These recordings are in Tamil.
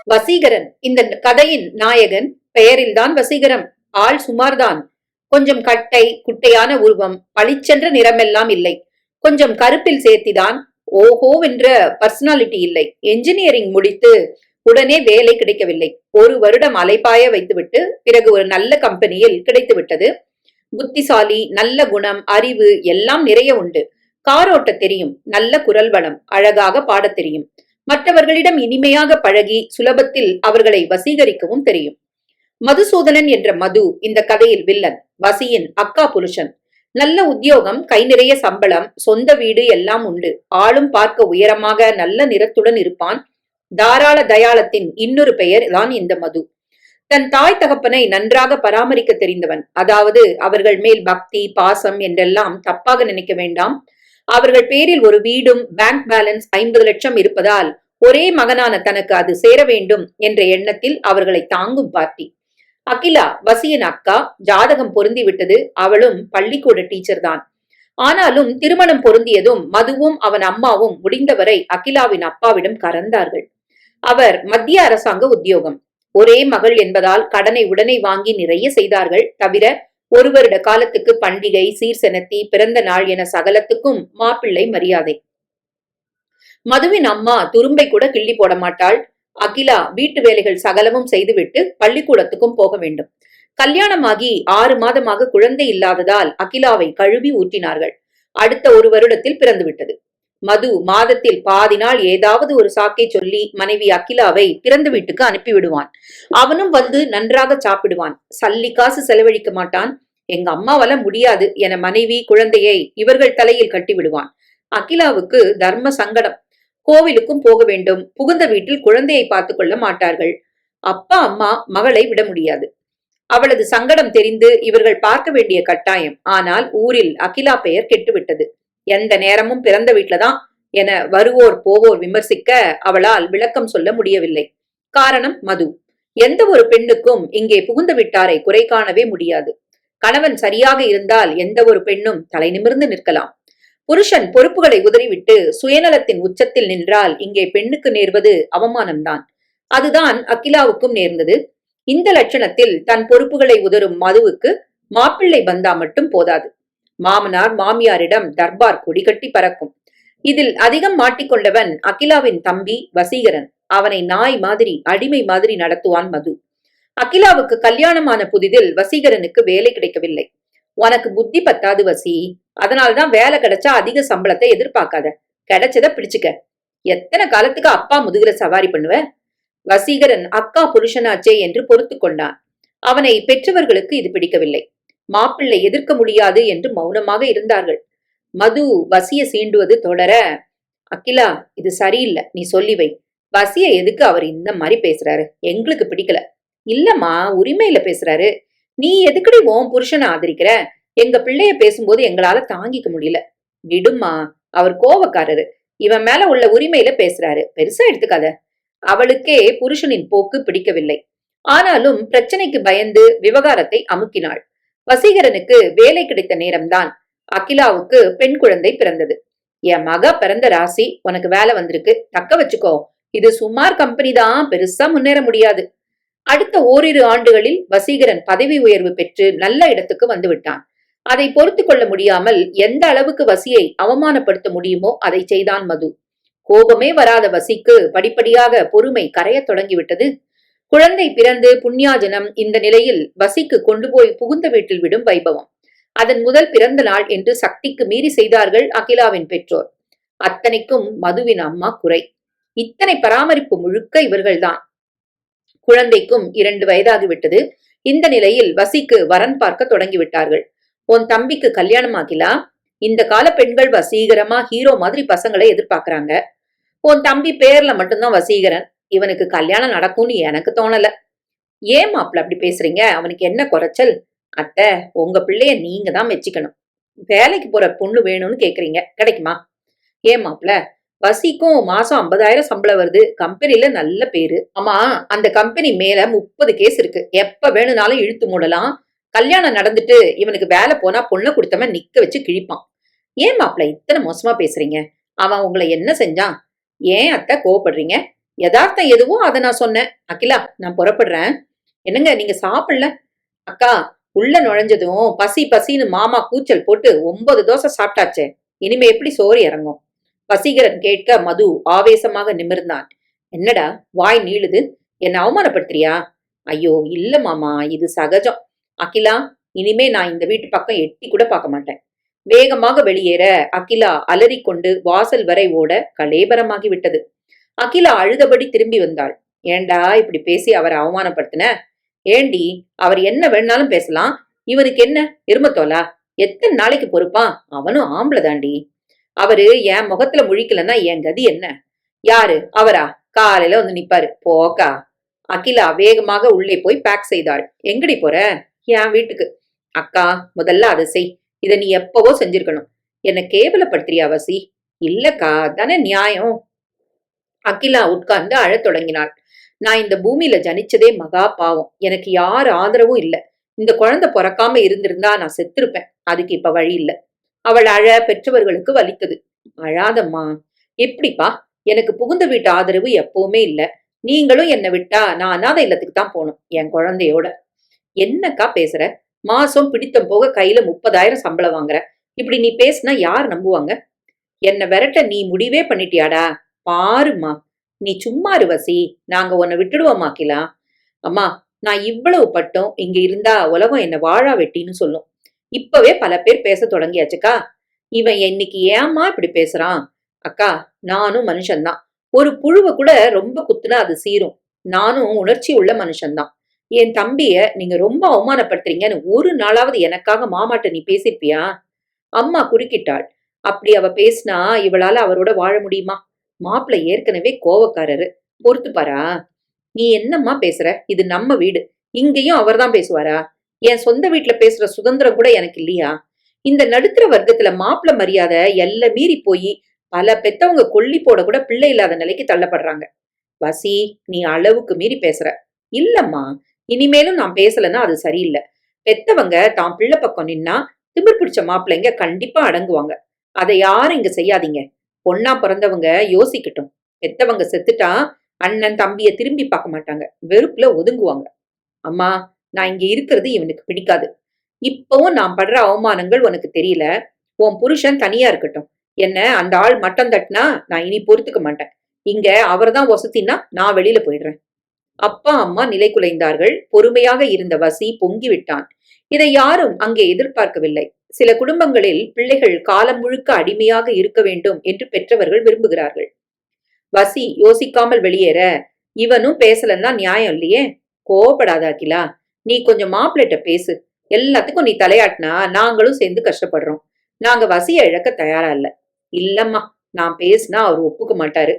வசீகரன் இந்த கதையின் நாயகன். பெயரில்தான் வசீகரம். ஆள் சுமார்தான். கொஞ்சம் கட்டை குட்டையான உருவம், பளிச்சென்ற நிறமெல்லாம் இல்லை. கொஞ்சம் கருப்பில் சேர்த்திதான். ஓஹோவென்ற பர்சனாலிட்டி இல்லை. என்ஜினியரிங் முடித்து உடனே வேலை கிடைக்கவில்லை. 1 வருடம் அலைபாய வைத்துவிட்டு பிறகு ஒரு நல்ல கம்பெனியில் கிடைத்து விட்டது. புத்திசாலி, நல்ல குணம், அறிவு எல்லாம் நிறைய உண்டு. காரோட்ட தெரியும், நல்ல குரல் வளம், அழகாக பாடத் தெரியும். மற்றவர்களிடம் இனிமையாக பழகி சுலபத்தில் அவர்களை வசீகரிக்கவும் தெரியும். மதுசூதனன் என்ற மது இந்த கதையில் வில்லன், வசியின் அக்கா புருஷன். நல்ல உத்தியோகம், கை நிறைய சம்பளம், சொந்த வீடு எல்லாம் உண்டு. ஆளும் பார்க்க உயரமாக நல்ல நிறத்துடன் இருப்பான். தாராள தயாளத்தின் இன்னொரு பெயர் தான் இந்த மது. தன் தாய் தகப்பனை நன்றாக பராமரிக்க தெரிந்தவன். அதாவது அவர்கள் மேல் பக்தி பாசம் என்றெல்லாம் தப்பாக நினைக்க வேண்டாம். அவர்கள் பேரில் ஒரு வீடும் பேங்க் பேலன்ஸ் 50 லட்சம் இருப்பதால் ஒரே மகனான தனக்கு அது சேர வேண்டும் என்ற எண்ணத்தில் அவர்களை தாங்கும் பார்ட்டி. அகிலா வசியின் அக்கா. ஜாதகம் பொருந்தி விட்டது. அவளும் பள்ளிக்கூட டீச்சர் தான். ஆனாலும் திருமணம் பொருந்தியதும் மதுவும் அவன் அம்மாவும் முடிந்தவரை அகிலாவின் அப்பாவிடம் கறந்தார்கள். அவர் மத்திய அரசாங்க உத்தியோகம். ஒரே மகள் என்பதால் கடனை உடனே வாங்கி நிறைய செய்தார்கள். தவிர 1 வருட காலத்துக்கு பண்டிகை, சீர்செனத்தி, பிறந்த நாள் என சகலத்துக்கும் மாப்பிள்ளை மரியாதை. மதுவின் அம்மா துரும்பை கூட கிள்ளி போட மாட்டாள். அகிலா வீட்டு வேலைகள் சகலமும் செய்துவிட்டு பள்ளிக்கூடத்துக்கும் போக வேண்டும். கல்யாணமாகி 6 மாதமாக குழந்தை இல்லாததால் அகிலாவை கழுவி ஊற்றினார்கள். அடுத்த 1 வருடத்தில் பிறந்து விட்டது. மது மாதத்தில் பாதி நாள் ஏதாவது ஒரு சாக்கை சொல்லி மனைவி அகிலாவை பிறந்த வீட்டுக்கு அனுப்பிவிடுவான். அவனும் வந்து நன்றாக சாப்பிடுவான். சல்லி காசு செலவழிக்க மாட்டான். எங்க அம்மாவால முடியாது என மனைவி குழந்தையை இவர்கள் தலையில் கட்டி விடுவான். அகிலாவுக்கு தர்ம சங்கடம். கோவிலுக்கும் போக வேண்டும். புகுந்த வீட்டில் குழந்தையை பார்த்து கொள்ள மாட்டார்கள். அப்பா அம்மா மகளை விட முடியாது. அவளது சங்கடம் தெரிந்து இவர்கள் பார்க்க வேண்டிய கட்டாயம். ஆனால் ஊரில் அகிலா பெயர் கெட்டுவிட்டது. எந்த நேரமும் பிறந்த வீட்டுலதான் என வருவோர் போவோர் விமர்சிக்க அவளால் விளக்கம் சொல்ல முடியவில்லை. காரணம் மது. எந்த ஒரு பெண்ணுக்கும் இங்கே புகுந்த வீட்டாரை குறை காணவே முடியாது. கணவன் சரியாக இருந்தால் எந்த ஒரு பெண்ணும் தலை நிமிர்ந்து நிற்கலாம். புருஷன் பொறுப்புகளை உதறிவிட்டு சுயநலத்தின் உச்சத்தில் நின்றால் இங்கே பெண்ணுக்கு நேர்வது அவமானம்தான். அதுதான் அகிலாவுக்கும் நேர்ந்தது. இந்த லட்சணத்தில் தன் பொறுப்புகளை உதறும் மதுவுக்கு மாப்பிள்ளை பந்தா மட்டும் போதாது. மாமனார் மாமியாரிடம் தர்பார் கொடிகட்டி பறக்கும். இதில் அதிகம் மாட்டிக்கொண்டவன் அகிலாவின் தம்பி வசீகரன். அவனை நாய் மாதிரி அடிமை மாதிரி நடத்துவான் மது. அகிலாவுக்கு கல்யாணமான புதிதில் வசீகரனுக்கு வேலை கிடைக்கவில்லை. உனக்கு புத்தி பத்தாது வசி, அதனால்தான் வேலை கிடைச்சா அதிக சம்பளத்தை எதிர்பார்க்காத. கிடைச்சத பிடிச்சுக்க. எத்தனை காலத்துக்கு அப்பா முதுகுல சவாரி பண்ணுவ? வசீகரன் அக்கா புருஷனாச்சே என்று பொறுத்து கொண்டான். அவனை பெற்றவர்களுக்கு இது பிடிக்கவில்லை. மாப்பிள்ளை எதிர்க்க முடியாது என்று மௌனமாக இருந்தார்கள். மது வசிய சீண்டுவது தொடர, அகிலா இது சரியில்லை, நீ சொல்லி வை. வசிய எதுக்கு அவர் இந்த மாதிரி பேசுறாரு? எங்களுக்கு பிடிக்கல. இல்லம்மா, உரிமையில பேசுறாரு. நீ எதுக்கடி உன் புருஷனை ஆதரிக்கிற? எங்க பிள்ளைய பேசும்போது எங்களால தாங்கிக்க முடியல. விடுமா, அவர் கோவக்காரரு. இவன் மேல உள்ள உரிமையில பேசுறாரு, பெருசா எடுத்துக்காத. அவளுக்கே புருஷனின் போக்கு பிடிக்கவில்லை. ஆனாலும் பிரச்சனைக்கு பயந்து விவகாரத்தை அமுக்கினாள். வசீகரனுக்கு வேலை கிடைத்த நேரம்தான். அகிலாவுக்கு பெண் குழந்தை பிறந்தது. என் மக பிறந்த ராசி, உனக்கு வேலை வந்திருக்கு, தக்க வச்சுக்கோ. இது சுமார் கம்பெனி தான், பெருசா முன்னேற முடியாது. அடுத்த ஓரிரு ஆண்டுகளில் வசீகரன் பதவி உயர்வு பெற்று நல்ல இடத்துக்கு வந்து விட்டான். அதை பொறுத்து கொள்ள முடியாமல் எந்த அளவுக்கு வசியை அவமானப்படுத்த முடியுமோ அதை செய்தான் மது. கோபமே வராத வசிக்கு படிப்படியாக பொறுமை கரையத் தொடங்கிவிட்டது. குழந்தை பிறந்து புண்ணியாஜனம் இந்த நிலையில் வசிக்கு கொண்டு போய் புகுந்த வீட்டில் விடும் வைபவம். அதன் முதல் பிறந்த நாள் என்று சக்திக்கு மீறி செய்தார்கள் அகிலாவின் பெற்றோர். அத்தனைக்கும் மதுவின் அம்மா குறை. இத்தனை பராமரிப்பு முழுக்க இவர்கள்தான். குழந்தைக்கும் 2 வயதாகிவிட்டது. இந்த நிலையில் வசிக்கு வரன் பார்க்க தொடங்கிவிட்டார்கள். உன் தம்பிக்கு கல்யாணம் ஆகிலா? இந்த கால பெண்கள் வசீகரமா ஹீரோ மாதிரி பசங்களை எதிர்பார்க்கறாங்க. உன் தம்பி பேர்ல மட்டும்தான் வசீகரன். இவனுக்கு கல்யாணம் நடக்கும்னு எனக்கு தோணல. ஏன் மாப்பிள்ள அப்படி பேசுறீங்க? அவனுக்கு என்ன குறைச்சல்? அத்தை, உங்க பிள்ளைய நீங்க தான் மெச்சிக்கணும். வேலைக்கு போற பொண்ணு வேணும்னு கேக்குறீங்க, கிடைக்குமா? ஏன் மாப்பிள்ள, வசிக்கும் மாசம் 50,000 சம்பளம் வருது. கம்பெனில நல்ல பேரு. ஆமா, அந்த கம்பெனி மேல 30 கேஸ் இருக்கு. எப்ப வேணும்னாலும் இழுத்து மூடலாம். கல்யாணம் நடந்துட்டு இவனுக்கு வேலை போனா பொண்ணை கொடுத்தவன் நிக்க வச்சு கிழிப்பான். ஏன் மாப்பிள்ள இத்தனை மோசமா பேசுறீங்க? அவன் உங்களை என்ன செஞ்சான்? ஏன் அத்தை கோவப்படுறீங்க? யதார்த்தம் எதுவோ அதை நான் சொன்னேன். அகிலா, நான் புறப்படுறேன். என்னங்க நீங்க சாப்பிடல? அக்கா, உள்ள நுழைஞ்சதும் பசி பசின்னு மாமா கூச்சல் போட்டு 9 தோசை சாப்பிட்டாச்சே, இனிமே எப்படி சோறு இறங்கும்? வசீகரன் கேட்க மது ஆவேசமாக நிமிர்ந்தான். என்னடா வாய் நீளுது? என்ன அவமானப்படுத்துறியா? ஐயோ இல்ல மாமா, இது சகஜம். அகிலா, இனிமே நான் இந்த வீட்டு பக்கம் எட்டி கூட பார்க்க மாட்டேன். வேகமாக வெளியேற அகிலா அலறிக்கொண்டு வாசல் வரை ஓட கலேபரமாகி விட்டது. அகிலா அழுதபடி திரும்பி வந்தாள். ஏண்டா இப்படி பேசி அவரை அவமானப்படுத்தின? ஏண்டி, அவர் என்ன வேணாலும் பேசலாம், இவனுக்கு என்ன எருமத்தோலா? எத்தனை நாளைக்கு பொறுப்பான்? அவனும் ஆம்பளை தாண்டி. அவரு என் முகத்துல முழிக்கலன்னா என் கதி என்ன? யாரு அவரா? காலையில வந்து நிப்பாரு போக்கா. அகிலா வேகமாக உள்ளே போய் பேக் செய்தாள். எங்கடி போற? என் வீட்டுக்கு. அக்கா, முதல்ல அதை செய். இத நீ எப்பவோ செஞ்சிருக்கணும். என்ன கேவலப்படுத்துறியா வசி? இல்லக்கா, தானே நியாயம். அகிலா உட்கார்ந்து அழத் தொடங்கினாள். நான் இந்த பூமியில ஜனிச்சதே மகா பாவம். எனக்கு யார் ஆதரவும் இல்ல. இந்த குழந்தை பிறக்காம இருந்திருந்தா நான் செத்திருப்பேன். அதுக்கு இப்ப வழி இல்ல. அவள் அழ பெற்றவர்களுக்கு வலித்தது. அழாதம்மா. எப்படிப்பா? எனக்கு புகுந்த வீட்டு ஆதரவு எப்பவுமே இல்ல. நீங்களும் என்னை விட்டா நான் அநாத இல்லத்துக்கு தான் போகணும் என் குழந்தையோட. என்னக்கா பேசுற? மாசம் பிடித்தம் போக கையில 30,000 சம்பளம் வாங்குற. இப்படி நீ பேசினா யார் நம்புவாங்க? என்ன விரட்ட நீ முடிவே பண்ணிட்டியாடா? பாருமா, நீ சும்மா இரு வசி. நாங்க உன்னை விட்டுடுவோமா அகிலா? அம்மா, நான் இவ்வளவு பட்டும் இங்க இருந்தா உலகம் என்ன வாழா வெட்டின்னு சொல்லும். இப்பவே பல பேர் பேச தொடங்கியாச்சுக்கா. இவன் இன்னைக்கு ஏம்மா இப்படி பேசுறான்? அக்கா, நானும் மனுஷன்தான். ஒரு புழுவை கூட ரொம்ப குத்துனா அது சீரும். நானும் உணர்ச்சி உள்ள மனுஷன்தான். என் தம்பிய நீங்க ரொம்ப அவமானப்படுத்துறீங்கன்னு ஒரு நாளாவது எனக்காக மாமாட்ட நீ பேசிருப்பியா? அம்மா குறுக்கிட்டாள். அப்படி அவ பேசினா இவளால அவரோட வாழ முடியுமா? மாப்பிள்ளை ஏற்கனவே கோவக்காரரு. பொறுத்து பாரா. நீ என்னம்மா பேசுற? இது நம்ம வீடு. இங்கேயும் அவர்தான் பேசுவாரா? என் சொந்த வீட்டுல பேசுற சுதந்திரம் கூட எனக்கு இல்லையா? இந்த நடுத்தர வர்க்கத்துல மாப்பிள்ள மரியாதை எல்ல மீறி போய் பல பெத்தவங்க கொல்லி போட கூட பிள்ளை இல்லாத நிலைக்கு தள்ளப்படுறாங்க. வசி, நீ அளவுக்கு மீறி பேசுற. இல்லம்மா, இனிமேலும் நான் பேசலன்னா அது சரியில்லை. பெத்தவங்க தான் பிள்ளை பக்கம் நின்னா திமிர் பிடிச்ச மாப்பிள்ளைங்க கண்டிப்பா அடங்குவாங்க. அதை யாரும் இங்க செய்யாதீங்க. பொண்ணா பிறந்தவங்க யோசிக்கட்டும். பெத்தவங்க செத்துட்டா அண்ணன் தம்பிய திரும்பி பார்க்க மாட்டாங்க. வெறுப்புல ஒதுங்குவாங்க. அம்மா, நான் இங்க இருக்கிறது இவனுக்கு பிடிக்காது. இப்பவும் நான் படுற அவமானங்கள் உனக்கு தெரியல. உன் புருஷன் தனியா இருக்கட்டும். என்ன அந்த ஆள் மட்டம் தட்டினா நான் இனி பொறுத்துக்க மாட்டேன். இங்க அவர்தான் வசத்தின்னா நான் வெளியில போயிடுறேன். அப்பா அம்மா நிலை குலைந்தார்கள். பொறுமையாக இருந்த வசி பொங்கி விட்டான். இதை யாரும் அங்கே எதிர்பார்க்கவில்லை. சில குடும்பங்களில் பிள்ளைகள் காலம் முழுக்க அடிமையாக இருக்க வேண்டும் என்று பெற்றவர்கள் விரும்புகிறார்கள். வசி யோசிக்காமல் வெளியேற, இவனும் பேசலன்னா நியாயம் இல்லையே. கோவப்படாத அகிலா. நீ கொஞ்சம் மாப்பிள்ளைட்ட பேசு. எல்லாத்துக்கும் நீ தலையாட்டினா நாங்களும் சேர்ந்து கஷ்டப்படுறோம். நாங்க வசிய இழக்க தயாரா இல்ல. இல்லம்மா, நான் பேசினா அவர் ஒப்புக்க மாட்டாரு.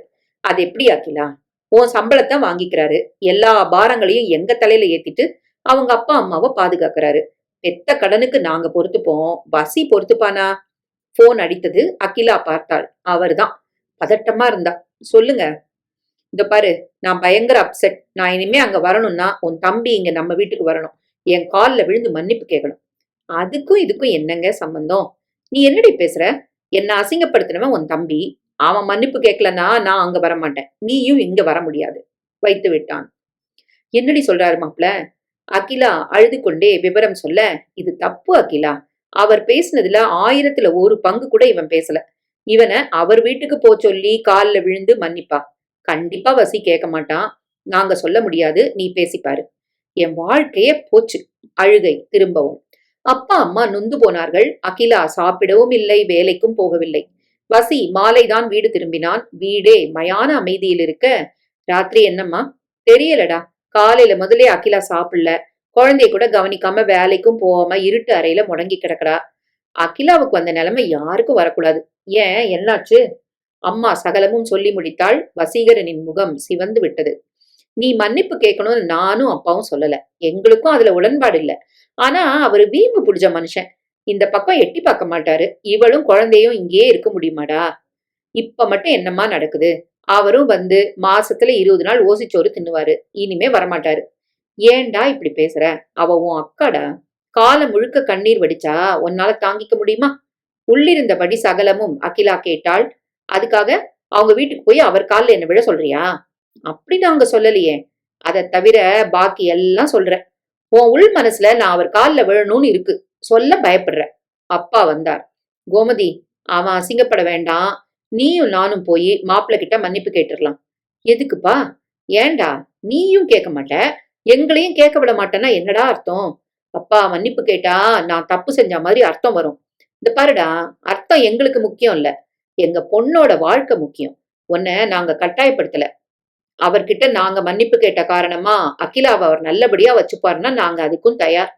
அது எப்படி அகிலா? உன் சம்பளத்தை வாங்கிக்கிறாரு. எல்லா பாரங்களையும் எங்க தலையில ஏத்திட்டு அவங்க அப்பா அம்மாவை பாதுகாக்கிறாரு. பெத்த கடனுக்கு நாங்க பொறுத்துப்போம். வசி பொறுத்துப்பானா? போன் அடித்தது. அகிலா பார்த்தாள். அவர்தான். பதட்டமா இருந்தா. சொல்லுங்க. இந்த பாரு, நான் பயங்கர அப்செட். நான் இனிமே அங்க வரணும்னா உன் தம்பி இங்க நம்ம வீட்டுக்கு வரணும். என் கால்ல விழுந்து மன்னிப்பு கேட்கணும். அதுக்கும் இதுக்கும் என்னங்க சம்பந்தம்? நீ என்னடி பேசுற? என்ன அசிங்கப்படுத்தினவன் உன் தம்பி. அவன் மன்னிப்பு கேட்கலன்னா நான் அங்க வரமாட்டேன். நீயும் இங்க வர முடியாது. வைத்து விட்டான். என்னடி சொல்றாரு மாப்ள? அகிலா அழுது கொண்டே விவரம் சொல்ல, இது தப்பு அகிலா. அவர் பேசினதுல 1000ல் 1 பங்கு கூட இவன் பேசல. இவனை அவர் வீட்டுக்கு போ சொல்லி கால்ல விழுந்து மன்னிப்பா? கண்டிப்பா வசி கேட்க மாட்டான். நாங்க சொல்ல முடியாது. நீ பேசிப்பாரு. என் வாழ்க்கையே போச்சு. அழுகை திரும்பவும். அப்பா அம்மா நொந்து போனார்கள். அகிலா சாப்பிடவும் இல்லை, வேலைக்கும் போகவில்லை. வசி மாலைதான் வீடு திரும்பினான். வீடே மயான அமைதியில் இருக்க, ராத்திரி என்னம்மா? தெரியலடா. காலையில முதலே அகிலா சாப்பிடல. குழந்தைய கூட கவனிக்காம வேலைக்கும் போகாம இருட்டு அறையில முடங்கி கிடக்குறா. அகிலாவுக்கு வந்த நிலைமை யாருக்கும் வரக்கூடாது. ஏன், என்னாச்சு? அம்மா சகலமும் சொல்லி முடித்தாள். வசீகரனின் முகம் சிவந்து விட்டது. நீ மன்னிப்பு கேட்கணும்னு நானும் அப்பாவும் சொல்லல. எங்களுக்கும் அதுல உடன்பாடு இல்ல. ஆனா அவரு வீம்பு பிடிச்ச மனுஷன். இந்த பக்கம் எட்டி பார்க்க மாட்டாரு. இவளும் குழந்தையும் இங்கேயே இருக்க முடியுமாடா? இப்ப மட்டும் என்னம்மா நடக்குது? அவரும் வந்து மாசத்துல 20 நாள் ஓசிச்சோறு தின்னுவாரு. இனிமே வரமாட்டாரு. ஏன்டா இப்படி பேசுற? அவ உன் அக்காடா. காலம் முழுக்க கண்ணீர் வடிச்சா உன்னால தாங்கிக்க முடியுமா? உள்ளிருந்தபடி சகலமும் அகிலா கேட்டாள். அதுக்காக அவங்க வீட்டுக்கு போய் அவர் கால்ல என்ன விழ சொல்றியா? அப்படி நாங்க சொல்லலையே. அதை தவிர பாக்கி எல்லாம் சொல்றேன். உன் உள் மனசுல நான் அவர் காலில் விழணும்னு இருக்கு. சொல்ல பயப்படுற. அப்பா வந்தார். கோமதி, அவன் அசிங்கப்பட வேண்டாம். நீயும் நானும் போய் மாப்பிள்ள கிட்ட மன்னிப்பு கேட்டுடலாம். எதுக்குப்பா? ஏண்டா? நீயும் கேட்க மாட்ட, எங்களையும் கேட்க விட மாட்டேன்னா என்னடா அர்த்தம்? அப்பா மன்னிப்பு கேட்டா நான் தப்பு செஞ்ச மாதிரி அர்த்தம் வரும். இந்த பாருடா, அர்த்தம் எங்களுக்கு முக்கியம் இல்ல, எங்க பொண்ணோட வாழ்க்கை முக்கியம். உன்னை நாங்க கட்டாயப்படுத்தல. அவர்கிட்ட நாங்க மன்னிப்பு கேட்ட காரணமா அகிலாவை அவர் நல்லபடியா வச்சுப்பாருன்னா நாங்க அதுக்கும் தயார்.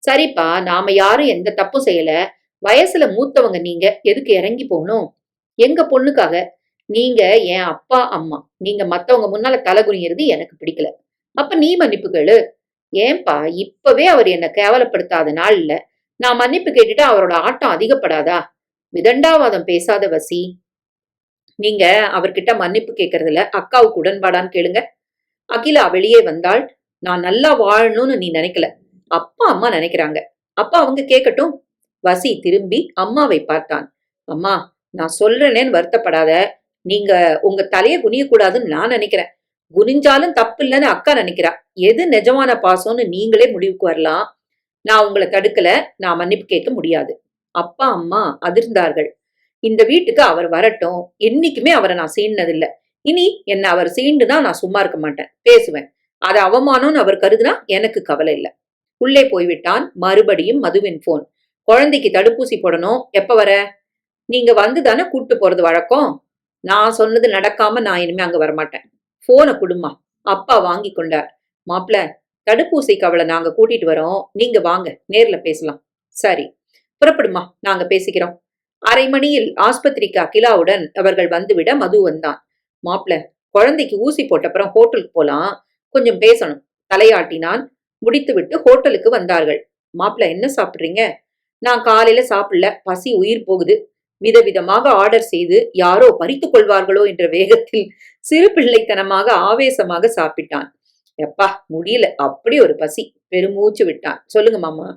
சரிப்பா, நாம யாரும் எந்த தப்பும் செய்யல. வயசுல மூத்தவங்க நீங்க எதுக்கு இறங்கி போகணும்? எங்க பொண்ணுக்காக. நீங்க என் அப்பா அம்மா, நீங்க மத்தவங்க முன்னால தலகுனிகிறது எனக்கு பிடிக்கல. அப்ப நீ மன்னிப்பு கேளு. ஏன்பா, இப்பவே அவர் என்ன கேவலப்படுத்தாத நாள் இல்ல. நான் மன்னிப்பு கேட்டுட்டு அவரோட ஆட்டம் அதிகப்படாதா? விதண்டாவாதம் பேசாத வசி. நீங்க அவர்கிட்ட மன்னிப்பு கேட்கறதுல அக்காவுக்கு உடன்பாடான்னு கேளுங்க. அகிலா வெளியே வந்தாள். நான் நல்லா வாழணும்னு நீ நினைக்கல, அப்பா அம்மா நினைக்கிறாங்க. அப்பா அவங்க கேட்கட்டும். வசி திரும்பி அம்மாவை பார்த்தான். அம்மா, நான் சொல்றேனேன்னு வருத்தப்படாத. நீங்க உங்க தலைய குனிய கூடாதுன்னு நான் நினைக்கிறேன். குனிஞ்சாலும் தப்பு இல்லைன்னு அக்கா நினைக்கிறா. எது நிஜமான பாசம்னு நீங்களே முடிவுக்கு வரலாம். நான் உங்களை தடுக்கல. நான் மன்னிப்பு கேட்க முடியாது. அப்பா அம்மா அதிர்ந்தார்கள். இந்த வீட்டுக்கு அவர் வரட்டும். என்னைக்குமே அவரை நான் சீண்டதில்லை. இனி என்ன அவர் சீண்டுனா நான் சும்மா இருக்க மாட்டேன், பேசுவேன். அது அவமானம்னு அவர் கருதுனா எனக்கு கவலை இல்லை. உள்ளே போய்விட்டான். மறுபடியும் மதுவின் போன். குழந்தைக்கு தடுப்பூசி போடணும், எப்ப வர? நீங்க வந்து தானே கூட்டு போறது வழக்கம். நான் சொன்னது நடக்காம நான் இனிமே அங்க வரமாட்டேன். போனை குடுமா. அப்பா வாங்கி கொண்டார். மாப்பிள, தடுப்பூசிக்கு அவளை நாங்க கூட்டிட்டு வரோம், நீங்க வாங்க, நேர்ல பேசலாம். சரி, புறப்படுமா, நாங்க பேசிக்கிறோம். அரை மணியில் ஆஸ்பத்திரிக்கு அகிலாவுடன் அவர்கள் வந்துவிட மது வந்தான். மாப்பிள, குழந்தைக்கு ஊசி போட்டப்புறம் ஹோட்டலுக்கு போலாம், கொஞ்சம் பேசணும். தலையாட்டினான். முடித்துவிட்டு ஹோட்டலுக்கு வந்தார்கள். மாப்பிள, என்ன சாப்பிடுறீங்க? நான் காலையில சாப்பிடல, பசி உயிர் போகுது. விதவிதமாக ஆர்டர் செய்து யாரோ பறித்துக் கொள்வார்களோ என்ற வேகத்தில் சிறு பிள்ளைத்தனமாக ஆவேசமாக சாப்பிட்டான். எப்பா முடியல, அப்படி ஒரு பசி. பெருமூச்சு விட்டான். சொல்லுங்க மாமா.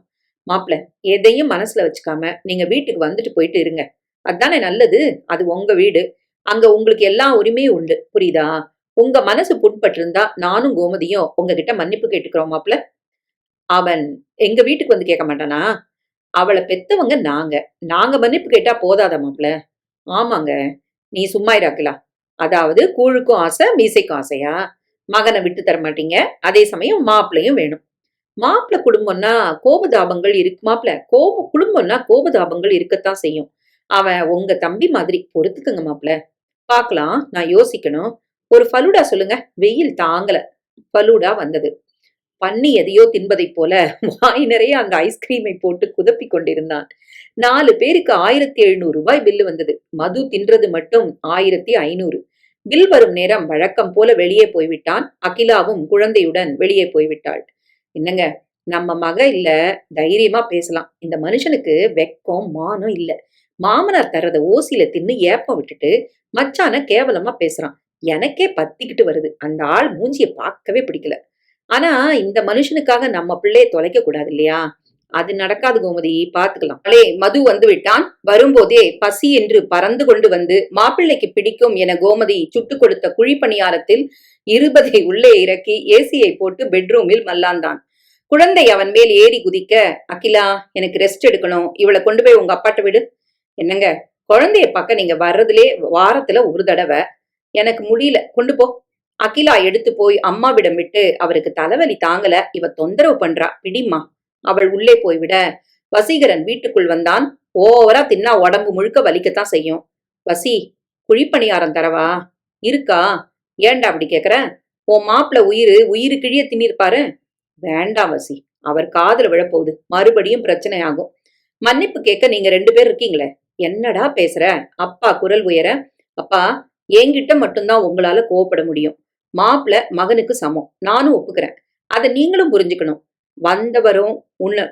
மாப்பிள, எதையும் மனசுல வச்சுக்காம நீங்க வீட்டுக்கு வந்துட்டு போயிட்டு இருங்க. அதானே நல்லது. அது உங்க வீடு. அங்க உங்களுக்கு எல்லா உரிமையும் உண்டு, புரியுதா? உங்க மனசு புண்பட்டு இருந்தா நானும் கோமதியும் உங்ககிட்ட மன்னிப்பு கேட்டுக்கிறோம் மாப்பிள. அவன் எங்க வீட்டுக்கு வந்து கேட்க மாட்டானா? அவளை பெத்தவங்க நாங்க. நாங்க மன்னிப்பு கேட்டா போதாத மாப்பிள? ஆமாங்க. நீ சும்மா இராக்கலாம். அதாவது கூழுக்கும் ஆசை, மீசைக்கும் ஆசையா? மகனை விட்டு தர மாட்டீங்க, அதே சமயம் மாப்பிளையும் வேணும். மாப்பிள குடும்பம்னா கோபதாபங்கள் இருக்கு மாப்பிள. குடும்பம்னா கோபதாபங்கள் இருக்கத்தான் செய்யும். அவன் உங்க தம்பி மாதிரி, பொறுத்துக்குங்க மாப்பிள. பாக்கலாம், நான் யோசிக்கணும். ஒரு ஃபலூடா சொல்லுங்க, வெயில் தாங்கல. ஃபலூடா வந்தது. பன்னி எதையோ தின்பதைப் போல வாய் நிறைய அந்த ஐஸ்கிரீமை போட்டு குதப்பிக் கொண்டிருந்தான். 4 பேருக்கு 1700 ரூபாய் பில்லு வந்தது. மது தின்றது மட்டும் 1500. பில் வரும் நேரம் வழக்கம் போல வெளியே போய்விட்டான். அகிலாவும் குழந்தையுடன் வெளியே போய்விட்டாள். என்னங்க, நம்ம மக இல்ல, தைரியமா பேசலாம். இந்த மனுஷனுக்கு வெக்கம் மானம் இல்ல. மாமனார் தர்றத ஓசியில தின்னு ஏப்பம் விட்டுட்டு மச்சான கேவலமா பேசுறான். எனக்கே பத்திக்கிட்டு வருது. அந்த ஆள் மூஞ்சிய பார்க்கவே பிடிக்கல. ஆனா இந்த மனுஷனுக்காக நம்ம பிள்ளைய தொலைக்க கூடாது இல்லையா? அது நடக்காது கோமதி, பாத்துக்கலாம். மது வந்து விட்டான். வரும்போதே பசி என்று பறந்து கொண்டு வந்து மாப்பிள்ளைக்கு பிடிக்கும் என கோமதி சுட்டு கொடுத்த குழிப்பணியாரத்தில் 20 உள்ளே இறக்கி ஏசியை போட்டு பெட்ரூமில் மல்லாந்தான். குழந்தை அவன் மேல் ஏறி குதிக்க, அகிலா, எனக்கு ரெஸ்ட் எடுக்கணும், இவளை கொண்டு போய் உங்க அப்பாட்ட விடு. என்னங்க, குழந்தைய பார்க்க நீங்க வர்றதுலே வாரத்துல ஒரு தடவை. எனக்கு முடியல, கொண்டு போ. அகிலா எடுத்து போய் அம்மாவிடம் விட்டு, அவருக்கு தலைவலி தாங்கல, இவ தொந்தரவு பண்றா, பிடிமா. அவள் உள்ளே போய்விட வசீகரன் வீட்டுக்குள் வந்தான். ஓவரா தின்னா உடம்பு முழுக்க வலிக்கத்தான் செய்யும். வசி, குழிப்பணியாரம் தரவா? இருக்கா? ஏன்டா அப்படி கேக்குற? உன் மாப்பிள உயிரு கிழிய தின்னிருப்பாரு. வேண்டாம் வசி, அவர் காதுல விழப்போகுது, மறுபடியும் பிரச்சனை ஆகும். மன்னிப்பு கேட்க நீங்க 2 பேர் இருக்கீங்களே. என்னடா பேசுற? அப்பா குரல் உயர, அப்பா, என்கிட்ட மட்டும்தான் உங்களால கோவப்பட முடியும். மாப்பிள மகனுக்கு சமம், நானும் ஒப்புக்கிறேன். அதை நீங்களும் புரிஞ்சுக்கணும். வந்தவரும்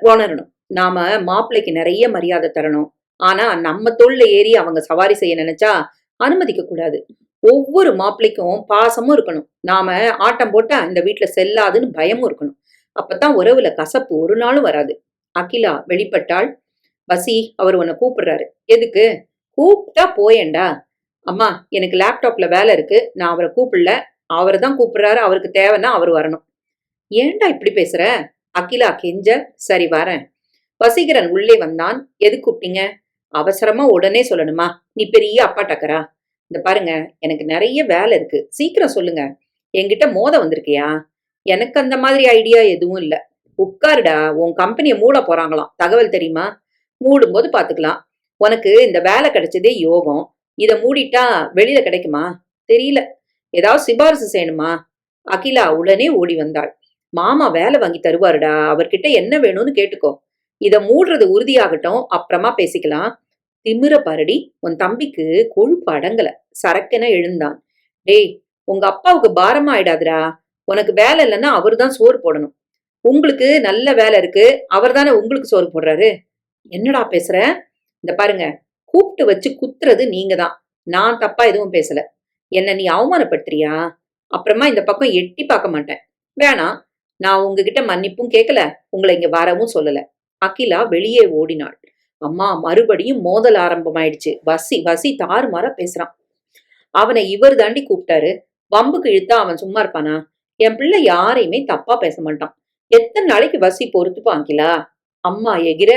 உணரணும். நாம மாப்பிள்ளைக்கு நிறைய மரியாதை தரணும். ஆனா நம்ம தோள்ல ஏறி அவங்க சவாரி செய்ய நினைச்சா அனுமதிக்க கூடாது. ஒவ்வொரு மாப்பிள்ளைக்கும் பாசமும் இருக்கணும். நாம ஆட்டம் போட்டா இந்த வீட்டுல செல்லாதுன்னு பயமும் இருக்கணும். அப்பதான் உறவுல கசப்பு ஒரு நாளும் வராது. அகிலா வெளிப்பட்டாள். வசி, அவர் உன்னை கூப்பிடுறாரு. எதுக்கு? கூப்பிட்டா போயேண்டா. அம்மா, எனக்கு லேப்டாப்ல வேலை இருக்கு, நான் அவரை கூப்பிடல, அவர் தான் கூப்பிடுறாரு, அவருக்கு தேவைன்னா அவர் வரணும். ஏன்டா இப்படி பேசுற? அகிலா கெஞ்ச. சரி வரேன். வசீகரன் உள்ளே வந்தான். எது கூப்பிட்டீங்க? அவசரமா உடனே சொல்லணுமா? நீ பெரிய அப்பா டக்கரா? இந்த பாருங்க, எனக்கு நிறைய வேலை இருக்கு, சீக்கிரம் சொல்லுங்க. என்கிட்ட மோத வந்திருக்கியா? எனக்கு அந்த மாதிரி ஐடியா எதுவும் இல்ல. உட்காருடா, உன் கம்பெனியை மூட போறாங்களாம், தகவல் தெரியுமா? மூடும்போது பாத்துக்கலாம். உனக்கு இந்த வேலை கிடைச்சதே யோகம். இத மூடிட்டா வெளியில கிடைக்குமா? தெரியல. ஏதாவது சிபாரிசு செய்யணுமா? அகிலா உடனே ஓடி வந்தாள். மாமா வேலை வாங்கி தருவாருடா, அவர்கிட்ட என்ன வேணும்னு கேட்டுக்கோ. இத மூடுறது உறுதியாகட்டும், அப்புறமா பேசிக்கலாம். திமிர பாருடி, உன் தம்பிக்கு கொழுப்பு அடங்கல. சரக்கென எழுந்தான். டேய், உங்க அப்பாவுக்கு பாரமா ஆயிடாதுடா. உனக்கு வேலை இல்லைன்னா அவரு தான் சோறு போடணும். உங்களுக்கு நல்ல வேலை இருக்கு, அவர் தானே உங்களுக்கு சோறு போடுறாரு. என்னடா பேசுற? இந்த பாருங்க, கூப்பிட்டு வச்சு குத்துறது நீங்க தான். நான் தப்பா எதுவும் பேசல. என்ன நீ அவமானப்படுத்துறியா? அப்புறமா இந்த பக்கம் எட்டி பார்க்க மாட்டேன். வேணாம். நான் உங்ககிட்ட மன்னிப்பும் கேட்கல, உங்களை இங்க வரவும் சொல்லல. அகிலா வெளியே ஓடினாள். அம்மா, மறுபடியும் மோதல் ஆரம்பமாயிடுச்சு. வசி வசி தாறுமாறா பேசுறான். அவனை இவர் தாண்டி கூப்பிட்டாரு. வம்புக்கு இழுத்தா அவன் சும்மா இருப்பானா? என் பிள்ளை யாரையுமே தப்பா பேச மாட்டான். எத்தனை நாளைக்கு வசி பொறுத்துப்பான் அகிலா? அம்மா எகிர.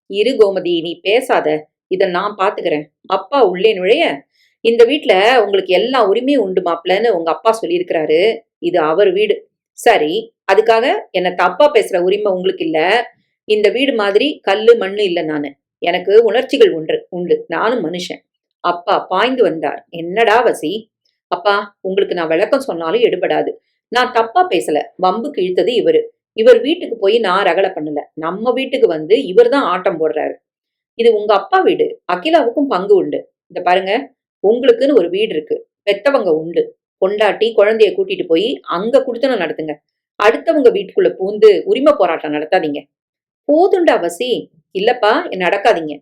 இரு கோமதி, நீ பேசாத. இத நான் பாத்துக்கிறேன். அப்பா உள்ளே நுழைய, இந்த வீட்ல உங்களுக்கு எல்லா உரிமையும் உண்டு மாப்ளன்னு உங்க அப்பா சொல்லியிருக்கிறாரு. இது அவர் வீடு. சரி, அதுக்காக என்ன தப்பா பேசுற உரிமை உங்களுக்கு இல்ல. இந்த வீடு மாதிரி கல்லு மண்ணு இல்ல நானு. எனக்கு உணர்ச்சிகள் உண்டு. நானும் மனுஷன். அப்பா பாய்ந்து வந்தார். என்னடா வசி? அப்பா, உங்களுக்கு நான் விளக்கம் சொன்னாலும் எடுபடாது. நான் தப்பா பேசல. வம்புக்கு இழுத்தது இவரு. இவர் வீட்டுக்கு போய் நான் ரகலை பண்ணல. நம்ம வீட்டுக்கு வந்து இவர் தான் ஆட்டம் போடுறாரு. இது உங்க அப்பா வீடு. அகிலாவுக்கும் பங்கு உண்டு. இந்த பாருங்க, உங்களுக்குன்னு ஒரு வீடு இருக்கு. பெத்தவங்க உண்டு. பொண்டாட்டி குழந்தைய கூட்டிட்டு போய் அங்க குடுத்தனம் நடத்துங்க. அடுத்தவங்க வீட்டுக்குள்ள பூந்து உரிமை போராட்டம் நடத்தாதீங்க. போதுண்டா வசி. இல்லப்பா, நடக்காதீங்க.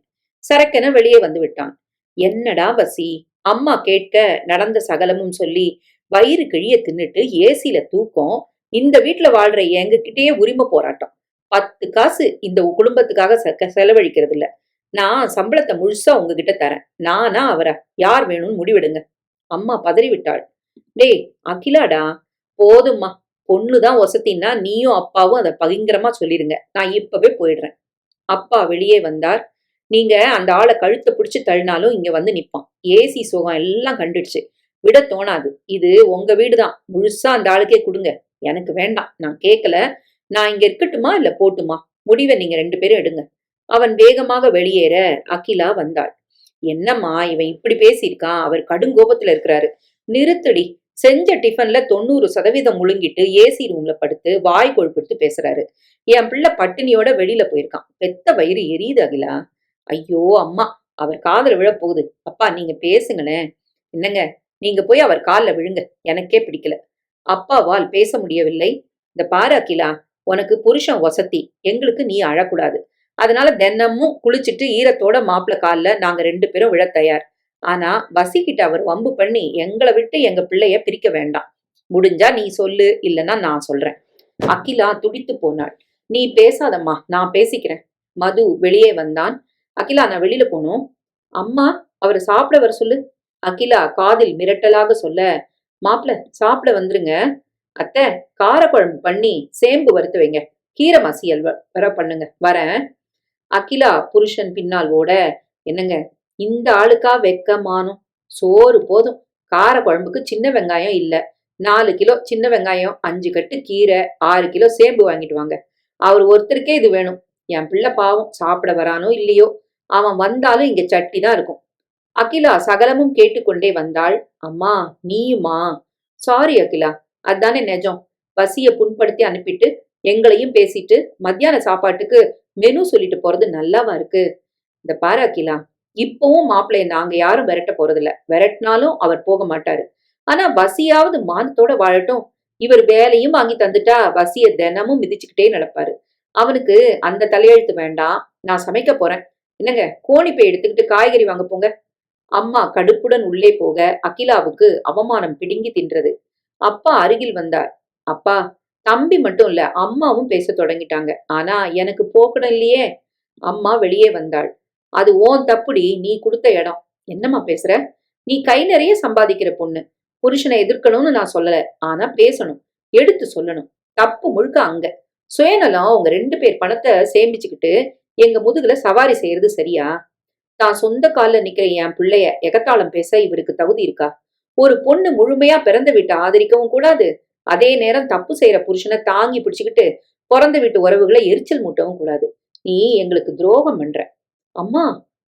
சரக்கென வெளியே வந்து விட்டான். என்னடா வசி? அம்மா கேட்க நடந்த சகலமும் சொல்லி வயிறு கிழிய தின்னுட்டு ஏசில தூக்கம். இந்த வீட்டுல வாழ்ற எங்ககிட்டயே உரிமை போராட்டம். 10 காசு இந்த குடும்பத்துக்காக செலவழிக்கிறது இல்ல. நான் சம்பளத்தை முழுசா உங்ககிட்ட தரேன். நானா அவரா? யார் வேணும்னு முடிவெடுங்க. அம்மா பதறிவிட்டாள். டேய் அகிலாடா, போதும்மா. பொண்ணுதான் ஒசத்தின்னா நீயும் அப்பாவும் அதை பகிங்கரமா சொல்லிருங்க. நான் இப்பவே போயிடுறேன். அப்பா வெளியே வந்தார். நீங்க அந்த ஆளை கழுத்தை பிடிச்சு தள்ளினாலும் இங்க வந்து நிப்பான். ஏசி சுகம் எல்லாம் கண்டுடுச்சு. விட தோணாது. இது உங்க வீடுதான். முழுசா அந்த ஆளுக்கே கொடுங்க. எனக்கு வேண்டாம். நான் கேட்கல. நான் இங்க இருக்கட்டுமா இல்ல போட்டுமா? முடிவை நீங்க 2 பேரும் எடுங்க. அவன் வேகமாக வெளியேற அகிலா வந்தாள். என்னம்மா இவன் இப்படி பேசியிருக்கான்? அவர் கடுங்கோபத்துல இருக்கிறாரு. நிறுத்தடி. செஞ்ச டிஃபன்ல 90% முழுங்கிட்டு ஏசி ரூம்ல படுத்து வாய் கொழுப்பிட்டு பேசுறாரு. என் பிள்ளை பட்டினியோட வெளியில போயிருக்கான். பெத்த வயிறு எரியுது அகிலா. ஐயோ அம்மா, அவர் காதுல விழ போகுது. அப்பா நீங்க பேசுங்களேன். என்னங்க, நீங்க போய் அவர் கால்ல விழுங்க. எனக்கே பிடிக்கல. அப்பாவால் பேச முடியவில்லை. இந்த பாரு அகிலா, உனக்கு புருஷன் வசதி, எங்களுக்கு நீ அழக்கூடாது. அதனால தினமும் குளிச்சுட்டு ஈரத்தோட மாப்பிள கால்ல நாங்க 2 பேரும் விழ தயார். ஆனா வசிக்கிட்ட அவர் வம்பு பண்ணி எங்களை விட்டு எங்க பிள்ளைய பிரிக்க வேண்டாம். முடிஞ்சா நீ சொல்லு, இல்லைன்னா நான் சொல்றேன். அகிலா துடித்து போனாள். நீ பேசாதம்மா, நான் பேசிக்கிறேன். மது வெளியே வந்தான். அகிலா, நான் வெளியில போகணும். அம்மா, அவரை சாப்பிட வர சொல்லு. அகிலா காதில் மிரட்டலாக சொல்ல, மாப்பிள சாப்பிட வந்துருங்க. அத்தை, காரக்குழம்பு பண்ணி சேம்பு வறுத்து வைங்க. கீரை மசியல் வர பண்ணுங்க, வரேன். அகிலா புருஷன் பின்னால் ஓட, என்னங்க இந்த ஆளுக்கா வெக்கமானும்? சோறு போதும். கார குழம்புக்கு சின்ன வெங்காயம் இல்ல. 4 கிலோ சின்ன வெங்காயம், 5 கட்டு கீரை, 6 கிலோ சேம்பு வாங்கிட்டு வாங்க. அவர் ஒருத்தருக்கே இது வேணும். என் பிள்ளை பாவம், சாப்பிட வரானோ இல்லையோ, அவன் வந்தாலும் இங்க சட்டி தான் இருக்கும். அகிலா சகலமும் கேட்டுக்கொண்டே வந்தாள். அம்மா நீயுமா? சாரி அகிலா, அதானே நெஜம். பசிய புண்படுத்தி அனுப்பிட்டு எங்களையும் பேசிட்டு மத்தியான சாப்பாட்டுக்கு மெனு சொல்லிட்டு போறது நல்லாவா இருக்கு? இந்த பாரு அகிலா, இப்பவும் மாப்பிள்ளைய நாங்க யாரும் விரட்ட போறதில்ல. விரட்டினாலும் அவர் போக மாட்டாரு. ஆனா வசியாவது மானத்தோட வாழட்டும். இவர் வேலையும் வாங்கி தந்துட்டா வசிய தினமும் மிதிச்சுக்கிட்டே நடப்பாரு. அவனுக்கு அந்த தலையெழுத்து வேண்டாம். நான் சமைக்க போறேன். என்னங்க, கோணிப்பை எடுத்துக்கிட்டு காய்கறி வாங்க போங்க. அம்மா கடுப்புடன் உள்ளே போக அகிலாவுக்கு அவமானம் பிடுங்கி தின்றது. அப்பா அருகில் வந்தார். அப்பா, தம்பி மட்டும் இல்ல, அம்மாவும் பேச தொடங்கிட்டாங்க. ஆனா எனக்கு போக்கடம் இல்லையே. அம்மா வெளியே வந்தாள். அது ஓன் தப்புடி, நீ கொடுத்த இடம். என்னம்மா பேசுற? நீ கை நிறைய சம்பாதிக்கிற பொண்ணு. புருஷனை எதிர்க்கணும்னு நான் சொல்லல. ஆனா பேசணும், எடுத்து சொல்லணும். தப்பு முழுக்க அங்க. சுயநலம் உங்க 2 பேர் பணத்தை சேமிச்சுக்கிட்டு எங்க முதுகுல சவாரி செய்யறது சரியா? தான் சொந்த கால்ல நிக்கிற என் பிள்ளைய எகத்தாளம் பேச இவருக்கு தகுதி இருக்கா? ஒரு பொண்ணு முழுமையா பிறந்த வீட்டை ஆதரிக்கவும் கூடாது, அதே நேரம் தப்பு செய்யற புருஷனை தாங்கி பிடிச்சுக்கிட்டு பிறந்த வீட்டு உறவுகளை எரிச்சல் மூட்டவும் கூடாது. நீ எங்களுக்கு துரோகம் பண்ற. அம்மா,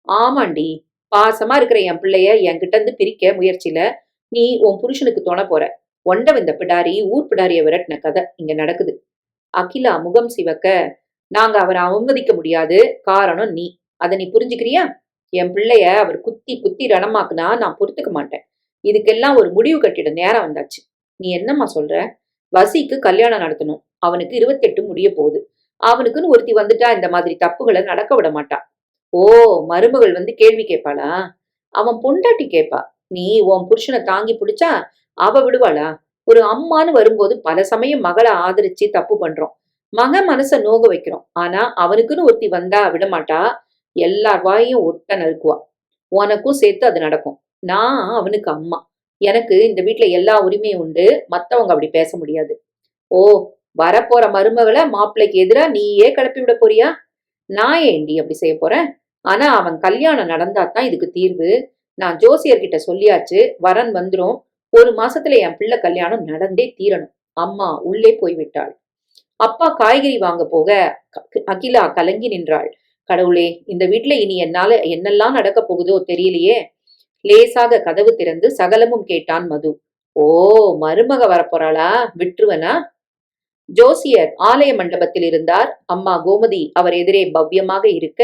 ஆமாண்டி. பாசமா இருக்கிற என் பிள்ளைய என்கிட்ட இருந்து பிரிக்க முயற்சியில நீ உன் புருஷனுக்கு துணை போற. ஒண்ட வந்த பிடாரி ஊர் பிடாரிய விரட்டின கதை இங்க நடக்குது. அகிலா முகம் சிவக்க, நாங்க அவரை அவமதிக்க முடியாது, காரணம் நீ. அதை நீ புரிஞ்சுக்கிறியா? என் பிள்ளைய அவர் குத்தி குத்தி ரணமாக்குனா நான் பொறுத்துக்க மாட்டேன். இதுக்கெல்லாம் ஒரு முடிவு கட்டிட நேரம் வந்தாச்சு. நீ என்னம்மா சொல்ற? வசிக்கு கல்யாணம் நடத்தணும். அவனுக்கு 28 முடிய போகுது. அவனுக்குன்னு ஒருத்தி வந்துட்டா இந்த மாதிரி தப்புகளை நடக்க விட மாட்டா. ஓ, மருமகள் வந்து கேள்வி கேட்பாளா? அவன் பொண்டாட்டி கேட்பா. நீ உன் புருஷனை தாங்கி பிடிச்சா அவ விடுவாளா? ஒரு அம்மான்னு வரும்போது பல சமயம் மகளை ஆதரிச்சு தப்பு பண்றோம், மக மனச நோக வைக்கிறோம். ஆனா அவனுக்குன்னு ஒருத்தி வந்தா விடமாட்டா, எல்லார் வாயையும் ஒட்ட நறுக்குவா. உனக்கும் சேர்த்து அது நடக்கும். நான் அவனுக்கு அம்மா, எனக்கு இந்த வீட்டுல எல்லா உரிமையும் உண்டு. மத்தவங்க அப்படி பேச முடியாது. ஓ, வரப்போற மருமகளை மாப்பிள்ளைக்கு எதிரா நீயே கிளப்பி விட போறியா? நான் ஏண்டி அப்படி செய்ய போறேன்? ஆனா அவன் கல்யாணம் நடந்தாதான் இதுக்கு தீர்வு. நான் ஜோசியர்கிட்ட சொல்லியாச்சு, வரன் வந்துரும். 1 மாசத்துல என் பிள்ளை கல்யாணம் நடந்தே தீரணும். அம்மா உள்ளே போய்விட்டாள். அப்பா காய்கறி வாங்க போக அகிலா கலங்கி நின்றாள். கடவுளே, இந்த வீட்டுல இனி என்னால என்னெல்லாம் நடக்க போகுதோ தெரியலையே. லேசாக கதவு திறந்து சகலமும் கேட்டான் மது. ஓ, மருமக வரப்போறாளா? விட்டுருவனா? ஜோசியர் ஆலய மண்டபத்தில் இருந்தார். அம்மா கோமதி அவர் எதிரே பவ்யமாக இருக்க,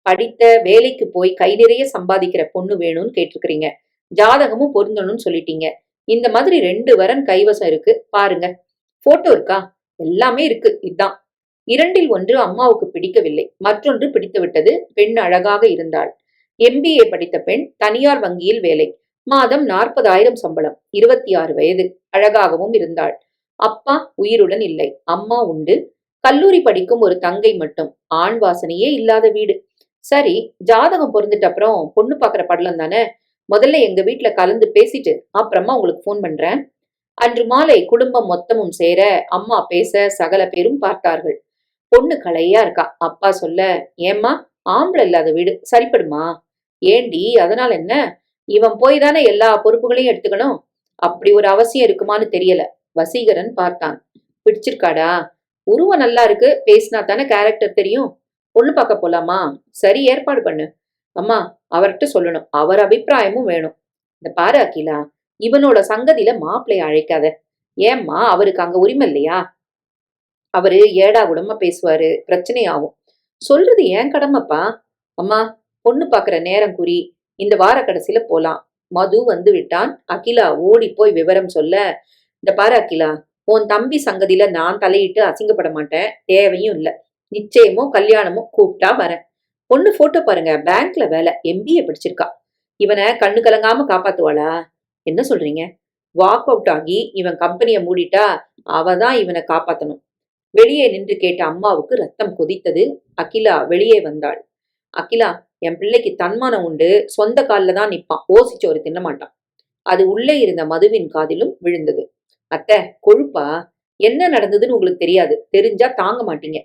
படித்த வேலைக்கு போய் கை நிறைய சம்பாதிக்கிற பொண்ணு வேணும்னு கேட்டிருக்கிறீங்க. ஜாதகமும் பொருந்தணும்னு சொல்லிட்டீங்க. இந்த மாதிரி 2 வரன் கைவசம் இருக்கு பாருங்க. போட்டோ இருக்கா? எல்லாமே இருக்கு. இதான். 2ல் 1 அம்மாவுக்கு பிடிக்கவில்லை, மற்றொன்று பிடித்து விட்டது. பெண் அழகாக இருந்தாள். MBA படித்த பெண், தனியார் வங்கியில் வேலை, மாதம் 40,000 சம்பளம், 26 வயது, அழகாகவும் இருந்தாள். அப்பா உயிருடன் இல்லை, அம்மா உண்டு. கல்லூரி படிக்கும் ஒரு தங்கை மட்டும். ஆண் வாசனையே இல்லாத வீடு. சரி, ஜாதகம் பொருந்துட்ட அப்புறம் பொண்ணு பாக்குற படலம் தானே. முதல்ல எங்க வீட்டுல கலந்து பேசிட்டு அப்புறமா உங்களுக்கு போன் பண்றேன். அன்று மாலை குடும்பம் மொத்தமும் சேர அம்மா பேச சகல பேரும் பார்த்தார்கள். பொண்ணு கலையா இருக்கா. அப்பா சொல்ல, ஏம்மா, ஆம்பளை இல்லாத வீடு சரிப்படுமா? ஏண்டி, அதனால என்ன? இவன் போய் தானே எல்லா பொறுப்புகளையும் எடுத்துக்கணும். அப்படி ஒரு அவசியம் இருக்குமான்னு தெரியல. வசீகரன் பார்த்தான். பிடிச்சிருக்காடா? உருவம் நல்லா இருக்கு, பேசினா தானே கேரக்டர் தெரியும். பொண்ணு பார்க்க போலாமா? சரி, ஏற்பாடு பண்ணு. அம்மா, அவர்கிட்ட சொல்லணும், அவர் அபிப்பிராயமும் வேணும். இந்த பாரு அகிலா, இவனோட சங்கதியில மாப்பிள்ளைய அழைக்காத. ஏம்மா, அவருக்கு அங்க உரிமை இல்லையா? அவரு ஏடா கூடமா பேசுவாரு, பிரச்சனை ஆகும். சொல்றது ஏன் கடமைப்பா. அம்மா, பொண்ணு பாக்குற நேரம் குறி, இந்த வார கடைசியில போலாம். மது வந்து விட்டான். அகிலா ஓடி போய் விவரம் சொல்ல, இந்த பாரு அகிலா, உன் தம்பி சங்கதியில நான் தலையிட்டு அசிங்கப்பட மாட்டேன், தேவையும் இல்ல. நிச்சயமோ கல்யாணமோ கூப்பிட்டா வரேன். பொண்ணு போட்டோ பாருங்க, பேங்க்ல வேலை, MBA படிச்சிருக்கா. இவனை கண்ணு கலங்காம காப்பாத்துவாளா? என்ன சொல்றீங்க? வாக் அவுட் ஆகி இவன் கம்பெனியை மூடிட்டா அவதான் இவனை காப்பாத்தணும். வெளியே நின்று கேட்ட அம்மாவுக்கு ரத்தம் கொதித்தது. அகிலா வெளியே வந்தாள். அகிலா, என் பிள்ளைக்கு தன்மானம் உண்டு, சொந்த காலில் தான் நிப்பான், ஓசிச்சோறு தின்ன மாட்டான். அது உள்ளே இருந்த மதுவின் காதிலும் விழுந்தது. அத்தை, கொழுப்பா? என்ன நடந்ததுன்னு உங்களுக்கு தெரியாது, தெரிஞ்சா தாங்க மாட்டீங்க.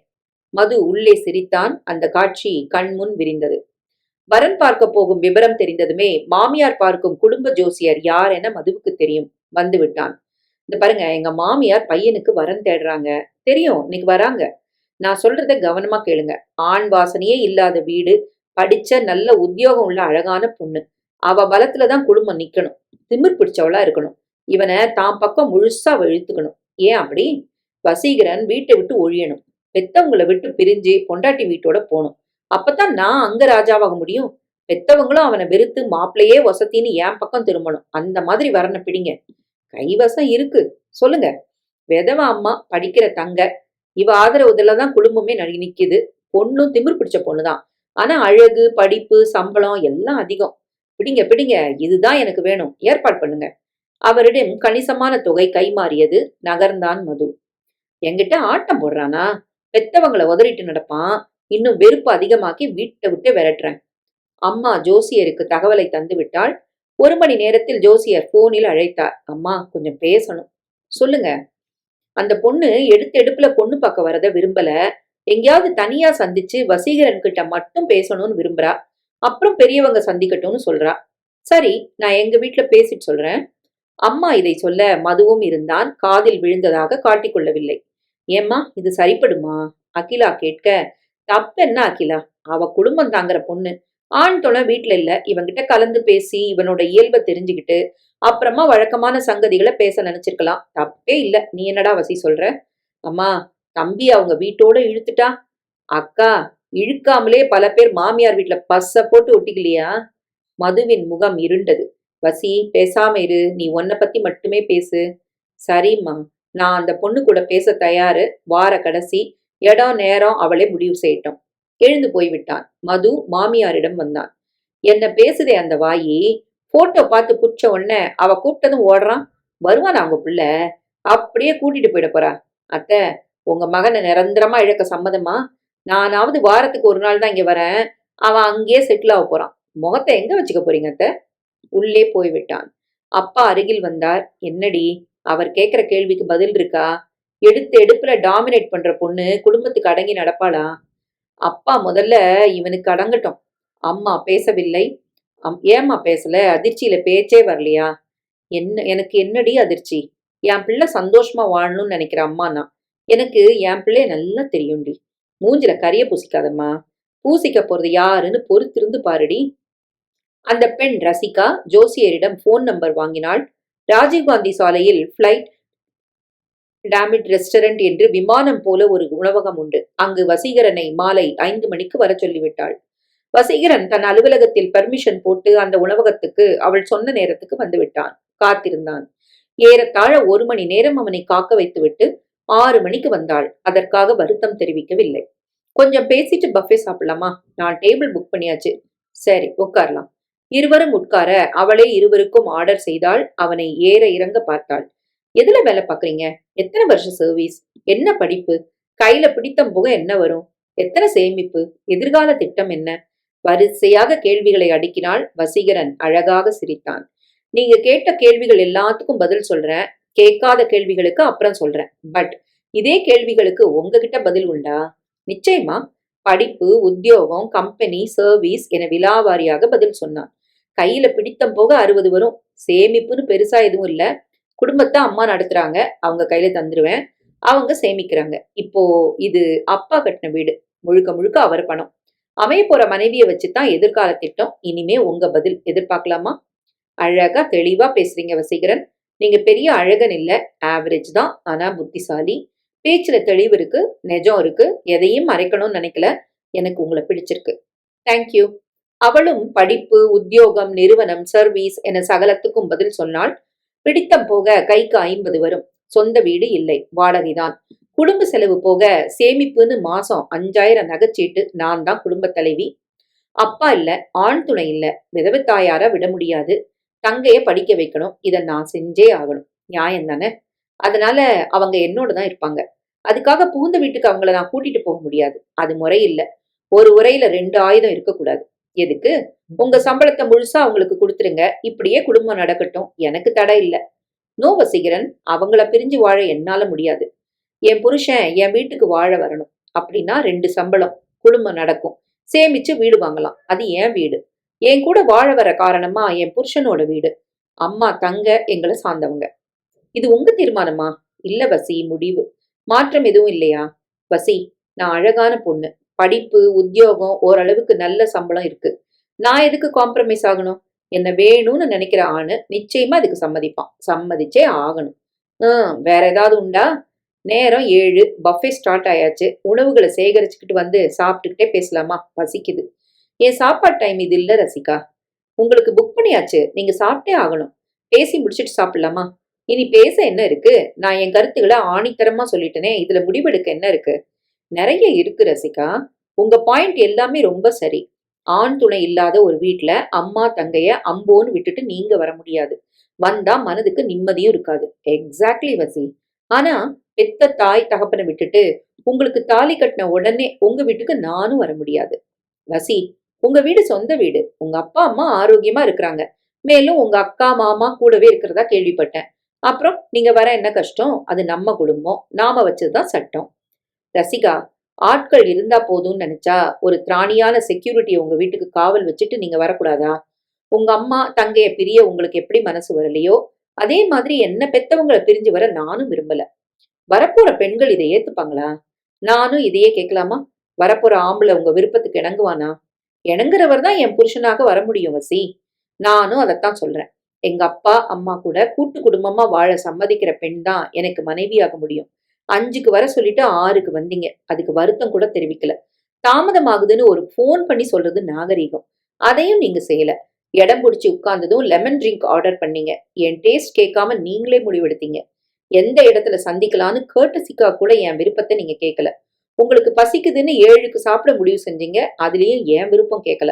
மது உள்ளே சிரித்தான். அந்த காட்சி கண்முன் விரிந்தது. வரன் பார்க்க போகும் விவரம் தெரிந்ததுமே மாமியார் பார்க்கும் குடும்ப ஜோசியர் யார் என மதுவுக்கு தெரியும். வந்து விட்டான். இந்த பாருங்க, எங்க மாமியார் பையனுக்கு வரன் தேடுறாங்க. தெரியும், இன்னைக்கு வராங்க. நான் சொல்றத கவனமா கேளுங்க. ஆண் வாசனையே இல்லாத வீடு, படிச்ச நல்ல உத்தியோகம் உள்ள அழகான பொண்ணு. அவ பலத்துலதான் குடும்பம் நிக்கணும். திமிர் பிடிச்சவளா இருக்கணும். இவனை தான் பக்கம் முழுசா இழுத்துக்கணும். ஏன் அப்படி? வசீகரன் வீட்டை விட்டு ஒழியணும். பெத்தவங்களை விட்டு பிரிஞ்சு பொண்டாட்டி வீட்டோட போகணும். அப்பதான் நான் அங்க ராஜாவாக முடியும். பெத்தவங்களும் அவனை வெறுத்து மாப்பிள்ளையே வசத்தின்னு என் பக்கம் திரும்பணும். அந்த மாதிரி வரன பிடிங்க. கைவசம் இருக்கு, சொல்லுங்க. விதவ அம்மா, படிக்கிற தங்க, இவ ஆதரவுலதான் குடும்பமே நிக்குது. பொண்ணும் திமிர் பிடிச்ச பொண்ணுதான். ஆனா அழகு, படிப்பு, சம்பளம் எல்லாம் அதிகம். பிடிங்க பிடிங்க, இதுதான் எனக்கு வேணும், ஏற்பாடு பண்ணுங்க. அவரிடம் கணிசமான தொகை கைமாறியது. நகர்ந்தான் மது. என்கிட்ட ஆட்டம் போடுறானா? பெத்தவங்களை உதறிட்டு நடப்பான். இன்னும் வெறுப்பு அதிகமாக்கி வீட்டை விட்டு விரட்டுறேன். அம்மா ஜோசியருக்கு தகவலை தந்து விட்டாள். 1 மணி நேரத்தில் ஜோசியர் போனில் அழைத்தார். அம்மா கொஞ்சம் பேசணும். சொல்லுங்க. அந்த பொண்ணு எடுத்த எடுப்புல பொண்ணு பார்க்க வரத விரும்பல. எங்கேயாவது தனியா சந்திச்சு வசீகரன் கிட்ட மட்டும் பேசணும்னு விரும்புறா. அப்புறம் பெரியவங்க சந்திக்கட்டும்னு சொல்றா. சரி, நான் எங்க வீட்டுல பேசிட்டு சொல்றேன். அம்மா இதை சொல்ல மதுவும் இருந்தான். காதில் விழுந்ததாக காட்டிக்கொள்ளவில்லை. ஏம்மா இது சரிப்படுமா? அகிலா கேட்க, தப்பென்ன அகிலா? அவ குடும்பம் தாங்குற பொண்ணு. ஆண் துணை வீட்டுல இல்ல. இவன்கிட்ட கலந்து பேசி இவனோட இயல்பை தெரிஞ்சுக்கிட்டு அப்புறமா வழக்கமான சங்கதிகளை பேச நினைச்சிருக்கலாம். தப்பே இல்ல. நீ என்னடா வசி சொல்ற? அம்மா, தம்பி அவங்க வீட்டோட இழுத்துட்டா. அக்கா, இழுக்காமலே பல பேர் மாமியார் வீட்டுல பஸ்ஸ போட்டு ஒட்டிக்கலையா? மதுவின் முகம் இருண்டது. வசி, பேசாம இரு. நீ உன்னை பத்தி மட்டுமே பேசு. சரிம்மா, நான் அந்த பொண்ணு கூட பேச தயாரு. வார கடைசி, இடம் நேரம் அவளே முடிவு செய்யட்டும். எழுந்து போய்விட்டான். மது மாமியாரிடம் வந்தான். என்ன பேசுதே அந்த வாயி? போட்டோ பார்த்து புடிச்ச உடனே அவ கூப்பிட்டதும் ஓடுறான். வருவானா அவங்க பிள்ளை? அப்படியே கூட்டிட்டு போயிட போறா. அத்தை, உங்க மகனை நிரந்தரமா இழக்க சம்மதமா? நானாவது வாரத்துக்கு ஒரு நாள் தான் இங்க வரேன். அவன் அங்கேயே செட்டில் ஆக போறான். முகத்தை எங்க வச்சுக்க போறீங்க அத்தை? உள்ளே போய்விட்டான். அப்பா அருகில் வந்தார். என்னடி, அவர் கேட்கிற கேள்விக்கு பதில் இருக்கா? எடுத்த எடுப்புல டாமினேட் பண்ற பொண்ணு குடும்பத்துக்கு அடங்கி நடப்பாளா? அப்பா முதல்ல இவனுக்கு அடங்கட்டும். அம்மா பேசவில்லை. ஏம்மா பேசல? அதிர்ச்சியில பேச்சே வரலையா? எனக்கு என்னடி அதிர்ச்சி? என் பிள்ளை சந்தோஷமா வாழணும்னு நினைக்கிற அம்மா நான். எனக்கு என் பிள்ளைய நல்லா தெரியும்டி. மூஞ்சில கரிய பூசிக்காதம்மா. பூசிக்க போறது யாருன்னு பொறுத்திருந்து பாருடி. அந்த பெண் ரசிகா ஜோசியரிடம் போன் நம்பர் வாங்கினாள். ராஜீவ்காந்தி சாலையில் பிளைட் டாமிட் ரெஸ்டாரண்ட் என்று விமானம் போல ஒரு உணவகம் உண்டு. அங்கு வசீகரனை மாலை 5 மணிக்கு வர சொல்லிவிட்டாள். வசீகரன் தன் அலுவலகத்தில் பர்மிஷன் போட்டு அந்த உணவகத்துக்கு அவள் சொன்ன நேரத்துக்கு வந்து விட்டான். காத்திருந்தான். ஏறத்தாழ 1 மணி நேரம் அவனை காக்க வைத்துவிட்டு 6 மணிக்கு வந்தாள். அதற்காக வருத்தம் தெரிவிக்கவில்லை. கொஞ்சம் பேசிட்டு பஃபே சாப்பிடலாமா? நான் டேபிள் புக் பண்ணியாச்சு. சரி, உட்காரலாம். இருவரும் உட்கார அவளே இருவருக்கும் ஆர்டர் செய்தாள். அவனை ஏற இறங்க பார்த்தாள். எதுல வேலை பாக்குறீங்க? எத்தனை வருஷம் சர்வீஸ்? என்ன படிப்பு? கையில பிடித்தம் போக என்ன வரும்? எத்தனை சேமிப்பு? எதிர்கால திட்டம் என்ன? வரிசையாக கேள்விகளை அடுக்கினாள். வசீகரன் அழகாக சிரித்தான். நீங்க கேட்ட கேள்விகள் எல்லாத்துக்கும் பதில் சொல்றேன். கேட்காத கேள்விகளுக்கு அப்புறம் சொல்றேன். பட் இதே கேள்விகளுக்கு உங்ககிட்ட பதில் உண்டா? நிச்சயமா. படிப்பு, உத்தியோகம், கம்பெனி, சர்வீஸ் என விலாவாரியாக பதில் சொன்னான். கையில பிடித்தம் போக 60 வரும். சேமிப்புன்னு பெருசா எதுவும் இல்ல. குடும்பத்தை அம்மா நடத்துறாங்க. அவங்க கையில தந்துருவேன். அவங்க சேமிக்கிறாங்க. இப்போ இது அப்பா கட்டின வீடு. முழுக்க முழுக்க அவர் பணம். அமைய போற மனைவியை வச்சுதான் எதிர்கால திட்டம். இனிமே உங்க பதில் எதிர்பார்க்கலாமா? அழகா தெளிவா பேசுறீங்க வசீகரன். நீங்க பெரிய அழகன் இல்ல, ஆவரேஜ் தான். ஆனா புத்திசாலி. பேச்சுல தெளிவு இருக்கு, நெஜம் இருக்கு. எதையும் மறைக்கணும்னு நினைக்கல. எனக்கு உங்களை பிடிச்சிருக்கு. தேங்க்யூ. அவளும் படிப்பு, உத்தியோகம், நிறுவனம், சர்வீஸ் என சகலத்துக்கும் பதில் சொன்னாள். பிடித்தம் போக கைக்கு 50 வரும். சொந்த வீடு இல்லை, வாடகைதான். குடும்ப செலவு போக சேமிப்புன்னு மாசம் 5000 நகைச்சீட்டு. நான் தான் குடும்ப தலைவி. அப்பா இல்ல, ஆண் துணை இல்ல. விதவை தாயாரா விட முடியாது. தங்கைய படிக்க வைக்கணும். இத நான் செஞ்சே ஆகணும். நியாயம் தானே? அதனால அவங்க என்னோட தான் இருப்பாங்க. அதுக்காக புகுந்த வீட்டுக்கு அவங்கள நான் கூட்டிட்டு போக முடியாது. அது முறை இல்ல. ஒரு உரையில 2 ஆயுதம் இருக்கக்கூடாது. எதுக்கு? உங்க சம்பளத்தை முழுசா அவங்களுக்கு கொடுத்துருங்க. இப்படியே குடும்பம் நடக்கட்டும். எனக்கு தடை இல்ல. நோ வசீகரன், அவங்கள பிரிஞ்சு வாழ என்னால முடியாது. என் புருஷன் என் வீட்டுக்கு வாழ வரணும். அப்படின்னா 2 சம்பளம். குடும்பம் நடக்கும். சேமிச்சு வீடு வாங்கலாம். அது என் வீடு. என் கூட வாழ வர காரணமா என் புருஷனோட வீடு. அம்மா, தங்க எங்களை சார்ந்தவங்க. இது உங்க தீர்மானமா? இல்ல வசி, முடிவு. மாற்றம் எதுவும் இல்லையா? வசி, நான் அழகான பொண்ணு. படிப்பு, உத்தியோகம், ஓரளவுக்கு நல்ல சம்பளம் இருக்கு. நான் எதுக்கு காம்ப்ரமைஸ் ஆகணும்? என்ன வேணும்னு நினைக்கிற ஆணு நிச்சயமா அதுக்கு சம்மதிப்பான். சம்மதிச்சே ஆகணும். வேற ஏதாவது உண்டா? நேரம் 7. பஃபே ஸ்டார்ட் ஆயாச்சு. உணவுகளை சேகரிச்சுக்கிட்டு வந்து சாப்பிட்டுக்கிட்டே பேசலாமா? பசிக்குது. என் சாப்பாடு டைம் இது இல்ல ரசிகா. உங்களுக்கு புக் பண்ணியாச்சு. நீங்க சாப்பிட்டே ஆகணும். பேசி முடிச்சிட்டு சாப்பிடலாமா? இனி பேச என்ன இருக்கு? நான் என் கருத்துக்களை ஆணித்தரமா சொல்லிட்டேனே. இதுல முடிவெடுக்க என்ன இருக்கு? நிறைய இருக்கு ரசிகா. உங்க பாயிண்ட் எல்லாமே ரொம்ப சரி. ஆண் துணை இல்லாத ஒரு வீட்டுல அம்மா தங்கைய அம்போன்னு விட்டுட்டு நீங்க வர முடியாது. வந்தா மனதுக்கு நிம்மதியும் இருக்காது. எக்ஸாக்ட்லி வசி. ஆனா பெத்த தாய் தகப்பனை விட்டுட்டு உங்களுக்கு தாலி கட்டின உடனே உங்க வீட்டுக்கு நானும் வர முடியாது. வசி, உங்க வீடு சொந்த வீடு. உங்க அப்பா அம்மா ஆரோக்கியமா இருக்கிறாங்க. மேலும் உங்க அக்கா மாமா கூடவே இருக்கிறதா கேள்விப்பட்டேன். அப்புறம் நீங்க வர என்ன கஷ்டம்? அது நம்ம குடும்பம், நாம வச்சதுதான் சட்டம். ரசிகா, ஆட்கள் இருந்தா போதும்னு நினைச்சா ஒரு திராணியான செக்யூரிட்டியை உங்க வீட்டுக்கு காவல் வச்சுட்டு நீங்க வரக்கூடாதா? உங்க அம்மா தங்கைய பிரிய உங்களுக்கு எப்படி மனசு வரலையோ அதே மாதிரி என்ன பெத்தவங்களை பிரிஞ்சு வர நானும் விரும்பல. வரப்போற பெண்கள் இதை ஏத்துப்பாங்களா? நானும் இதையே கேட்கலாமா? வரப்போற ஆம்பளை உங்க விருப்பத்துக்கு இணங்குவானா? இணங்குறவர் தான் என் புருஷனாக வர முடியும் வசி. நானும் அதைத்தான் சொல்றேன். எங்க அப்பா அம்மா கூட கூட்டு குடும்பமா வாழ சம்மதிக்கிற பெண் தான் எனக்கு மனைவியாக முடியும். 5க்கு வர சொல்லிட்டு 6க்கு வந்தீங்க. அதுக்கு வருத்தம் கூட தெரிவிக்கல. தாமதமாகுதுன்னு ஒரு போன் பண்ணி சொல்றது நாகரீகம். அதையும் நீங்க செய்யல. இடம் பிடிச்சி உட்கார்ந்ததும் லெமன் ட்ரிங்க் ஆர்டர் பண்ணீங்க. என் டேஸ்ட் கேட்காம நீங்களே முடிவெடுத்தீங்க. எந்த இடத்துல சந்திக்கலான்னு கேர்டசிக்கா கூட என் விருப்பத்தை நீங்க கேட்கல. உங்களுக்கு பசிக்குதுன்னு 7க்கு சாப்பிட முடிவு செஞ்சீங்க. அதுலயும் என் விருப்பம் கேட்கல.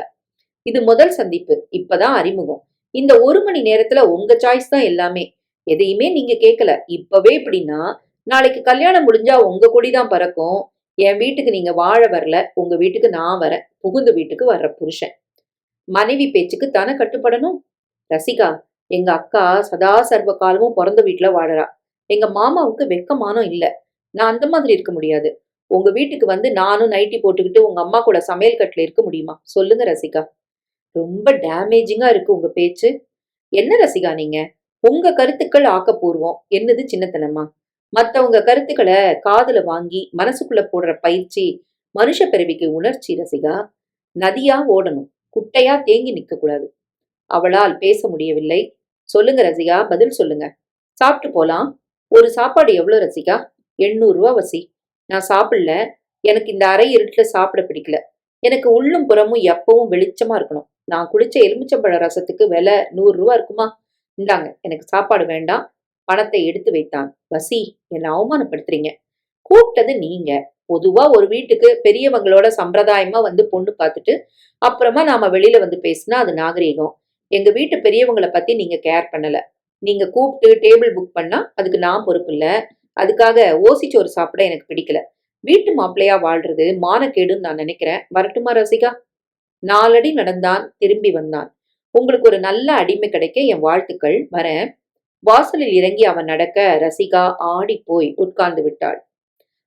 இது முதல் சந்திப்பு. இப்பதான் அறிமுகம். இந்த 1 மணி நேரத்துல உங்க சாய்ஸ் தான் எல்லாமே. எதையுமே நீங்க கேட்கல. இப்பவே இப்படின்னா நாளைக்கு கல்யாணம் முடிஞ்சா உங்க கொடிதான் பறக்கும். என் வீட்டுக்கு நீங்க வாழ வரல. உங்க வீட்டுக்கு நான் வரேன். புகுந்த வீட்டுக்கு வர்ற புருஷன். மனைவி பேச்சுக்கு தானே கட்டுப்படணும். ரசிகா, எங்க அக்கா சதா சர்வ காலமும் பிறந்த வீட்டுல வாழறா. எங்க மாமாவுக்கு வெக்கமானம் இல்ல. நான் அந்த மாதிரி இருக்க முடியாது. உங்க வீட்டுக்கு வந்து நானும் நைட்டி போட்டுக்கிட்டு உங்க அம்மா கூட சமையல் கட்டுல இருக்க முடியுமா? சொல்லுங்க ரசிகா. ரொம்ப டேமேஜிங்கா இருக்கு உங்க பேச்சு. என்ன ரசிகா நீங்க? உங்க கருத்துக்கள் ஆக்கப்பூர்வம், என்னது சின்னத்தனமா? மத்தவங்க கருத்துக்களை காதுல வாங்கி மனசுக்குள்ள போடுற பயிற்சி மனுஷ பிறவிக்கு உணர்ச்சி ரசிகா. நதியா ஓடணும், குட்டையா தேங்கி நிக்க கூடாது. அவளால் பேச முடியவில்லை. சொல்லுங்க ரசிகா, பதில் சொல்லுங்க. சாப்பிட்டு போலாம். ஒரு சாப்பாடு எவ்வளவு ரசிகா? 800 ரூபா வசி. நான் சாப்பிடல. எனக்கு இந்த அரை இருட்டுல சாப்பிட பிடிக்கல. எனக்கு உள்ளும் புறமும் எப்பவும் வெளிச்சமா இருக்கணும். நான் குடிச்ச எலுமிச்சம்பழ ரசத்துக்கு விலை 100 ரூபா இருக்குமா? இந்தாங்க, எனக்கு சாப்பாடு வேண்டாம். பணத்தை எடுத்து வைத்தான். வசி, என்னை அவமானப்படுத்துறீங்க. கூப்பிட்டது நீங்க. பொதுவா ஒரு வீட்டுக்கு பெரியவங்களோட சம்பிரதாயமா வந்து பொண்ணு பார்த்துட்டு அப்புறமா நாம வெளியில வந்து பேசினா அது நாகரீகம். எங்க வீட்டு பெரியவங்களை பத்தி நீங்க கேர் பண்ணல. நீங்க கூப்பிட்டு டேபிள் புக் பண்ணா அதுக்கு நான் பொறுப்பு இல்ல. அதுக்காக ஓசிச்சோறு சாப்பிட எனக்கு பிடிக்கல. வீட்டு மாப்பிள்ளையா வாழ்றது மானக்கேடுன்னு நான் நினைக்கிறேன். வரட்டுமா ரசிகா? 4 அடி நடந்தான், திரும்பி வந்தான். உங்களுக்கு ஒரு நல்ல அடிமை கிடைக்க என் வாழ்த்துக்கள். வரேன். வாசலில் இறங்கி அவன் நடக்க ரசிகா ஆடி போய் உட்கார்ந்து விட்டாள்.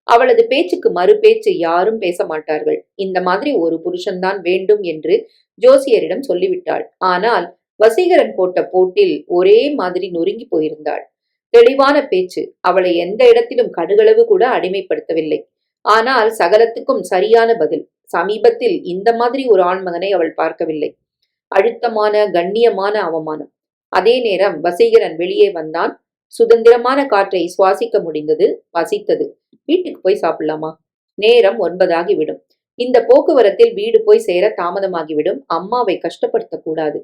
அவளது பேச்சுக்கு மறு பேச்சு யாரும் பேச மாட்டார்கள். இந்த மாதிரி ஒரு புருஷன்தான் வேண்டும் என்று ஜோசியரிடம் சொல்லிவிட்டாள். ஆனால் வசீகரன் போட்ட போட்டில் ஒரே மாதிரி நொறுங்கி போயிருந்தாள். தெளிவான பேச்சு அவளை எந்த இடத்திலும் கடுகளவு கூட அடிமைப்படுத்தவில்லை. ஆனால் சகலத்துக்கும் சரியான பதில். சமீபத்தில் இந்த மாதிரி ஒரு ஆண்மகனை அவள் பார்க்கவில்லை. அழுத்தமான கண்ணியமான அவமானம். அதே நேரம் வசீகரன் வெளியே வந்தான். சுதந்திரமான காற்றை சுவாசிக்க முடிந்தது. பசித்தது. வீட்டுக்கு போய் சாப்பிடலாமா? நேரம் 9 ஆகிவிடும். இந்த போக்குவரத்தில் வீடு போய் சேர தாமதமாகிவிடும். அம்மாவை கஷ்டப்படுத்த கூடாது.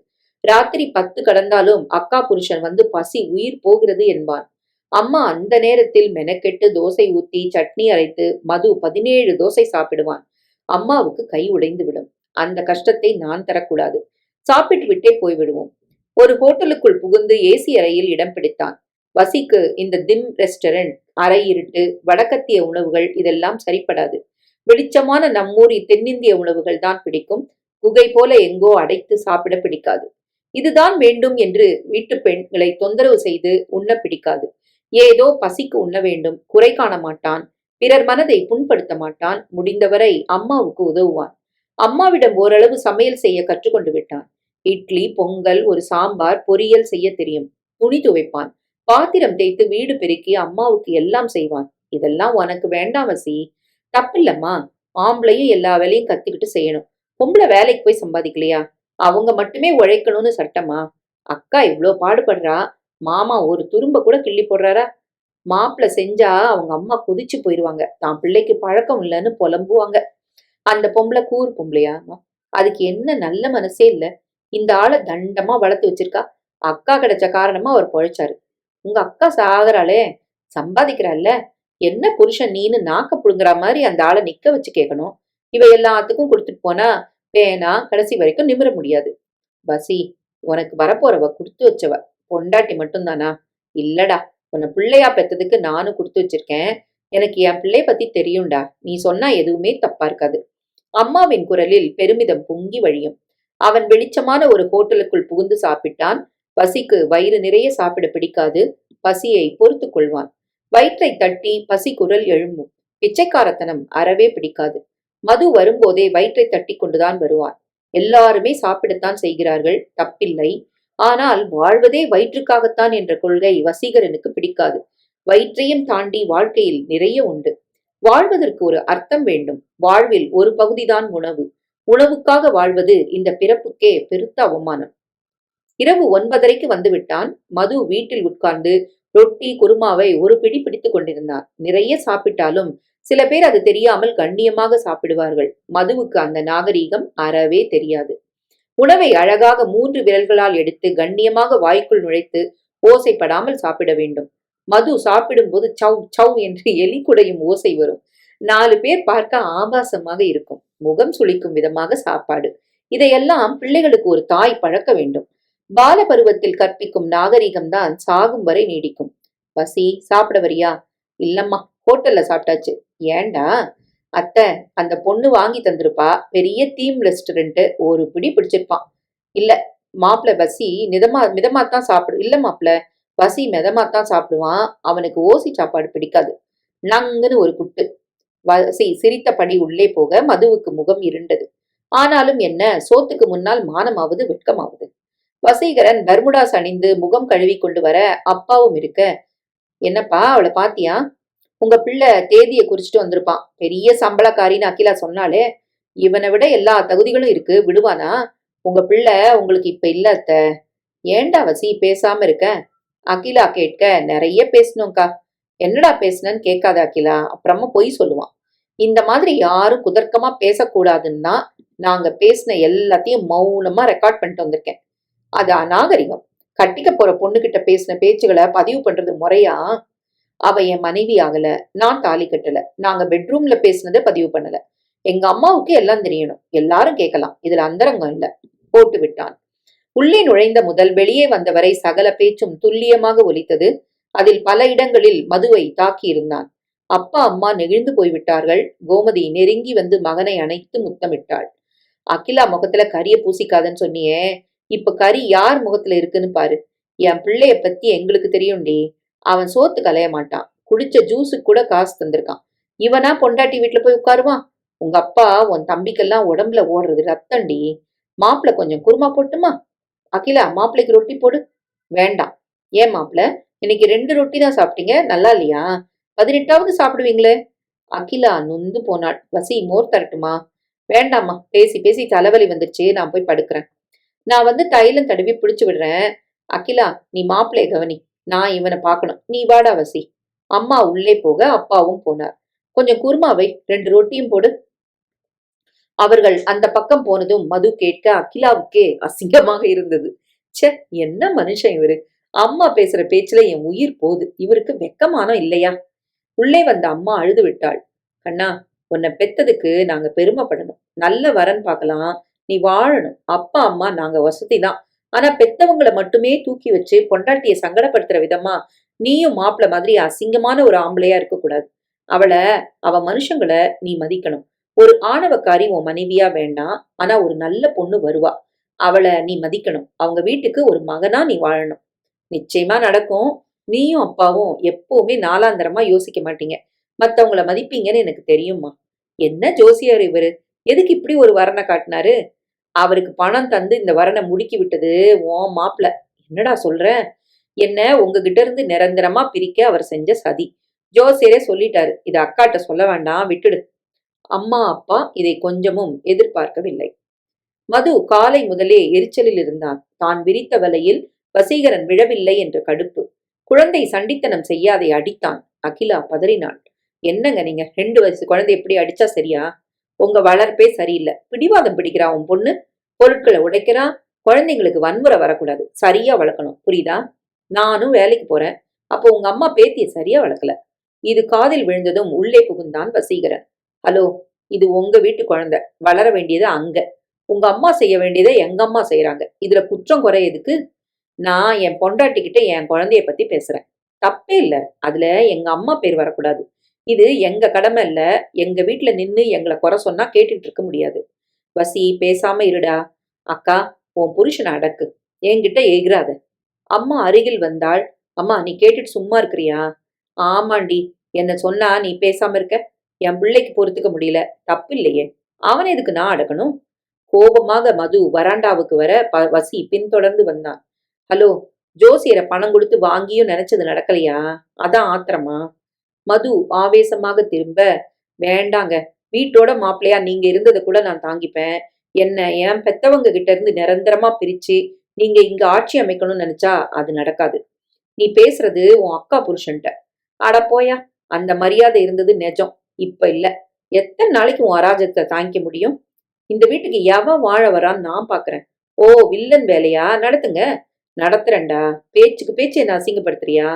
ராத்திரி 10 கடந்தாலும் அக்கா புருஷன் வந்து பசி உயிர் போகிறது என்பான். அம்மா அந்த நேரத்தில் மெனக்கெட்டு தோசை ஊத்தி சட்னி அரைத்து மது 17 தோசை சாப்பிடுவான். அம்மாவுக்கு கை உடைந்து விடும். அந்த கஷ்டத்தை நான் தரக்கூடாது. சாப்பிட்டு விட்டே போய்விடுவோம். ஒரு ஹோட்டலுக்குள் புகுந்து ஏசி அறையில் இடம் பிடித்தான். வசிக்கு இந்த திம் ரெஸ்டாரண்ட், அறை இருட்டு, வடக்கத்திய உணவுகள் இதெல்லாம் சரிப்படாது. வெளிச்சமான நம்மூர் தென்னிந்திய உணவுகள் தான் பிடிக்கும். குகை போல எங்கோ அடைத்து சாப்பிட பிடிக்காது. இதுதான் வேண்டும் என்று வீட்டு பெண்களை தொந்தரவு செய்து உண்ண பிடிக்காது. ஏதோ பசிக்கு உண்ண வேண்டும். குறை காண மாட்டான். பிறர் மனதை புண்படுத்த மாட்டான். முடிந்தவரை அம்மாவுக்கு உதவுவான். அம்மாவிடம் ஓரளவு சமையல் செய்ய கற்றுக்கொண்டு விட்டான். இட்லி, பொங்கல், ஒரு சாம்பார், பொரியல் செய்ய தெரியும். துணி துவைப்பான். பாத்திரம் தேய்த்து வீடு பெருக்கி அம்மாவுக்கு எல்லாம் செய்வான். இதெல்லாம் உனக்கு வேண்டாம் வசி. தப்பில்லம்மா. ஆம்பளையும் எல்லா வேலையும் கத்துக்கிட்டு செய்யணும். பொம்பளை வேலைக்கு போய் சம்பாதிக்கலையா? அவங்க மட்டுமே உழைக்கணும்னு சட்டமா? அக்கா இவ்ளோ பாடுபடுறா. மாமா ஒரு துரும்ப கூட கிள்ளி போடுறாரா? மாப்பிள்ள செஞ்சா அவங்க அம்மா கொதிச்சு போயிருவாங்க. தான் பிள்ளைக்கு பழக்கம் இல்லைன்னு புலம்புவாங்க. அந்த பொம்பளை கூறு பொம்பளையா? அதுக்கு என்ன நல்ல மனசே இல்ல. இந்த ஆளை தண்டமா வளர்த்து வச்சிருக்கா. அக்கா கிடைச்ச காரணமா அவர் பொழைச்சாரு. உங்க அக்கா சாகராளே, சம்பாதிக்கிறாள்ல. என்ன புருஷன் நீன்னு நாக்க புடுங்குற மாதிரி அந்த ஆளை நிக்க வச்சு கேட்கணும். இவ எல்லாத்துக்கும் கொடுத்துட்டு போனா பேனா கடைசி வரைக்கும் நிமிர முடியாது. பசி, உனக்கு வரப்போறவ கொடுத்து வச்சவ. பொண்டாட்டி மட்டும்தானா? இல்லடா, உன்னை பிள்ளையா பெத்ததுக்கு நானும் கொடுத்து வச்சிருக்கேன். எனக்கு என் பிள்ளைய பத்தி தெரியும்டா. நீ சொன்னா எதுவுமே தப்பா இருக்காது. அம்மாவின் குரலில் பெருமிதம் பொங்கி வழியும். அவன் வெளிச்சமான ஒரு ஹோட்டலுக்குள் புகுந்து சாப்பிட்டான். பசிக்கு வயிறு நிறைய சாப்பிட பிடிக்காது. பசியை பொறுத்து கொள்வான். வயிற்றை தட்டி பசி குரல் எழும்பும். பிச்சைக்காரத்தனம் அறவே பிடிக்காது. மது வரும்போதே வயிற்றை தட்டி கொண்டுதான் வருவான். எல்லாருமே சாப்பிடத்தான் செய்கிறார்கள், தப்பில்லை. ஆனால் வாழ்வதே வயிற்றுக்காகத்தான் என்ற கொள்கை வசீகரனுக்கு பிடிக்காது. வயிற்றையும் தாண்டி வாழ்க்கையில் நிறைய உண்டு. வாழ்வதற்கு ஒரு அர்த்தம் வேண்டும். வாழ்வில் ஒரு பகுதிதான் உணவு. உணவுக்காக வாழ்வது இந்த பிறப்புக்கே பெருத்த அவமானம். இரவு 9:30க்கு வந்துவிட்டான். மது வீட்டில் உட்கார்ந்து ரொட்டி குருமாவை ஒரு பிடி பிடித்துக் கொண்டிருந்தான். நிறைய சாப்பிட்டாலும் சில பேர் அது தெரியாமல் கண்ணியமாக சாப்பிடுவார்கள். மதுவுக்கு அந்த நாகரீகம் அறவே தெரியாது. உணவை அழகாக 3 விரல்களால் எடுத்து கண்ணியமாக வாய்க்குள் நுழைத்து ஓசைப்படாமல் சாப்பிட வேண்டும். மது சாப்பிடும்போது சவ் சவ் என்று எலி குடையும் ஓசை வரும். 4 பேர் பார்க்க ஆபாசமாக இருக்கும். முகம் சுளிக்கும் விதமாக சாப்பாடு. இதையெல்லாம் பிள்ளைகளுக்கு ஒரு தாய் பழக்க வேண்டும். பால பருவத்தில் கற்பிக்கும் நாகரிகம்தான் சாகும் வரை நீடிக்கும். பசி, சாப்பிட வரியா? இல்லம்மா, ஹோட்டல்ல சாப்பிட்டாச்சு. ஏண்டா? அத்தை, அந்த பொண்ணு வாங்கி தந்திருப்பா. பெரிய தீம் ரெஸ்டாரண்ட், ஒரு பிடி பிடிச்சிருப்பான். இல்ல மாப்பிள்ள, பசி மிதமாத்தான் சாப்பிடு. இல்ல மாப்பிள்ள, பசி மிதமாத்தான் சாப்பிடுவான். அவனுக்கு ஓசி சாப்பாடு பிடிக்காது. நங்குன்னு ஒரு குட்டு. வசி சிரித்தபடி உள்ளே போக மதுவுக்கு முகம் இருண்டது. ஆனாலும் என்ன, சோத்துக்கு முன்னால் மானமாவது வெட்கமாவது. வசீகரன் பர்முடாஸ் அணிந்து முகம் கழுவி கொண்டு வர அப்பாவும் இருக்க, என்னப்பா அவளை பாத்தியா? உங்க பிள்ளை தேதியை குறிச்சிட்டு வந்திருப்பான். பெரிய சம்பளக்காரின்னு அகிலா சொன்னாலே. இவனை விட எல்லா தகுதிகளும் இருக்கு, விடுவானா? உங்க பிள்ளை உங்களுக்கு இப்ப இல்ல அத்த. ஏண்டா வசி பேசாம இருக்க? அகிலா கேட்க, நிறைய பேசணும்க்கா. என்னடா பேசுனன்னு கேட்காத அகிலா, அப்புறமா பொய் சொல்லுவான். இந்த மாதிரி யாரும் குதர்க்கமா பேசக்கூடாதுன்னா நாங்க பேசின எல்லாத்தையும் மௌனமா ரெக்கார்ட் பண்ணிட்டு வந்திருக்கேன். அது அநாகரிகம். கட்டிக்க போற பொண்ணுகிட்ட பேசின பேச்சுகளை பதிவு பண்றது முறையா? அவ என் மனைவி ஆகல, நான் தாலி கட்டல. நாங்க பெட்ரூம்ல பேசினதை பதிவு பண்ணல. எங்க அம்மாவுக்கு எல்லாம் தெரியணும், எல்லாரும் கேட்கலாம். இதுல அந்தரங்கம் இல்ல. போட்டு விட்டான். உள்ளே நுழைந்த முதல் வெளியே வந்தவரை சகல பேச்சும் துல்லியமாக ஒலித்தது. அதில் பல இடங்களில் மதுவை தாக்கியிருந்தான். அப்பா அம்மா நெகிழ்ந்து போய்விட்டார்கள். கோமதி நெருங்கி வந்து மகனை அணைத்து முத்தமிட்டாள். அகிலா முகத்துல கரிய பூசிக்காதன்னு சொன்னியே, இப்ப கறி யார் முகத்துல இருக்குன்னு பாரு. என் பிள்ளைய பத்தி எங்களுக்கு தெரியும்டி. அவன் சோத்து கலைய மாட்டான். குடிச்ச ஜூஸுக்கு கூட காசு தந்திருக்கான். இவனா பொண்டாட்டி வீட்டுல போய் உட்காருவான்? உங்க அப்பா உன் தம்பிக்கெல்லாம் உடம்புல ஓடுறது ரத்தண்டி. மாப்பிள்ள கொஞ்சம் குருமா போட்டுமா? அகிலா, மாப்பிள்ளைக்கு ரொட்டி போடு. வேண்டாம். ஏன் மாப்பிள்ள, இன்னைக்கு 2 ரொட்டி தான் சாப்பிட்டீங்க, நல்லா இல்லையா? 18வது சாப்பிடுவீங்களே. அகிலா நொந்து போனாள். வசி, மோர் தரட்டுமா? வேண்டாமா, பேசி பேசி தலைவலி வந்துருச்சு, நான் போய் படுக்கிறேன். நான் வந்து தைலம் தடவி பிடிச்சு விடுறேன். அகிலா, நீ மாப்பிள்ளைய கவனி. நான் இவனை பார்க்கணும். நீ வாடா வசி. அம்மா உள்ளே போக அப்பாவும் போனார். கொஞ்சம் குருமாவை 2 ரொட்டியும் போடு. அவர்கள் அந்த பக்கம் போனதும் மது கேட்க அகிலாவுக்கே அசிங்கமாக இருந்தது. ச்சே, என்ன மனுஷன் இவரு! அம்மா பேசுற பேச்சுல என் உயிர் போகுது. இவருக்கு வெக்கமானம் இல்லையா? உள்ளே வந்த அம்மா அழுது விட்டாள். கண்ணா, உன்னை பெத்ததுக்கு நாங்க பெருமைப்படணும். நல்ல வரன் பார்க்கலாம். நீ வாழணும். அப்பா அம்மா நாங்க வசதிதான். ஆனா பெத்தவங்களை மட்டுமே தூக்கி வச்சு பொண்டாட்டிய சங்கடப்படுத்துற விதமா நீயும் மாப்பிள்ள மாதிரி அசிங்கமான ஒரு ஆம்பளையா இருக்கக்கூடாது. அவ மனுஷங்களை நீ மதிக்கணும். ஒரு ஆணவக்காரி உன் மனைவியா வேண்டாம். ஆனா ஒரு நல்ல பொண்ணு வருவா. அவளை நீ மதிக்கணும். அவங்க வீட்டுக்கு ஒரு மகனா நீ வாழணும். நிச்சயமா நடக்கும். நீயும் அப்பாவும் எப்பவுமே நாலாந்தரமா யோசிக்க மாட்டீங்க. மத்தவங்கள மதிப்பீங்கன்னு எனக்கு தெரியுமா? என்ன ஜோசியர் இவரு! எதுக்கு இப்படி ஒரு வரனை காட்டினாரு? அவருக்கு பணம் தந்து இந்த வரனை முடுக்கி விட்டது உன் மாப்பிள்ள. என்னடா சொல்ற? என்ன உங்ககிட்ட இருந்து நிரந்தரமா பிரிக்க அவர் செஞ்ச சதி. ஜோசியரே சொல்லிட்டாரு. இத அக்காட்ட சொல்ல வேண்டாம், விட்டுடு. அம்மா அப்பா இதை கொஞ்சமும் எதிர்பார்க்கவில்லை. மது காலை முதலே எரிச்சலில் இருந்தான். தான் விரித்த வலையில் வசீகரன் விழவில்லை என்ற கடுப்பு. குழந்தை சண்டித்தனம் செய்யாதை அடித்தான். அகிலா பதறினாள். என்னங்க நீங்க, 2 வயசு குழந்தை எப்படி அடிச்சா சரியா? உங்க வளர்ப்பே சரியில்லை. பிடிவாதம் பிடிக்கிறான் உன் பொண்ணு. பொருட்களை உடைக்கிறான். குழந்தைங்களுக்கு வன்முறை வரக்கூடாது. சரியா வளர்க்கணும், புரியுதா? நானும் வேலைக்கு போறேன். அப்போ உங்க அம்மா பேத்திய சரியா வளர்க்கல. இது காதில் விழுந்ததும் உள்ளே புகுந்தான் வசீகரன். ஹலோ, இது உங்க வீட்டு குழந்தை. வளர வேண்டியது அங்க. உங்க அம்மா செய்ய வேண்டியதை எங்க அம்மா செய்யறாங்க. இதுல குற்றம் குறை எதுக்கு? நான் என் பொண்டாட்டிக்கிட்ட என் குழந்தைய பத்தி பேசுறேன். தப்பே இல்ல. அதுல எங்க அம்மா பேர் வரக்கூடாது. இது எங்க கடமை இல்ல. எங்க வீட்டுல நின்னு எங்களை குறை சொன்னா கேட்டுட்டு இருக்க முடியாது. வசி, பேசாம இருடா. அக்கா, உன் புருஷனை அடக்கு. என்கிட்ட எகிராத. அம்மா அருகில் வந்தாள். அம்மா, நீ கேட்டுட்டு சும்மா இருக்கிறியா? ஆமாண்டி, என்ன சொன்னா நீ பேசாம இருக்க? என் பிள்ளைக்கு பொறுத்துக்க முடியல. தப்பு இல்லையே. அவனை எதுக்கு நான் அடக்கணும்? கோபமாக மது வராண்டாவுக்கு வர வசி பின்தொடர்ந்து வந்தான். ஹலோ, ஜோசியரை பணம் கொடுத்து வாங்கியும் நினைச்சது நடக்கலையா? அதான் ஆத்திரமா? மது ஆவேசமாக திரும்ப, வேண்டாங்க, வீட்டோட மாப்பிள்ளையா நீங்க இருந்ததை கூட நான் தாங்கிப்பேன். என்ன என் பெத்தவங்க கிட்ட இருந்து நிரந்தரமா பிரிச்சு நீங்க இங்க ஆட்சி அமைக்கணும்னு நினைச்சா அது நடக்காது. நீ பேசுறது உன் அக்கா புருஷன்ட்ட. அட போயா, அந்த மரியாதை இருந்தது நெஜம், இப்ப இல்ல. எத்தனை நாளைக்கு உன் அராஜகத்தை தாங்கிக்க முடியும்? இந்த வீட்டுக்கு எவன் வாழ வரான்னு நான் பாக்குறேன். ஓ, வில்லன் வேலையா? நடத்துங்க. நடத்துறேன்டா. பேச்சுக்கு பேச்சு என்ன அசிங்கப்படுத்துறியா?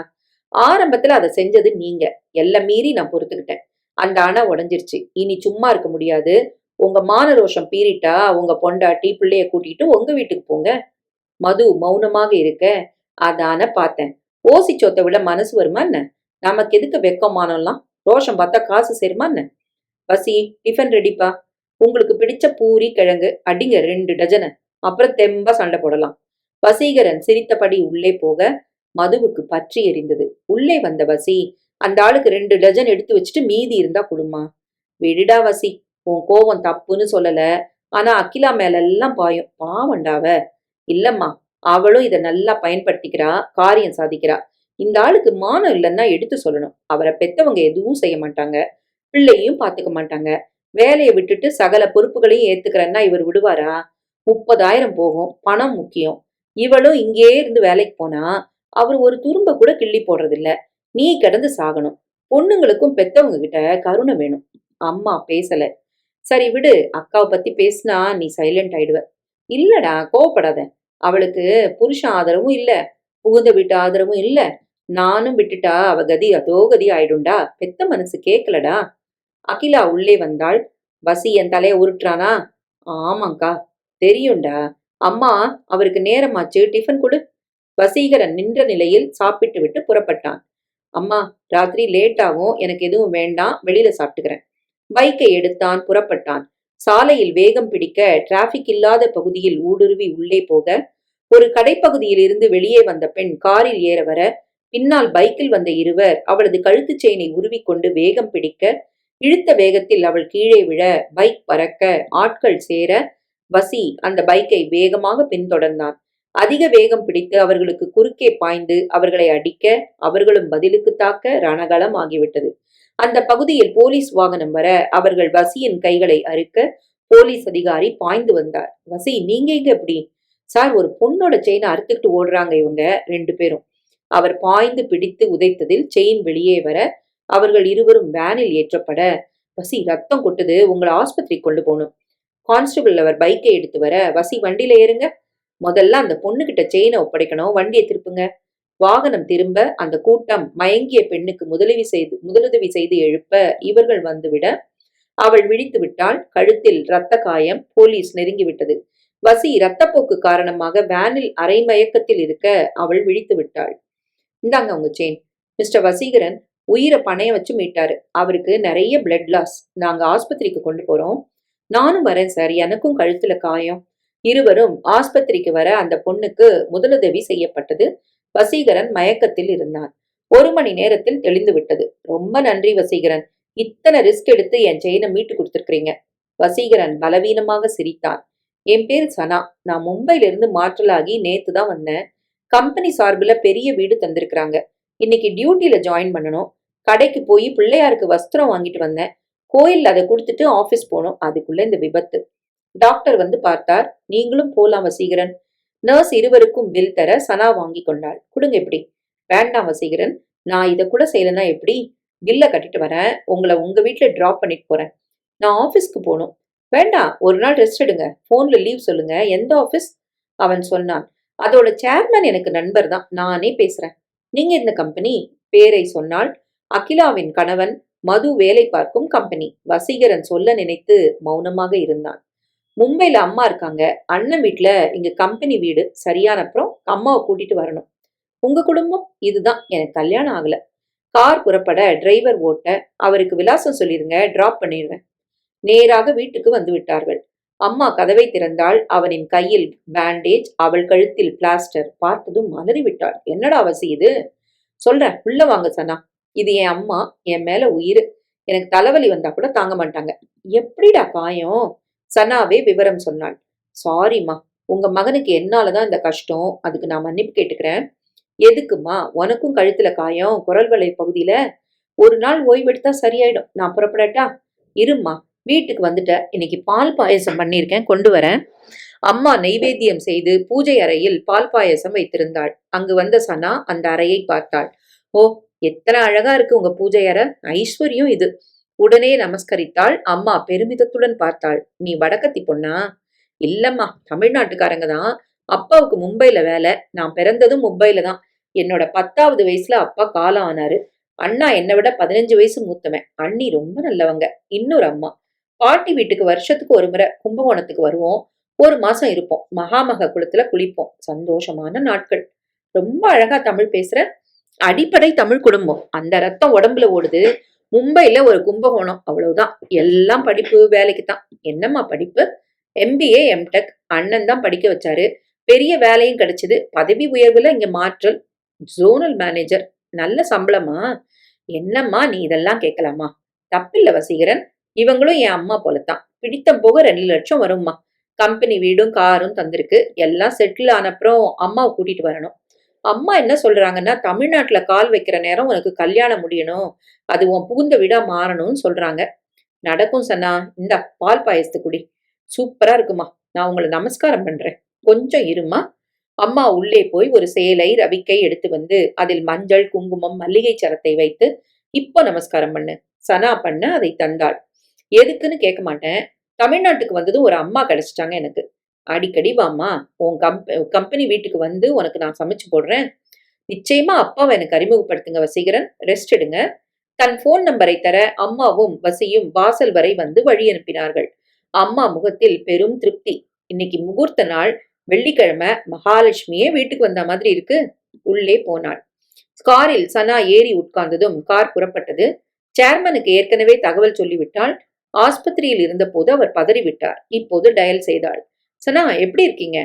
ஆரம்பத்துல அதை செஞ்சது நீங்க. எல்லாம் மீறி நான் பொறுத்துக்கிட்டேன். அந்த அணை உடைஞ்சிருச்சு. இனி சும்மா இருக்க முடியாது. உங்க மான ரோஷம் பீறிட்டா உங்க பொண்டாட்டி பிள்ளைய கூட்டிட்டு உங்க வீட்டுக்கு போங்க. மது மௌனமாக இருக்க, அதான பார்த்தேன். ஓசி சொத்தை விட மனசு வருமா என்ன? நமக்கு எதுக்கு வெக்கமானம்லாம்? ரோஷம் பார்த்தா காசு சேருமா என்ன? வசி, டிஃபன் ரெடிப்பா. உங்களுக்கு பிடிச்ச பூரி கிழங்கு அடிங்க 2 டஜனு. அப்புறம் தெம்பா சண்டை போடலாம். வசீகரன் சிரித்தபடி உள்ளே போக மதுவுக்கு பற்றி எரிந்தது. உள்ளே வந்த வசி, அந்த ஆளுக்கு 2 டஜன் எடுத்து வச்சுட்டு மீதி இருந்தா குடுமா. விடுடா வசி, உன் கோவம் தப்புன்னு சொல்லல. ஆனா அகிலா மேல எல்லாம் பாயும். பாவண்டாவ. இல்லம்மா, அவளும் இத நல்லா பயன்படுத்திக்கிறா, காரியம் சாதிக்கிறா. இந்த ஆளுக்கு மானம் இல்லைன்னா எடுத்து சொல்லணும். அவரை பெத்தவங்க எதுவும் செய்ய மாட்டாங்க, பிள்ளையும் பாத்துக்க மாட்டாங்க. வேலையை விட்டுட்டு சகல பொறுப்புகளையும் ஏத்துக்கிறேன்னா இவர் விடுவாரா? 30,000 போகும். பணம் முக்கியம். இவளும் இங்கே இருந்து வேலைக்கு போனா அவர் ஒரு துரும்ப கூட கிள்ளி போடுறதில்ல. நீ கிடந்து சாகணும். பொண்ணுங்களுக்கும் பெத்தவங்க கிட்ட கருணை வேணும். அம்மா பேசல. சரி விடு, அக்காவை பத்தி பேசினா நீ சைலண்ட் ஆயிடுவ. இல்லடா, கோவப்படாத. அவளுக்கு புருஷன் ஆதரவும் இல்ல, புகுந்த வீட்டு ஆதரவும் இல்ல. நானும் விட்டுட்டா அவ கதி அதோ கதி ஆயிடும்டா. பெத்த மனசு கேக்கலடா. அகிலா உள்ளே வந்தாள். வசி என் தலைய உருட்டுறானா? ஆமாங்கா, தெரியும்டா. அம்மா, அவருக்கு நேரமாச்சு, டிஃபன் கொடு. வசீகரன் நின்ற நிலையில் சாப்பிட்டு விட்டு புறப்பட்டான். அம்மா, ராத்திரி லேட் ஆகும், எனக்கு எதுவும் வேண்டாம், வெளியில சாப்பிட்டுக்கிறேன். பைக்கை எடுத்தான், புறப்பட்டான். சாலையில் வேகம் பிடிக்க டிராபிக் இல்லாத பகுதியில் ஊடுருவி உள்ளே போக, ஒரு கடைப்பகுதியில் இருந்து வெளியே வந்த பெண் காரில் ஏற வர, பின்னால் பைக்கில் வந்த இருவர் அவளது கழுத்து செயினை உருவிக்கொண்டு வேகம் பிடிக்க, இழுத்த வேகத்தில் அவள் கீழே விழ, பைக் பறக்க, ஆட்கள் சேர, வசி அந்த பைக்கை வேகமாக பின்தொடர்ந்தான். அதிக வேகம் பிடித்து அவர்களுக்கு குறுக்கே பாய்ந்து அவர்களை அடிக்க, அவர்களும் பதிலுக்கு தாக்க ரணகளம் ஆகிவிட்டது. அந்த பகுதியில் போலீஸ் வாகனம் வர அவர்கள் வசியின் கைகளை அறுக்க போலீஸ் அதிகாரி பாய்ந்து வந்தார். வசி, நீங்க எங்க எப்படி? சார், ஒரு பொண்ணோட செயினை அறுத்துக்கிட்டு ஓடுறாங்க இவங்க 2 பேரும். அவர் பாய்ந்து பிடித்து உதைத்ததில் செயின் வெளியே வர அவர்கள் இருவரும் வேனில் ஏற்றப்பட, வசி ரத்தம் கொட்டுது, உங்களை ஆஸ்பத்திரி கொண்டு போகணும். கான்ஸ்டபிள் அவர் பைக்கை எடுத்து வர, வசி வண்டியில ஏறுங்க. முதல்ல அந்த பொண்ணுகிட்ட செயினை ஒப்படைக்கணும், வண்டியை திருப்புங்க. வாகனம் திரும்ப அந்த கூட்டம் மயங்கிய பெண்ணுக்கு முதலுதவி செய்து எழுப்ப இவர்கள் வந்துவிட அவள் விழித்து விட்டாள். கழுத்தில் இரத்த காயம். போலீஸ் நெருங்கிவிட்டது. வசி இரத்தப்போக்கு காரணமாக வேனில் அரை மயக்கத்தில் இருக்க அவள் விழித்து விட்டாள். இந்தாங்க உங்க செயின். மிஸ்டர் வசீகரன் உயிரை பணைய வச்சு மீட்டாரு. அவருக்கு நிறைய பிளட் லாஸ். நாங்க ஆஸ்பத்திரிக்கு கொண்டு போறோம். நானும் வரேன் சார், எனக்கும் கழுத்துல காயம். இருவரும் ஆஸ்பத்திரிக்கு வர அந்த பொண்ணுக்கு முதலுதவி செய்யப்பட்டது. வசீகரன் மயக்கத்தில் இருந்தான். 1 மணி நேரத்தில் தெளிந்து விட்டது. ரொம்ப நன்றி வசீகரன், இத்தனை ரிஸ்க் எடுத்து என் செயினை மீட்டு கொடுத்துருக்கீங்க. வசீகரன் பலவீனமாக சிரித்தான். என் பேர் சனா. நான் மும்பையில இருந்து மாற்றலாகி நேத்து தான் வந்தேன். கம்பெனி சார்பில் பெரிய வீடு தந்திருக்கிறாங்க. இன்னைக்கு டியூட்டியில ஜாயின் பண்ணணும். கடைக்கு போய் பிள்ளையாருக்கு வஸ்திரம் வாங்கிட்டு வந்தேன். கோயில் அதை கொடுத்துட்டு ஆபீஸ் போனோம். அதுக்குள்ள இந்த விபத்து. டாக்டர் வந்து பார்த்தார். நீங்களும் போலாம் வசீகரன். நர்ஸ் இருவருக்கும் பில் தர சனா வாங்கி கொண்டாள். கொடுங்க. எப்படி? வேண்டாம் வசீகரன், நான் இதை கூட செய்யலன்னா எப்படி? பில்ல கட்டிட்டு வரேன், உங்களை உங்க வீட்டுல டிராப் பண்ணிட்டு போறேன். நான் ஆபீஸ்க்கு போகணும். வேண்டாம், ஒரு நாள் ரெஸ்ட் எடுங்க, போன்ல லீவ் சொல்லுங்க. எந்த ஆபீஸ்? அவன் சொன்னான். அதோட சேர்மன் எனக்கு நண்பர் தான், நானே பேசுறேன். நீங்க இந்த கம்பெனி? பேரை சொன்னாள். அகிலாவின் கணவன் மது வேலை பார்க்கும் கம்பெனி. வசீகரன் சொல்ல நினைத்து மௌனமாக இருந்தான். மும்பைல அம்மா இருக்காங்க. அண்ணன் வீட்டுல இங்க கம்பெனி வீடு சரியான அப்புறம் அம்மாவை கூட்டிட்டு வரணும். உங்க குடும்பம்? இதுதான், எனக்கு கல்யாணம் ஆகல. கார் புறப்பட டிரைவர் ஓட்ட, அவருக்கு விலாசம் சொல்லிருங்க, டிராப் பண்ணிடுவேன். நேராக வீட்டுக்கு வந்து விட்டார்கள். அம்மா கதவை திறந்தாள். அவனின் கையில் பேண்டேஜ், அவள் கழுத்தில் பிளாஸ்டர். பார்த்ததும் மலறிவிட்டாள். என்னடா வசி இது? சொல்றேன், உள்ள வாங்க சனா. இது என் அம்மா, என் மேல உயிர். எனக்கு தலைவலி வந்தா கூட தாங்க மாட்டாங்க. எப்படிடா காயம்? சனாவே விவரம் சொன்னாள். சாரிம்மா, உங்க மகனுக்கு என்னாலதான் இந்த கஷ்டம். அதுக்கு நான் மன்னிப்பு கேட்டுக்கிறேன். எதுக்குமா? உனக்கும் கழுத்துல காயம், குரல் வளை பகுதியில. ஒரு நாள் ஓய்வெடுத்தா சரியாயிடும். நான் புறப்படட்டா? இரும்மா, வீட்டுக்கு வந்துட்ட. இன்னைக்கு பால் பாயசம் பண்ணியிருக்கேன், கொண்டு வரேன். அம்மா நெய்வேத்தியம் செய்து பூஜை அறையில் பால் பாயசம் வைத்திருந்தாள். அங்கு வந்த சனா அந்த அறையை பார்த்தாள். ஓ, எத்தனை அழகா இருக்கு உங்க பூஜை அறை. ஐஸ்வர்யம் இது. உடனே நமஸ்கரித்தாள். அம்மா பெருமிதத்துடன் பார்த்தாள். நீ வடக்கத்தி பொண்ணா? இல்லம்மா, தமிழ்நாட்டுக்காரங்க தான். அப்பாவுக்கு மும்பைல வேலை. நான் பிறந்ததும் மும்பைல தான். என்னோட 10வது வயசுல அப்பா காலம் ஆனாரு. அண்ணா என்னை விட 15 வயசு மூத்தவன். அண்ணி ரொம்ப நல்லவங்க. இன்னொரு அம்மா. பாட்டி வீட்டுக்கு வருஷத்துக்கு ஒரு முறை கும்பகோணத்துக்கு வருவோம். ஒரு மாசம் இருப்போம். மகாமக குளத்துல குளிப்போம். சந்தோஷமான நாட்கள். ரொம்ப அழகா தமிழ் பேசுற. அடிப்படை தமிழ் குடும்பம். அந்த ரத்தம் உடம்புல ஓடுது. மும்பைல ஒரு கும்பகோணம், அவ்வளவுதான். எல்லாம் படிப்பு வேலைக்கு தான். என்னம்மா படிப்பு? MBA MTech. அண்ணன் தான் படிக்க வச்சாரு. பெரிய வேலையும் கிடைச்சது. பதவி உயர்வுல இங்க மாற்றல். Zonal manager. நல்ல சம்பளமா? என்னம்மா நீ இதெல்லாம் கேட்கலாமா? தப்பில்ல வசீகரன். இவங்களும் என் அம்மா போலத்தான். பிடித்தம் போக 2 லட்சம் வரும்மா. கம்பெனி வீடும் காரும் தந்திருக்கு. எல்லாம் செட்டில் ஆனப்புறம் அம்மாவை கூட்டிட்டு வரணும். அம்மா என்ன சொல்றாங்கன்னா, தமிழ்நாட்டுல கால் வைக்கிற நேரம் உனக்கு கல்யாணம் முடியணும். அது உன் புகுந்த வீடா மாறணும்னு சொல்றாங்க. நடக்கும் சன்னா. இந்த பால் பாயசத்து குடி. சூப்பரா இருக்குமா. நான் உங்களை நமஸ்காரம் பண்றேன். கொஞ்சம் இருமா. அம்மா உள்ளே போய் ஒரு சேலை ரவிக்கை எடுத்து வந்து அதில் மஞ்சள், குங்குமம், மல்லிகை சரத்தை வைத்து இப்போ நமஸ்காரம் பண்ணு. சனா பண்ண அதை தந்தாள். எதுக்குன்னு கேட்க மாட்டேன். தமிழ்நாட்டுக்கு வந்ததும் ஒரு அம்மா கிடைச்சிட்டாங்க எனக்கு. அடிக்கடி வாம்மா, உன் கம்பெனி வீட்டுக்கு வந்து உனக்கு நான் சமைச்சு போடுறேன். நிச்சயமா அப்பாவை எனக்கு அறிமுகப்படுத்துங்க வசீகரன். ரெஸ்ட் எடுங்க. தன் போன் நம்பரை தர அம்மாவும் வசியும் வாசல் வரை வந்து வழி அனுப்பினார்கள். அம்மா முகத்தில் பெரும் திருப்தி. இன்னைக்கு முகூர்த்த நாள். வெள்ளிக்கிழமை. மகாலட்சுமியே வீட்டுக்கு வந்த மாதிரி இருக்கு. உள்ளே போனாள். காரில் சனா ஏறி உட்கார்ந்ததும் கார் புறப்பட்டது. சேர்மனுக்கு ஏற்கனவே தகவல் சொல்லிவிட்டாள். ஆஸ்பத்திரியில் இருந்தபோது அவர் பதறிவிட்டார். இப்போது டயல் செய்தாள். சனா, எப்படி இருக்கீங்க?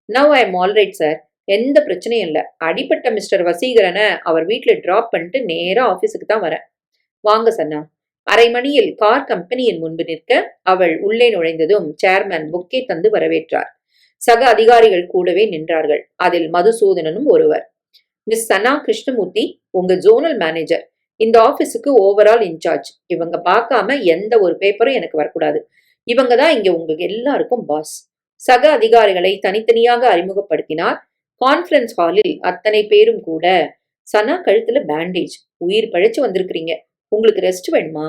Now I am alright sir. எந்த பிரச்சனையும் இல்ல. அடிப்பட்ட மிஸ்டர் வசீகரனை அவர் வீட்டுல டிராப் பண்ணிட்டு நேரா ஆபீஸுக்கு தான் வரேன். வாங்க சன்னா. அரை மணியில் கார் கம்பெனியின் முன்பு நிற்க அவள் உள்ளே நுழைந்ததும் சேர்மன் புக்கே தந்து வரவேற்றார். சக அதிகாரிகள் கூடவே நின்றார்கள். அதில் மதுசூதனனும் ஒருவர். மிஸ் சனா கிருஷ்ணமூர்த்தி, உங்க ஜோனல் மேனேஜர். இந்த ஆபீஸுக்கு ஓவரால் இன்சார்ஜ். இவங்க பார்க்காம எந்த ஒரு பேப்பரும் எனக்கு வரக்கூடாது. இவங்க தான் இங்க உங்களுக்கு எல்லாருக்கும் பாஸ். சக அதிகாரிகளை தனித்தனியாக அறிமுகப்படுத்தினார். கான்ஃபரன்ஸ் ஹாலில் அத்தனை பேரும் கூட. சனா கழுத்துல பேண்டேஜ். உயிர் பழைச்சு வந்திருக்கிறீங்க. உங்களுக்கு ரெஸ்ட் வேணுமா?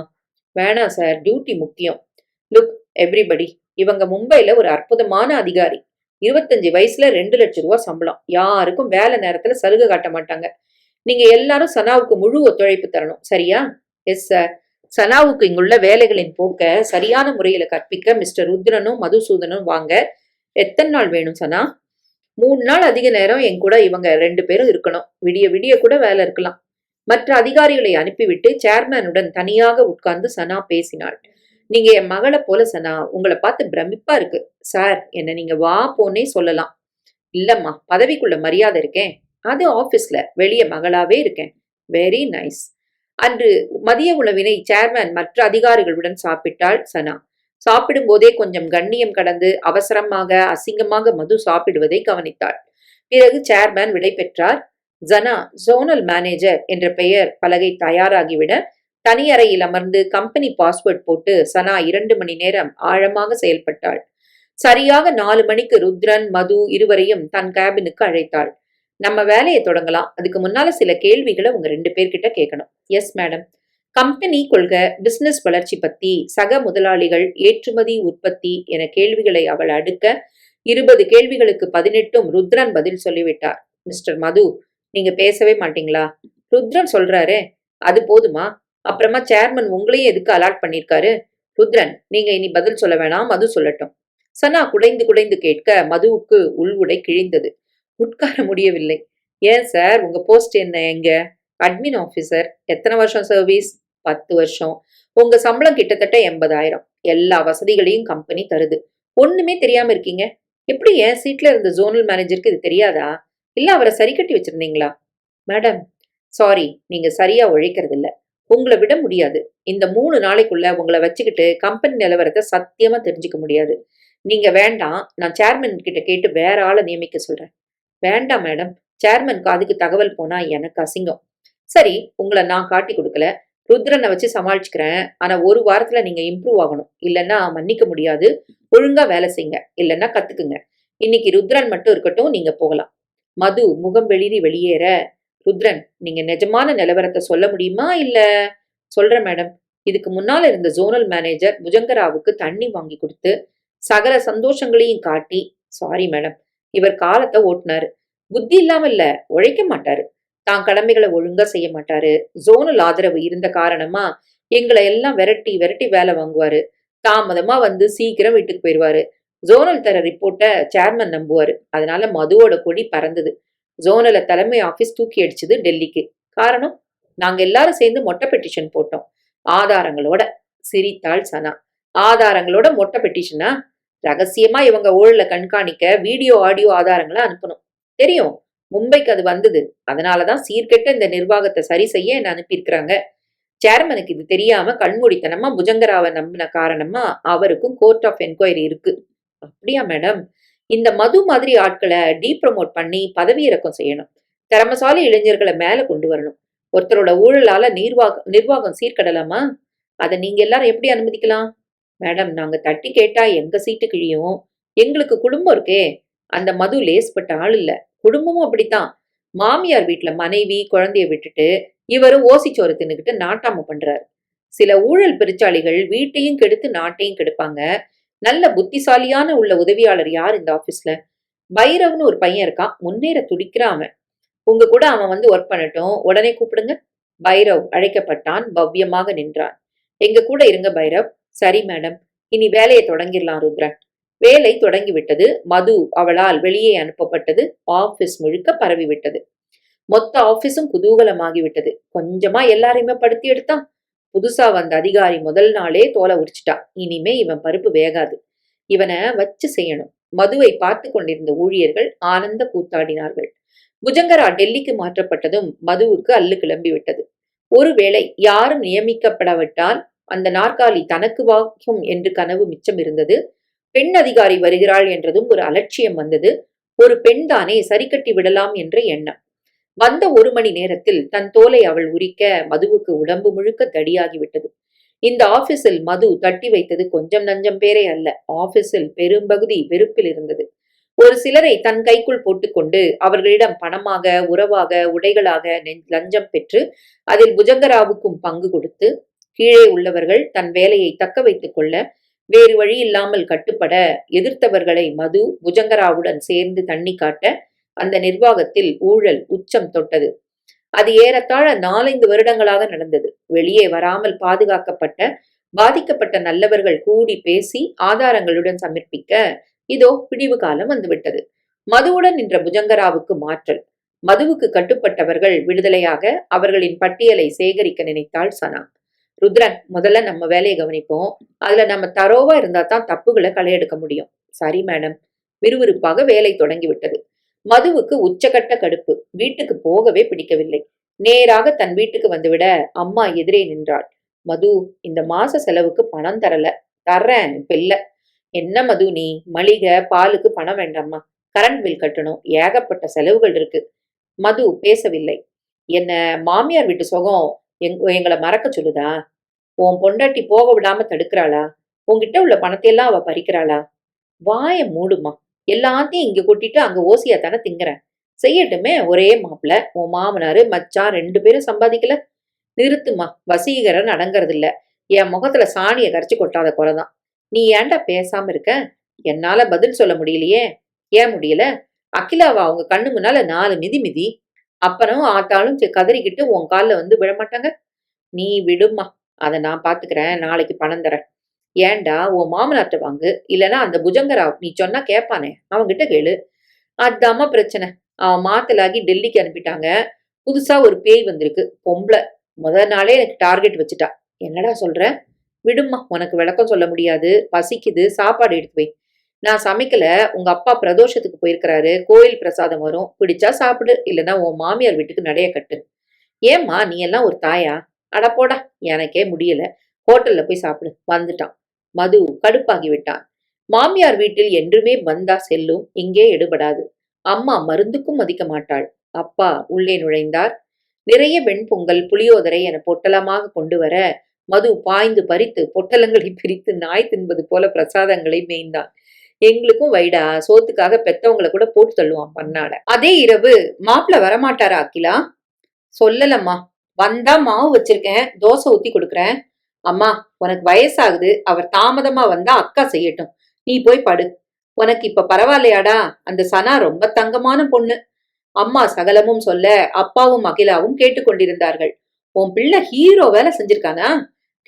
வேணாம் சார், டியூட்டி முக்கியம். லுக் எவ்ரிபடி, இவங்க மும்பைல ஒரு அற்புதமான அதிகாரி. 25 வயசுல 2 லட்சம் ரூபாய் சம்பளம். யாருக்கும் வேலை நேரத்துல சலுகை காட்ட மாட்டாங்க. நீங்க எல்லாரும் சனாவுக்கு முழு ஒத்துழைப்பு தரணும். சரியா? Yes sir. சனாவுக்கு இங்குள்ள வேலைகளின் போக்க சரியான முறையில கற்பிக்க மிஸ்டர் ருத்ரனும் மதுசூதனும் வாங்க. எத்தனை நாள் வேணும் சனா? 3 நாள் அதிக நேரம் என் கூட இவங்க 2 பேரும் இருக்கணும். விடிய விடிய கூட வேலை இருக்கலாம். மற்ற அதிகாரிகளை அனுப்பிவிட்டு சேர்மேனுடன் தனியாக உட்கார்ந்து சனா பேசினாள். நீங்க என் மகளை போல சனா. உங்களை பார்த்து பிரமிப்பா இருக்கு. சார், என்ன நீங்க வா போனே சொல்லலாம். இல்லம்மா, பதவிக்குள்ள மரியாதை இருக்கேன். அது ஆபீஸ்ல. வெளிய மகளாவே இருக்கேன். Very nice. அன்று மதிய உணவினை சேர்மேன் மற்ற அதிகாரிகளுடன் சாப்பிட்டாள் சனா. சாப்பிடும் போதே கொஞ்சம் கண்ணியம் கடந்து அவசரமாக அசிங்கமாக மது சாப்பிடுவதை கவனித்தாள். பிறகு சேர்மேன் விடை பெற்றார். ஜனா ஜோனல் மேனேஜர் என்ற பெயர் பலகை தயாராகிவிட தனியறையில் அமர்ந்து கம்பெனி பாஸ்வேர்ட் போட்டு சனா 2 மணி நேரம் ஆழமாக செயல்பட்டாள். சரியாக 4 மணிக்கு ருத்ரன் மது இருவரையும் தன் கேபினுக்கு அழைத்தாள். நம்ம வேலையை தொடங்கலாம். அதுக்கு முன்னால சில கேள்விகளை உங்க 2 பேர்கிட்ட கேட்கணும். Yes madam. கம்பெனி கொள்கை, பிசினஸ் வளர்ச்சி பத்தி, சக முதலாளிகள், ஏற்றுமதி, உற்பத்தி என கேள்விகளை அவள் அடுக்க 20 கேள்விகளுக்கு 18ம் ருத்ரன் பதில் சொல்லிவிட்டார். மிஸ்டர் மது, நீங்க பேசவே மாட்டீங்களா? ருத்ரன் சொல்றாரு. அது போதுமா? அப்புறமா சேர்மன் உங்களையும் எதுக்கு அலாட் பண்ணிருக்காரு? ருத்ரன், நீங்க இனி பதில் சொல்ல வேணாம், மது சொல்லட்டும். சனா குடைந்து குடைந்து கேட்க மதுவுக்கு உள்உடை கிழிந்தது. உட்கார முடியவில்லை. ஏன் சார், உங்க போஸ்ட் என்ன? எங்க? Admin officer. எத்தனை வருஷம் சர்வீஸ்? 10 வருஷம். உங்க சம்பளம் கிட்டத்தட்ட 80,000. எல்லா வசதிகளையும் கம்பெனி தருது. ஒண்ணுமே தெரியாம இருக்கீங்க. எப்படி என் சீட்ல இருந்த ஜோனல் மேனேஜருக்கு இது தெரியாதா? இல்ல அவரை சரி கட்டி வச்சிருந்தீங்களா? மேடம், சாரி, நீங்க சரியா உழைக்கிறது இல்ல. உங்களை விட முடியாது. இந்த 3 நாளைக்குள்ள உங்களை வச்சுக்கிட்டு கம்பெனி நிலவரத்தை சத்தியமா தெரிஞ்சுக்க முடியாது. நீங்க வேண்டாம், நான் சேர்மன் கிட்ட கேட்டு வேற ஆளை நியமிக்க சொல்றேன். வேண்டாம் மேடம், சேர்மன் காதுக்கு தகவல் போனா எனக்கு அசிங்கம். சரி, உங்களை நான் காட்டி கொடுக்கல. ருத்ரனை வச்சு சமாளிச்சுக்கிறேன். ஆனா ஒரு வாரத்துல நீங்க இம்ப்ரூவ் ஆகணும். இல்லைன்னா மன்னிக்க முடியாது. ஒழுங்கா வேலை செய்யுங்க. இல்லைன்னா கத்துக்குங்க. இன்னைக்கு ருத்ரன் மட்டும் இருக்கட்டும், நீங்க போகலாம். மது முகம் வெளிரி வெளியேற, ருத்ரன், நீங்க நிஜமான நிலவரத்தை சொல்ல முடியுமா? இல்ல? சொல்றேன் மேடம். இதுக்கு முன்னால இருந்த ஜோனல் மேனேஜர் புஜங்கராவுக்கு தண்ணி வாங்கி கொடுத்து சகல சந்தோஷங்களையும் காட்டி, சாரி மேடம், இவர் காலத்தை ஓட்டுனாரு. புத்தி இல்லாம இல்ல, உழைக்க மாட்டாரு. தான் கடமைகளை ஒழுங்கா செய்ய மாட்டாரு. ஜோனல் ஆதரவு இருந்த காரணமா எங்களை எல்லாம் விரட்டி விரட்டி வேலை வாங்குவாரு. தாமதமா வந்து சீக்கிரம் வீட்டுக்கு போயிடுவாரு. ஜோனல் தர ரிப்போர்ட்டை சேர்மன் நம்புவாரு. அதனால மதுவோட கொடி பறந்தது. ஜோனல தலைமை ஆபீஸ் தூக்கி அடிச்சது டெல்லிக்கு. காரணம், நாங்க எல்லாரும் சேர்ந்து மொட்டை பெட்டிஷன் போட்டோம். ஆதாரங்களோட. சிரித்தாள் சனா. ஆதாரங்களோட மொட்டை பெட்டிஷனா? ரகசியமா இவங்க ஊழல கண்காணிக்க வீடியோ ஆடியோ ஆதாரங்களை அனுப்பணும். தெரியும், மும்பைக்கு அது வந்தது. அதனாலதான் சீர்கெட்ட இந்த நிர்வாகத்தை சரி செய்ய என்ன அனுப்பியிருக்கிறாங்க. சேர்மனுக்கு இது தெரியாம கண்மூடித்தனமா புஜங்கராவை நம்பின காரணமா அவருக்கும் கோர்ட் ஆஃப் என்கொயரி இருக்கு. அப்படியா மேடம்? இந்த மது மாதிரி ஆட்களை டீப்ரமோட் பண்ணி பதவி இறக்கம் செய்யணும். திறமசாலி இளைஞர்களை மேல கொண்டு வரணும். ஒருத்தரோட ஊழலால நிர்வாகம் சீர்கடலாமா? அதை நீங்க எல்லாரும் எப்படி அனுமதிக்கலாம்? மேடம், நாங்க தட்டி கேட்டா எங்க சீட்டு கிழியும். எங்களுக்கு குடும்பம் இருக்கே. அந்த மது லேஸ்பட்ட ஆள் இல்ல. குடும்பமும் அப்படித்தான். மாமியார் வீட்டுல மனைவி குழந்தைய விட்டுட்டு இவரு ஓசிச்சோறு தின்னுக்கிட்டு நாட்டாம பண்றாரு. சில ஊழல் பெருச்சாளிகள் வீட்டையும் கெடுத்து நாட்டையும் கெடுப்பாங்க. நல்ல புத்திசாலியான உள்ள உதவியாளர் யார் இந்த ஆபீஸ்ல? பைரவ்னு ஒரு பையன் இருக்கான். முன்னேற துடிக்கிறான் அவன். உங்க கூட அவன் வந்து ஒர்க் பண்ணட்டும். உடனே கூப்பிடுங்க. பைரவ் அழைக்கப்பட்டான். பவ்யமாக நின்றான். எங்க கூட இருங்க பைரவ். சரி மேடம். இனி வேலையை தொடங்கிடலாம் ருத்ரன். வேலை தொடங்கிவிட்டது. மது அவளால் வெளியே அனுப்பப்பட்டது. ஆபீஸ் முழுக்க பரவிவிட்டது. மொத்த ஆபீஸும் குதூகலமாகிவிட்டது. கொஞ்சமா எல்லாரையுமே படுத்தி எடுத்தான். புதுசா வந்த அதிகாரி முதல் நாளே தோலை உரிச்சிட்டான். இனிமே இவன் பருப்பு வேகாது. இவனை வச்சு செய்யணும். மதுவை பார்த்து கொண்டிருந்த ஊழியர்கள் ஆனந்த கூத்தாடினார்கள். புஜங்கரா டெல்லிக்கு மாற்றப்பட்டதும் மதுவுக்கு அல்லு கிளம்பி விட்டது. ஒருவேளை யாரும் நியமிக்கப்படாவிட்டால் அந்த நாற்காலி தனக்கு வாக்கும் என்று கனவு மிச்சம் இருந்தது. பெண் அதிகாரி வருகிறாள் என்றதும் ஒரு அலட்சியம் வந்தது. ஒரு பெண் தானே சரிக்கட்டி விடலாம் என்ற எண்ணம். வந்த 1 மணி நேரத்தில் தன் தோலை அவள் உரிக்க மதுவுக்கு உடம்பு முழுக்க தடியாகிவிட்டது. இந்த ஆபீஸில் மது தட்டி வைத்தது கொஞ்சம் நஞ்சம் பேரே அல்ல. ஆபீஸில் பெரும்பகுதி வெறுப்பில் இருந்தது. ஒரு சிலரை தன் கைக்குள் போட்டுக்கொண்டு அவர்களிடம் பணமாக, உறவாக, உடைகளாக லஞ்சம் பெற்று அதில் புஜங்கராவுக்கும் பங்கு கொடுத்து கீழே உள்ளவர்கள் தன் வேலையை தக்க வைத்துக் கொள்ள வேறு வழி இல்லாமல் கட்டுப்பட எதிர்த்தவர்களை மது புஜங்கராவுடன் சேர்ந்து தண்ணி காட்ட அந்த நிர்வாகத்தில் ஊழல் உச்சம் தொட்டது. அது ஏறத்தாழ 4-5 வருடங்களாக நடந்தது. வெளியே வராமல் பாதுகாக்கப்பட்ட பாதிக்கப்பட்ட நல்லவர்கள் கூடி பேசி ஆதாரங்களுடன் சமர்ப்பிக்க இதோ பிடிவு காலம் வந்துவிட்டது. மதுவுடன் நின்ற புஜங்கராவுக்கு மாற்றல். மதுவுக்கு கட்டுப்பட்டவர்கள் விடுதலையாக அவர்களின் பட்டியலை சேகரிக்க நினைத்தாள் சனா. ருத்ரன், முதல்ல நம்ம வேலையை கவனிப்போம். அதுல நம்ம தரோவா இருந்தா தான் தப்புகளை களையெடுக்க முடியும். சரி மேடம். விறுவிறுப்பாக வேலை தொடங்கிவிட்டது. மதுவுக்கு உச்சகட்ட கடுப்பு. வீட்டுக்கு போகவே பிடிக்கவில்லை. நேராக தன் வீட்டுக்கு வந்துவிட அம்மா எதிரே நின்றாள். மது, இந்த மாச செலவுக்கு பணம் தரல. தர்றேன், இப்ப இல்ல. என்ன மது நீ? மளிகை பாலுக்கு பணம் வேண்டாமா? கரண்ட் பில் கட்டணும். ஏகப்பட்ட செலவுகள் இருக்கு. மது பேசவில்லை. என்ன மாமியார் வீட்டு சுகம் எங்களை மறக்க சொல்லுதா? உன் பொண்டாட்டி போக விடாம தடுக்கிறாளா? உன்கிட்ட உள்ள பணத்தையெல்லாம் அவ பறிக்கிறாளா? வாய மூடுமா. எல்லாத்தையும் இங்க கொட்டிட்டு அங்க ஓசியா தானே திங்குறேன். செய்யட்டுமே, ஒரே மாப்பிள்ள. உன் மாமனாரு மச்சான் 2 பேரும் சம்பாதிக்கல. நிறுத்துமா. வசீகரன் அடங்கறது இல்ல. என் முகத்துல சாணியை கரைச்சு கொட்டாத குறைதான். நீ ஏன்டா பேசாம இருக்க? என்னால பதில் சொல்ல முடியலையே. ஏன் முடியல? அகிலாவா அவங்க கண்ணு முன்னால 4 மிதி மிதி. அப்பனும் ஆத்தாலும் கதறிக்கிட்டு உன் காலில் வந்து விழமாட்டாங்க. நீ விடுமா. அதை நான் பாத்துக்கிறேன். நாளைக்கு பணம் தரேன். ஏன்டா உன் மாமனார்ட்ட வாங்கு. இல்லைன்னா அந்த புஜங்கராவ் நீ சொன்னா கேட்பானே, அவன்கிட்ட கேளு. அதாம்மா பிரச்சனை. அவன் மாத்தலாகி டெல்லிக்கு அனுப்பிட்டாங்க. புதுசா ஒரு பேய் வந்திருக்கு. பொம்பளை. முதல் நாளே எனக்கு டார்கெட் வச்சுட்டா. என்னடா சொல்ற? விடுமா, உனக்கு விளக்கம் சொல்ல முடியாது. பசிக்குது, சாப்பாடு எடுத்து வை. நான் சமைக்கல, உங்க அப்பா பிரதோஷத்துக்கு போயிருக்கிறாரு, கோயில் பிரசாதம் வரும், பிடிச்சா சாப்பிடு, இல்லைன்னா உன் மாமியார் வீட்டுக்கு நடைய கட்டு. ஏம்மா நீ எல்லாம் ஒரு தாயா? அட போடா, எனக்கே முடியல, ஹோட்டல்ல போய் சாப்பிடு வந்துட்டான். மது கடுப்பாகி விட்டான். மாமியார் வீட்டில் என்றுமே பந்தா செல்லும், இங்கே எடுபடாது. அம்மா மருந்துக்கும் மதிக்க மாட்டாள். அப்பா உள்ளே நுழைந்தார். நிறைய வெண்பொங்கல், புளியோதரை என பொட்டலமாக கொண்டு வர மது பாய்ந்து பறித்து பொட்டலங்களை பிரித்து நாய் தின்பது போல பிரசாதங்களை மேய்ந்தான். எங்களுக்கும் வைடா, சோத்துக்காக பெத்தவங்களை கூட போட்டு தள்ளுவான் பண்ணாட. அதே இரவு மாப்பிள்ள வரமாட்டாரா அகிலா? சொல்லலம்மா. வந்தா மாவு வச்சிருக்கேன், தோசை ஊத்தி கொடுக்குறேன். அம்மா உனக்கு வயசாகுது, அவர் தாமதமா வந்தா அக்கா செய்யட்டும், நீ போய் படு. உனக்கு இப்ப பரவாயில்லையாடா? அந்த சனா ரொம்ப தங்கமான பொண்ணு. அம்மா சகலமும் சொல்ல அப்பாவும் அகிலாவும் கேட்டுக்கொண்டிருந்தார்கள். உன் பிள்ளை ஹீரோ வேலை செஞ்சிருக்கானா?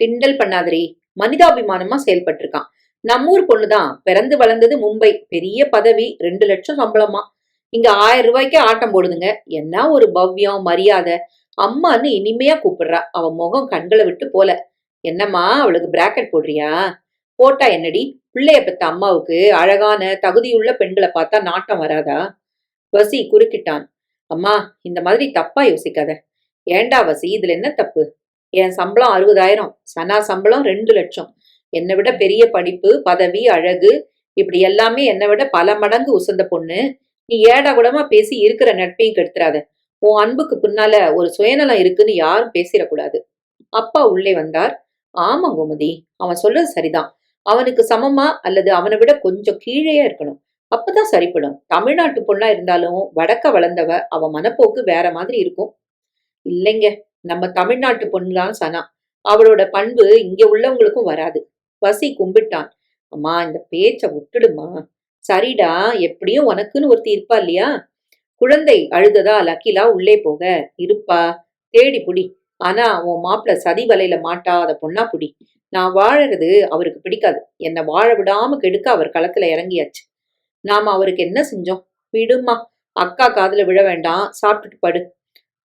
கிண்டல் பண்ணாதரி, மனிதாபிமானமா செயல்பட்டிருக்கான். நம்மூர் பொண்ணுதான், பிறந்து வளர்ந்தது மும்பை, பெரிய பதவி, 2 லட்சம் சம்பளமா. இங்க 1000 ரூபாய்க்கு ஆட்டம் போடுதுங்க. என்ன ஒரு பவ்யம் மரியாதை. அம்மான்னு இனிமையா கூப்பிடுறா. அவ முகம் கண்களை விட்டு போல. என்னம்மா அவளுக்கு பிராக்கெட் போடுறியா? போட்டா என்னடி, பிள்ளைய பெத்த அம்மாவுக்கு அழகான தகுதியுள்ள பெண்களை பார்த்தா நாட்டம் வராதா? வசி குறுக்கிட்டான். அம்மா இந்த மாதிரி தப்பா யோசிக்காத. ஏண்டா வசி, இதுல என்ன தப்பு? என் சம்பளம் 60,000, சனா சம்பளம் 2 லட்சம். என்னை விட பெரிய படிப்பு, பதவி, அழகு, இப்படி எல்லாமே என்னை விட பல மடங்கு உசந்த பொண்ணு. நீ ஏடா கூடமா பேசி இருக்கிற நட்பையும் கெடுத்துறாத. உன் அன்புக்கு பின்னால ஒரு சுயநலம் இருக்குன்னு யாரும் பேசிடக்கூடாது. அப்பா உள்ளே வந்தார். ஆமா கோமதி, அவன் சொல்றது சரிதான். அவனுக்கு சமமா அல்லது அவனை விட கொஞ்சம் கீழேயே இருக்கணும். அப்பதான் சரிப்படும். தமிழ்நாட்டு பொண்ணா இருந்தாலும் வடக்க வளர்ந்தவ, அவ மனப்போக்கு வேற மாதிரி இருக்கும். இல்லைங்க, நம்ம தமிழ்நாட்டு பொண்ணுதான் சனா. அவளோட பண்பு இங்க உள்ளவங்களுக்கும் வராது. வசி கும்பிட்டான். அம்மா இந்த பேச்ச விட்டுடுமா. சரிடா, எப்படியும் உனக்குன்னு ஒருத்தி இருப்பா இல்லையா? குழந்தை அழுததால் அகிலா உள்ளே போக, இருப்பா, தேடி புடி. ஆனா உன் மாப்பிள்ள சதி வலையில மாட்டாத பொண்ணா புடி. நான் வாழறது அவருக்கு பிடிக்காது. என்னை வாழ விடாம கெடுக்க அவர் களத்துல இறங்கியாச்சு. நாம அவருக்கு என்ன செஞ்சோம்? விடுமா, அக்கா காதுல விழ வேண்டாம், சாப்பிட்டுட்டு படு.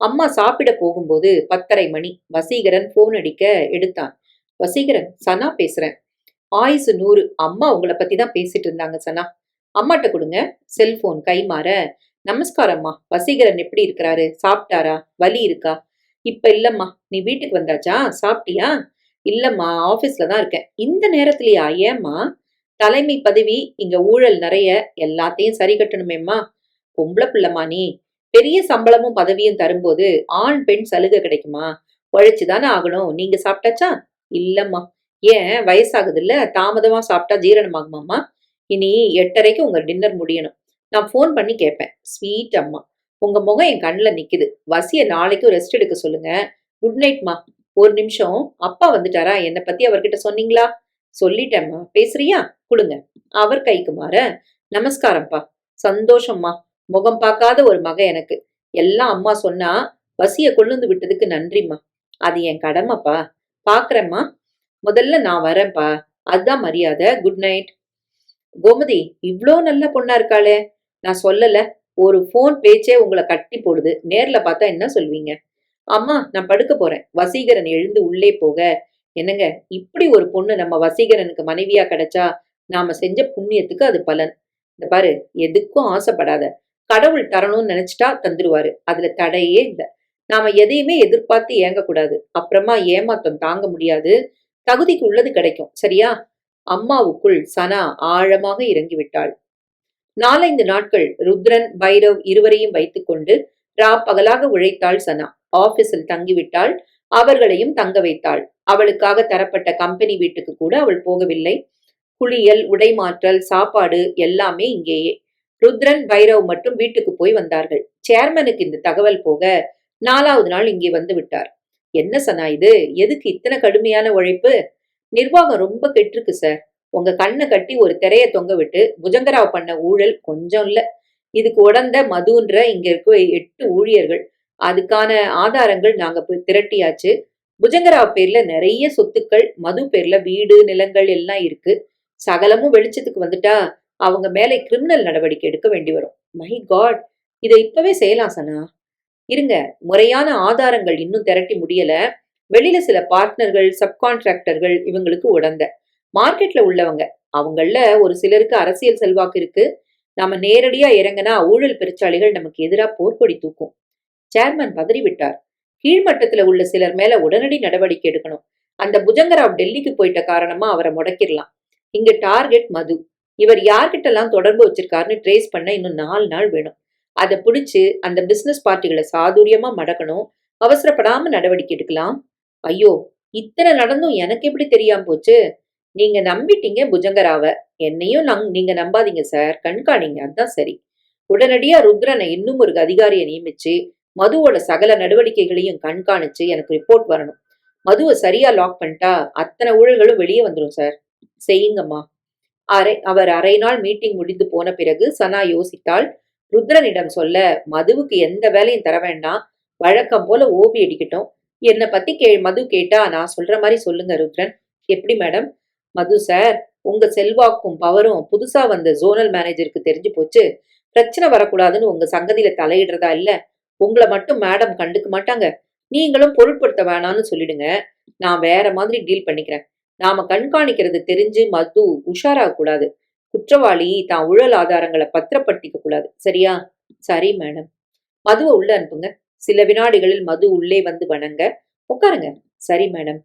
அம்மா சாப்பிட போகும்போது 10:30 மணி. வசீகரன் போன் அடிக்க எடுத்தான். வசீகரன், சனா பேசுறேன். ஆயுசு 100. அம்மா உங்களை பத்தி தான் பேசிட்டு இருந்தாங்க சனா. அம்மாட்ட கொடுங்க. செல்போன் கைமாற, நமஸ்காரம்மா, வசீகரன் எப்படி இருக்கிறாரு? சாப்பிட்டாரா? வலி இருக்கா? இப்ப இல்லம்மா. நீ வீட்டுக்கு வந்தாச்சா? சாப்பிட்டியா? இல்லம்மா, ஆபீஸ்ல தான் இருக்கேன். இந்த நேரத்திலயா? ஏம்மா? தலைமை பதவி, இங்க ஊழல் நிறைய, எல்லாத்தையும் சரி கட்டணுமேம்மா. பொம்பளை பிள்ளைமா நீ. பெரிய சம்பளமும் பதவியும் தரும்போது ஆண் பெண் சலுகை கிடைக்குமா? உழைச்சுதானே ஆகணும். நீங்க சாப்பிட்டாச்சா? இல்லம்மா. ஏன், வயசாகுது இல்ல, தாமதமா சாப்பிட்டா ஜீரணமாகுமாம்மா. இனி 8:30க்கு உங்க டின்னர் முடியணும். நான் போன் பண்ணி கேட்பேன். ஸ்வீட் அம்மா. உங்க முகம் என் கண்ணுல நிக்குது. வசிய நாளைக்கும் ரெஸ்ட் எடுக்க சொல்லுங்க. குட் நைட்மா. ஒரு நிமிஷம், அப்பா வந்துட்டாரா? என்னை பத்தி அவர்கிட்ட சொன்னீங்களா? சொல்லிட்டேம்மா. பேசுறியா? கொடுங்க. அவர் கைக்கு மாற, நமஸ்காரம்ப்பா. சந்தோஷம்மா. முகம் பார்க்காத ஒரு மக எனக்கு. எல்லாம் அம்மா சொன்னா, வசிய கொள்ளுந்து விட்டதுக்கு நன்றிம்மா. அது என் கடமைப்பா. பாக்குறேம்மா. முதல்ல நான் வரேன்ப்பா. அதுதான் மரியாதை. Good night. கோமதி இவ்ளோ நல்ல பொண்ணா இருக்காளே. நான் சொல்லல, ஒரு போன் பேச்சே உங்களை கட்டி போடுது. நேர்ல பார்த்தா என்ன சொல்வீங்க? அம்மா நான் படுக்க போறேன். வசீகரன் எழுந்து உள்ளே போக, என்னங்க, இப்படி ஒரு பொண்ணு நம்ம வசீகரனுக்கு மனைவியா கிடைச்சா நாம செஞ்ச புண்ணியத்துக்கு அது பலன். இந்த பாரு, எதுக்கும் ஆசைப்படாத. கடவுள் தரணும்னு நினைச்சிட்டா தந்துருவாரு. அதுல தடையே இல்லை. நாம எதையுமே எதிர்பார்த்து ஏங்கக்கூடாது. அப்புறமா ஏமாத்தம் தாங்க முடியாது. தகுதிக்கு உள்ளது கிடைக்கும். சரியா? அம்மாவுக்குள் சனா ஆழமாக இறங்கிவிட்டாள். 4-5 நாட்கள் ருத்ரன், பைரவ் இருவரையும் வைத்துக்கொண்டு பகலாக உழைத்தாள் சனா. ஆபீஸில் தங்கிவிட்டாள். அவர்களையும் தங்க வைத்தாள். அவளுக்காக தரப்பட்ட கம்பெனி வீட்டுக்கு கூட அவள் போகவில்லை. குளியல், உடைமாற்றல், சாப்பாடு எல்லாமே இங்கேயே. ருத்ரன், பைரவ் மட்டும் வீட்டுக்கு போய் வந்தார்கள். சேர்மனுக்கு இந்த தகவல் போக 4வது நாள் இங்கே வந்து விட்டார். என்ன சனா இது? எதுக்கு இத்தனை கடுமையான உழைப்பு? நிர்வாகம் ரொம்ப கெட்டிருக்கு சார். உங்க கண்ணை கட்டி ஒரு திரைய தொங்க விட்டு புஜங்கராவ் பண்ண ஊழல் கொஞ்சம் இல்ல. இதுக்கு உடந்த மதுன்ற இங்க இருக்க 8 ஊழியர்கள். அதுக்கான ஆதாரங்கள் நாங்க போய் திரட்டியாச்சு. புஜங்கராவ் பேர்ல நிறைய சொத்துக்கள், மது பேர்ல வீடு, நிலங்கள் எல்லாம் இருக்கு. சகலமும் வெளிச்சத்துக்கு வந்துட்டா அவங்க மேலே கிரிமினல் நடவடிக்கை எடுக்க வேண்டி வரும். மை காட், இதை இப்பவே செய்யலாம் சனா. இருங்க, முறையான ஆதாரங்கள் இன்னும் திரட்டி முடியல. வெளியில சில பார்ட்னர்கள், சப்கான்ட்ராக்டர்கள் இவங்களுக்கு உடந்த. மார்க்கெட்ல உள்ளவங்க. அவங்கள ஒரு சிலருக்கு அரசியல் செல்வாக்கு இருக்கு. நாம நேரடியா இறங்கினா ஊழல் பெருச்சாளிகள் நமக்கு எதிரா போர்க்கொடி தூக்கும். சேர்மன் பதறிவிட்டார். கீழ்மட்டத்துல உள்ள சிலர் மேல உடனடி நடவடிக்கை எடுக்கணும். அந்த புஜங்கராவ் டெல்லிக்கு போயிட்ட காரணமா அவரை முடக்கிடலாம். இங்க டார்கெட் மது. இவர் யார்கிட்ட எல்லாம் தொடர்பு வச்சிருக்காருன்னு ட்ரேஸ் பண்ண இன்னும் 4 நாள் வேணும். அதை பிடிச்சு அந்த பிசினஸ் பார்ட்டிகளை சாதுரியமா மடக்கணும். அவசரப்படாம நடவடிக்கை எடுக்கலாம். ஐயோ, இத்தனை நடந்தும் எனக்கு எப்படி தெரியாம போச்சு? நீங்க நம்பிட்டீங்க புஜங்கராவ. என்னையும் நீங்க நம்பாதீங்க சார். கண்காணிங்க, அதான் சரி. உடனடியா ருத்ரனை இன்னும் ஒரு அதிகாரியை நியமிச்சு மதுவோட சகல நடவடிக்கைகளையும் கண்காணிச்சு எனக்கு ரிப்போர்ட் வரணும். மதுவை சரியா லாக் பண்ணிட்டா அத்தனை ஊழல்களும் வெளியே வந்துடும் சார். செய்யுங்கம்மா. அவர் அரை நாள் மீட்டிங் முடிந்து போன பிறகு சனா யோசித்தாள். ருத்ரனிடம் சொல்ல, மதுவுக்கு எந்த வேலையும் தர வேண்டாம், வழக்கம் போல ஓபி அடிக்கட்டும். என்னை பத்தி மது கேட்டா நான் சொல்ற மாதிரி சொல்லுங்க ருத்ரன். எப்படி மேடம்? மது சார், உங்க செல்வாக்கும் பவரும் புதுசா வந்த ஜோனல் மேனேஜருக்கு தெரிஞ்சு போச்சு. பிரச்சனை வரக்கூடாதுன்னு உங்க சங்கதியில தலையிடுறதா இல்ல. உங்களை மட்டும் மேடம் கண்டுக்க மாட்டாங்க. நீங்களும் பொருட்படுத்த வேணாம்னு சொல்லிடுங்க. நான் வேற மாதிரி டீல் பண்ணிக்கிறேன். நாம கண்காணிக்கிறது தெரிஞ்சு மது உஷாராக கூடாது. குற்றவாளி தான் ஊழல் ஆதாரங்களை பத்திரப்படுத்திக்க கூடாது. சரியா? சரி மேடம். மதுவை உள்ள அனுப்புங்க. சில வினாடிகளில் மது உள்ளே வந்து வணங்க. உட்காருங்க. சரி மேடம்.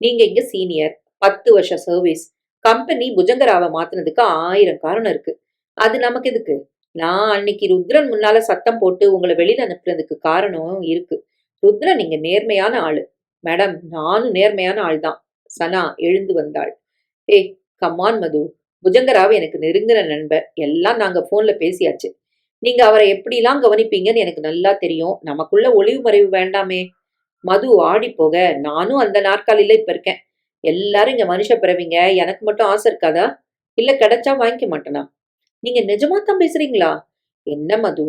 நீங்க இங்க சீனியர், 10 வருஷ சர்வீஸ். கம்பெனி புஜங்கராவை மாத்தினதுக்கு 1000 காரணம் இருக்கு. அது நமக்கு எதுக்கு? நான் அன்னைக்கு ருத்ரன் முன்னால சத்தம் போட்டு உங்களை வெளியில அனுப்புறதுக்கு காரணம் இருக்கு. ருத்ரன் நீங்க நேர்மையான ஆளு. மேடம், நானும் நேர்மையான ஆள் தான். சனா எழுந்து வந்தாள். ஏய், கம்மான் மது. புஜங்கராவ் எனக்கு நெருங்கின நண்பர். எல்லாம் நாங்க போன்ல பேசியாச்சு. நீங்க அவரை எப்படிலாம் கவனிப்பீங்கன்னு எனக்கு நல்லா தெரியும். நமக்குள்ள ஒளிவு மறைவு வேண்டாமே. மது ஆடி போக, நானும் அந்த நாற்காலியில இப்ப இருக்கேன். எல்லாரும் இங்க மனுஷ பிறவிங்க. எனக்கு மட்டும் ஆசை இருக்காதா? இல்ல கிடைச்சா வாங்கிக்க மாட்டேனா? நீங்க நிஜமா தான் பேசுறீங்களா? என்ன மது,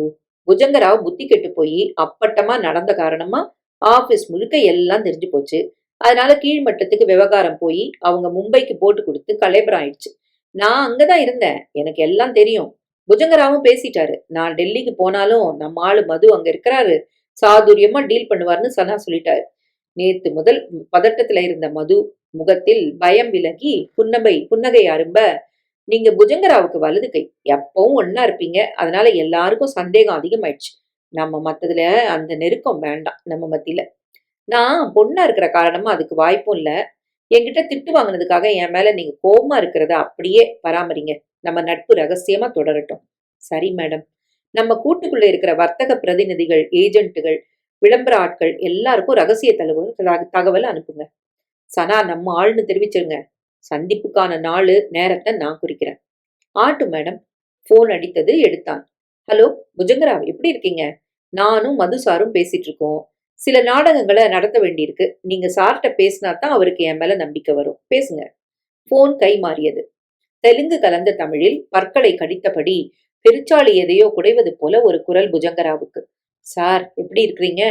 புஜங்கராவ் புத்தி கெட்டு போய் அப்பட்டமா நடந்த காரணமா ஆபீஸ் முழுக்க எல்லாம் தெரிஞ்சு போச்சு. அதனால கீழ்மட்டத்துக்கு விவகாரம் போய் அவங்க மும்பைக்கு போட்டு கொடுத்து கலேபரம் ஆயிடுச்சு. நான் அங்கதான் இருந்தேன். எனக்கு எல்லாம் தெரியும். புஜங்கராவும் பேசிட்டாரு. நான் டெல்லிக்கு போனாலும் நம்ம ஆளு மது அங்க இருக்கிறாரு, சாதுரியமா டீல் பண்ணுவார்னு சனா சொல்லிட்டாரு. நேத்து முதல் பதட்டத்துல இருந்த மது முகத்தில் பயம் விலகி புன்னகை அரும்ப, நீங்க புஜங்கராவுக்கு வலது கை. எப்பவும் ஒன்னா இருப்பீங்க. அதனால எல்லாருக்கும் சந்தேகம் அதிகமாயிடுச்சு. நம்ம மத்ததுல அந்த நெருக்கம் வேண்டாம் நம்ம மத்தியில. நான் பொண்ணா இருக்கிற காரணமா அதுக்கு வாய்ப்பும் இல்ல. என்கிட்ட திட்டு வாங்கினதுக்காக என் மேல நீங்க கோபமா இருக்கிறத அப்படியே பராமரிங்க. நம்ம நட்பு ரகசியமா தொடரட்டும். சரி மேடம். நம்ம கூட்டுக்குள்ள இருக்கிற வர்த்தக பிரதிநிதிகள், ஏஜென்ட்டுகள், விளம்பர ஆட்கள் எல்லாருக்கும் ரகசிய தகவல் அனுப்புங்க. சனா நம்ம ஆள்னு தெரிவிச்சிருங்க. சந்திப்புக்கான நாளு நேரத்தை நான் குறிக்கிறேன். ஆட்டு மேடம். போன் அடித்தது எடுத்தான். ஹலோ புஜங்கராவ், எப்படி இருக்கீங்க? நானும் மது சாரும் பேசிட்டு இருக்கோம். சில நாடகங்களை நடத்த வேண்டியிருக்கு. நீங்க சார்ட்ட பேசினா தான் அவருக்கு என் மேல நம்பிக்கை வரும். பேசுங்க. போன் கை மாறியது. தெலுங்கு கலந்த தமிழில் பற்களை கடித்தபடி பெருச்சாளி எதையோ குடைவது போல ஒரு குரல் புஜங்கராவுக்கு. சார், எப்படி இருக்கிறீங்க?